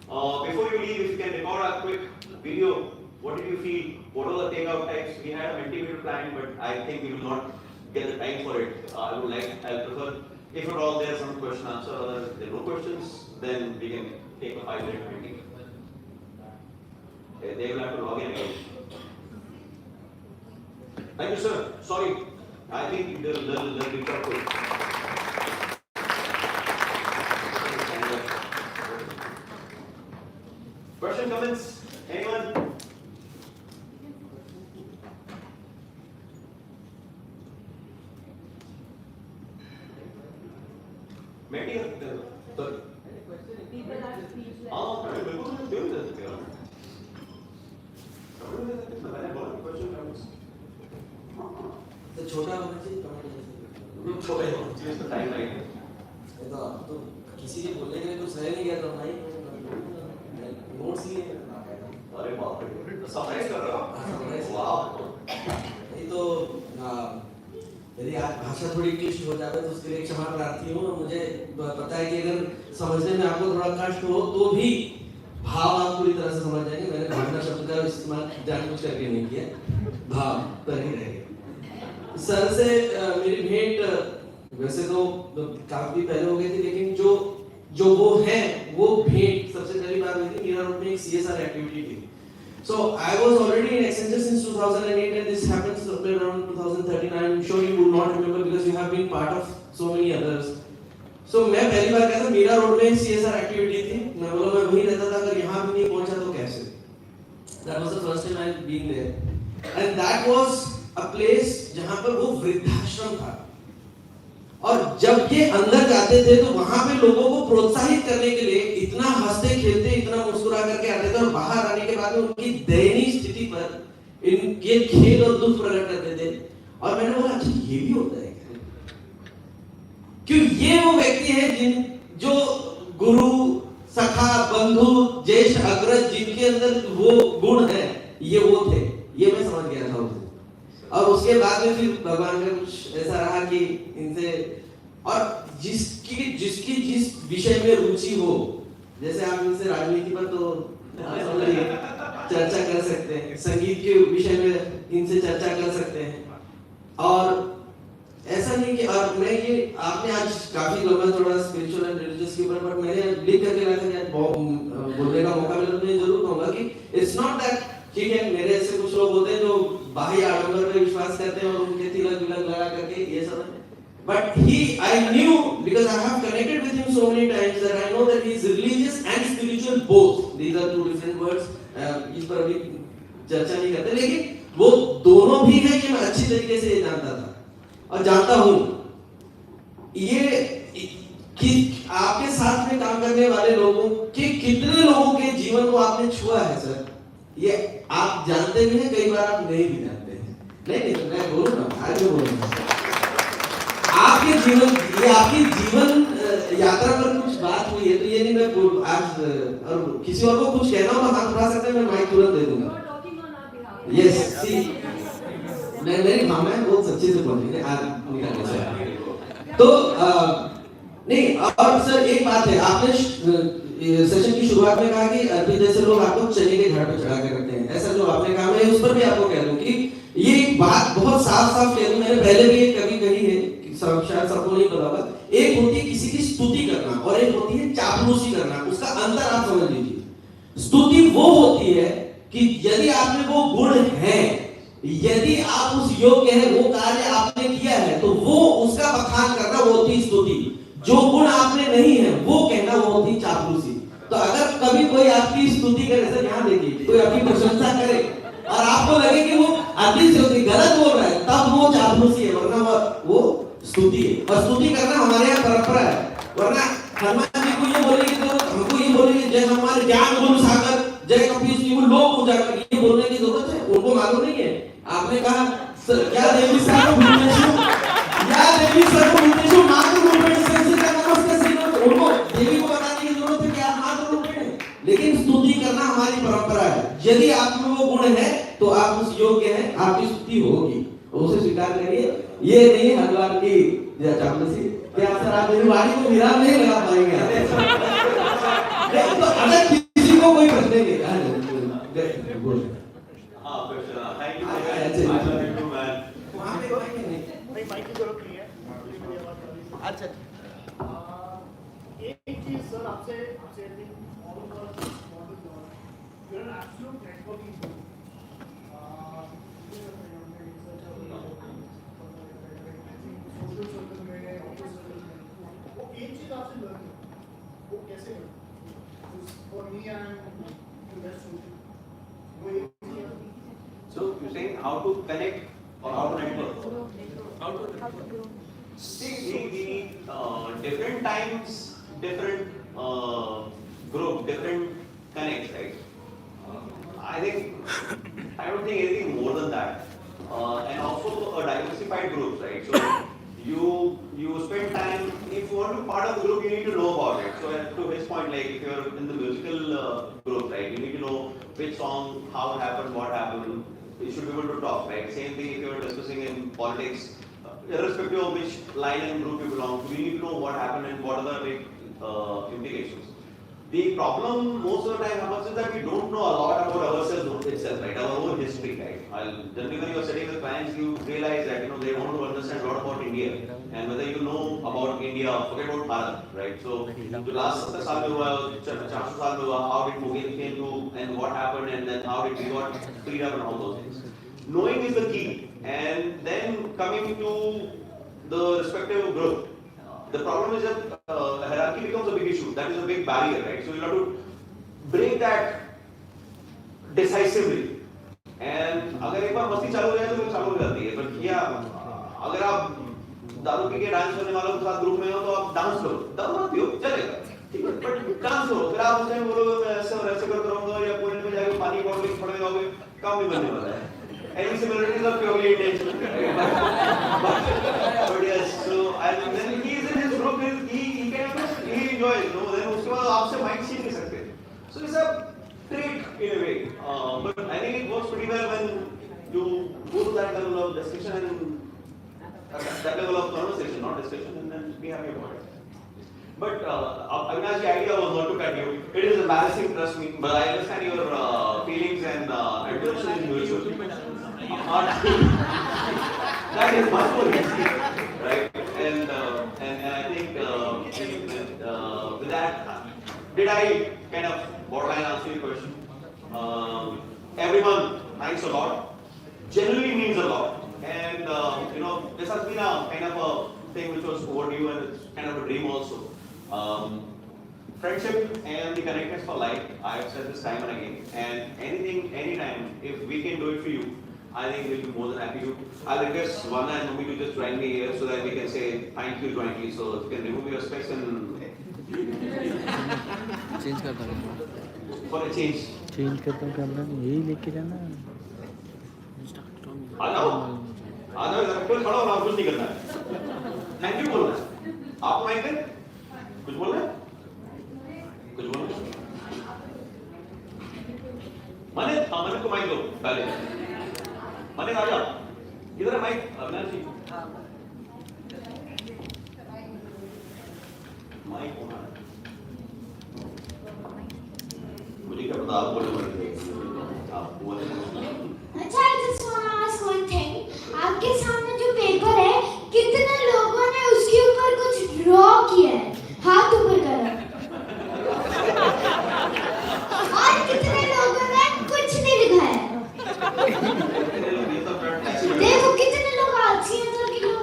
Before you leave, if you can record a quick video. What did you feel? What were the takeout types? We had a multi-minute plan, but I think we will not get the time for it. I prefer, if at all there's some question answer, or if there are no questions, then we can take a 5-minute meeting. They will have to log in again. Thank you, sir. Sorry, I think they'll reach out to. Question, comments? Anyone? Maybe sorry. तो छोटा होना चाहिए छोटा होना चाहिए इसका time line तो किसी के बोलने के लिए कुछ रह नहीं गया तो भाई नोट्स लिए अरे बाप रे समराइज कर रहे हो वाह ये तो यदि आज भाषा थोड़ी क्लिष्ट हो जाए तो उसके लिए क्षमा प्रार्थी हूँ। मुझे पता है कि अगर समझने में आपको थोड़ा कष्ट हो तो भी भाव आप पूरी तरह से समझ जाएंगे। मैंने भावना शब्द का इस्तेमाल जानबूझ करके नहीं किया, भाव पर ही रहेगा। सर से मेरी भेंट वैसे तो काफी पहले हो गई थी, लेकिन जो वो है वो भेंट सबसे पहली बार हुई थी मीरा रोड में एक CSR एक्टिविटी थी। So I was already in Accenture since 2008 and this happened somewhere around 2013. I'm sure you will not remember because you have been part of so many others. So मैं पहली बार गया था Meera road में CSR activity थी। मैं बोला मैं वहीं रहता था, अगर यहाँ भी नहीं पहुँचा तो कैसे? That was the first time I've been there, and that was a place जहाँ पर वो वृद्धाश्रम था। और जब ये अंदर जाते थे तो वहां पे लोगों को प्रोत्साहित करने के लिए इतना हंसते खेलते इतना मुस्कुरा करके आते थे, और बाहर आने के बाद में उनकी दयनीय स्थिति पर इनके खेद और दुख प्रकट करते थे। और मैंने बोला अच्छा ये भी होता है क्या? क्यों ये वो व्यक्ति है जो गुरु सखा बंधु ज्येष्ठ अग्रज जिनके अंदर वो गुण है, ये वो थे, ये मैं समझ गया था उसे। और उसके बाद में फिर भगवान का कुछ ऐसा रहा कि इनसे, और जिसकी जिस विषय में रुचि हो, जैसे आप इनसे राजनीति पर तो चर्चा कर सकते हैं, संगीत के विषय में इनसे चर्चा कर सकते हैं। और ऐसा नहीं कि, और मैं ये आपने आज काफी लंबा थोड़ा स्पिरिचुअल एंड रिलीजियस के ऊपर, बट मैंने लिख करके लाया था कि बोलने का मौका मिला तो मैं जरूर कहूंगा कि इट्स नॉट दैट, ठीक है मेरे ऐसे कुछ लोग होते हैं जो बाह्य आडंबर पे विश्वास करते हैं और उनके तिलक विलक लगा करके ये सब, but I knew because I have connected with him so many times that I know that he is religious and spiritual both. These are two different words. इस पर अभी चर्चा नहीं करते, लेकिन वो दोनों भी है कि मैं अच्छी तरीके से ये जानता था और जानता हूँ। ये कि आपके साथ में काम करने वाले लोगों के कितने लोगों के जीवन को आपने छुआ है सर, ये आप जानते भी हैं, कई बार आप नहीं भी जानते हैं। नहीं तो मैं बोलूँ ना, आज मैं बोलूँगा आपके जीवन, ये आपकी जीवन यात्रा पर कुछ बात हुई है तो ये नहीं मैं आज, और किसी और को कुछ कहना हो तो हाथ उठा सकते हैं, मैं माइक तुरंत दे दूंगा। यस सी मेरी मामा है, बहुत सच्चे से बोल रही है आज निकालने से। तो नहीं, और सर एक बात है, आपने सेशन की शुरुआत में कहा कि अर्पित जैसे लोग आपको चने के घर पे चढ़ा के रखते हैं, ऐसा जो आपने कहा मैं उस पर भी आपको कह दूं कि ये एक बात बहुत साफ कह दूं, मैंने पहले भी एक कभी कही है कि शायद सबको नहीं पता होगा। एक होती है किसी की स्तुति करना और एक होती है चापलूसी करना, उसका अंतर आप समझ लीजिए। स्तुति वो होती है कि यदि आप में वो गुण है, यदि आप उस योग्य है, वो कार्य आपने किया है, तो वो उसका बखान करना वो होती स्तुति। जो गुण आपने नहीं है वो कहना वो होती चापलूसी। तो अगर कभी कोई आपकी स्तुति करे, सर यहाँ देखिए, कोई आपकी प्रशंसा करे और आपको लगे कि वो आदि से होती गलत बोल रहा है, तब वो चापलूसी है, वरना वो स्तुति है। और स्तुति करना हमारे यहाँ परंपरा है, वरना हनुमान जी को ये बोलने की जरूरत, हमको ये बोलेंगे जय हनुमान ज्ञान गुण सागर जय कपीश जी, वो लोग उजागर, ये बोलने की जरूरत है? उनको मालूम नहीं है। आपने कहा क्या देवी सर्व भूतेषु, या देवी सर्व भूतेषु मातृ रूपेण संस्थिता नमस्ते श्रीनो, उनको देवी को बताने की जरूरत है कि आप मातृ रूपेण है। लेकिन स्तुति करना हमारी परंपरा है। यदि आप में वो गुण है तो आप उस योग्य हैं, आपकी स्तुति होगी, उसे स्वीकार करिए। ये नहीं हरिद्वार की चापलूसी। क्या सर आप मेरी वाणी को विराम नहीं लगा पाएंगे? तो अगर किसी को कोई प्रश्न नहीं है, हाँ प्रश्न, thank you, I love you man. वहाँ पे नहीं माइक की जरूरत नहीं है। अच्छा एक चीज सर आपसे all over you are an absolute networking social circle में, ऑफिस सर्कल में, वो एक चीज आपसे लर्न वो कैसे फॉर मी एंड बेस्ट वो एक So you're saying how to connect or how to network? See, the different times, different group, different connects, right? I don't think anything more than that. And also a diversified group, right? So you spend time, if you want to be part of the group, you need to know about it. So to his point, like if you're in the musical group, right, you need to know which song, how it happened, what happened. You should be able to talk, right? Same thing if you're discussing in politics, irrespective of which line and group you belong to, you need to know what happened and what are the big implications. The problem most of the time happens is that we don't know a lot about ourselves itself, right? Our own history, right? Generally when you're sitting with clients, you realize that they want to understand a lot about India, and whether you know about India, forget about Bharat, right? So the last 70 साल में हुआ, 400 साल में हुआ, how did Mughal came to, and what happened, and then how did we got freedom and all those things. Knowing is the key, and then coming to the respective group. The problem is that hierarchy becomes a big issue. That is a big barrier, right? So you have to break that decisively. And अगर एक बार मस्ती चालू हो जाए तो चालू हो जाती है। पर क्या अगर आप दारू पी के डांस करने वालों के साथ ग्रुप में हो तो आप डांस करो, दारू मत पियो, चलेगा, ठीक है, बट डांस करो। फिर आप उस टाइम बोलोगे मैं ऐसे और ऐसे करता रहूंगा या कोने में जाके पानी बॉटल लेके पड़े जाओगे, काम नहीं बनने वाला है। Any similarities are purely intentional. But yes, so and then he is in his group, he enjoys, no? Then उसके बाद आपसे माइंड छीन नहीं सकते. So it's a trait in a way, but I think it works pretty well when you go to that level of discussion and that level of conversation, not discussion, and then be happy about it. But Avinash, the idea was not to cut you. It is embarrassing, trust me. But I understand your feelings and attention is mutual. That is much more easy, right? And I think with that, did I kind of borderline answer your question? Everyone, thanks a lot. Generally means a lot. And this has been a kind of a thing which was overdue, and it's kind of a dream also. Friendship and the connectedness for life, I have said this time and again, and anything, anytime, if we can do it for you, I think we'll be more than happy to. I'll request Vanna and Mummy to just join me here so that we can say thank you jointly. So if you can remove your specs and change करता हूँ for a change. Change करता हूँ camera, यही लेके जाना। आ जाओ इधर, कोई खड़ा होना, कुछ नहीं करना है, थैंक यू बोलना है। आपको माइक दे, कुछ बोलना है, कुछ बोलना है। मने को माइक दो पहले, मने आ जाओ इधर, माइक अविनाश जी, माइक होना है। तो आप बोलो आप बोले अच्छा, I just want to ask one thing. आपके सामने जो पेपर है, कितने लोगों ने उसके ऊपर कुछ ड्रॉ किया है? हाथ ऊपर करो। और कितने लोगों ने कुछ नहीं लिखा है? देखो कितने लोग आलसी हैं तो कि लोग।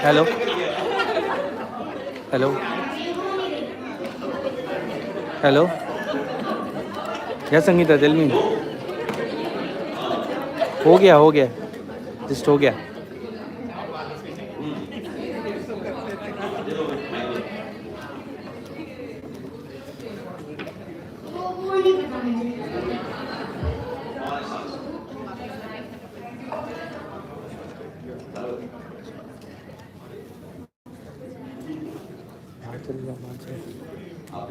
हेलो हेलो हेलो क्या संगीता टेल मी हो गया जस्ट हो गया वो नहीं पता मुझे। आप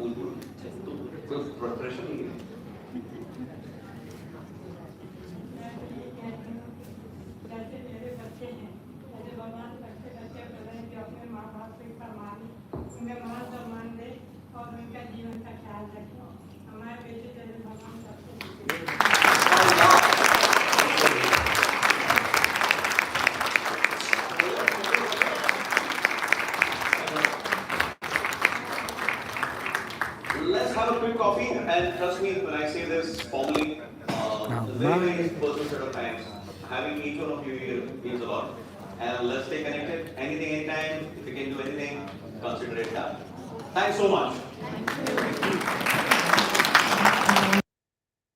कोई प्रेशर नहीं है Let's have a quick coffee, and trust me when I say this formally, very personal set of times. Having each one of you here means a lot. And let's stay connected. Anything, anytime. If you can do anything, consider it done. Thanks so much.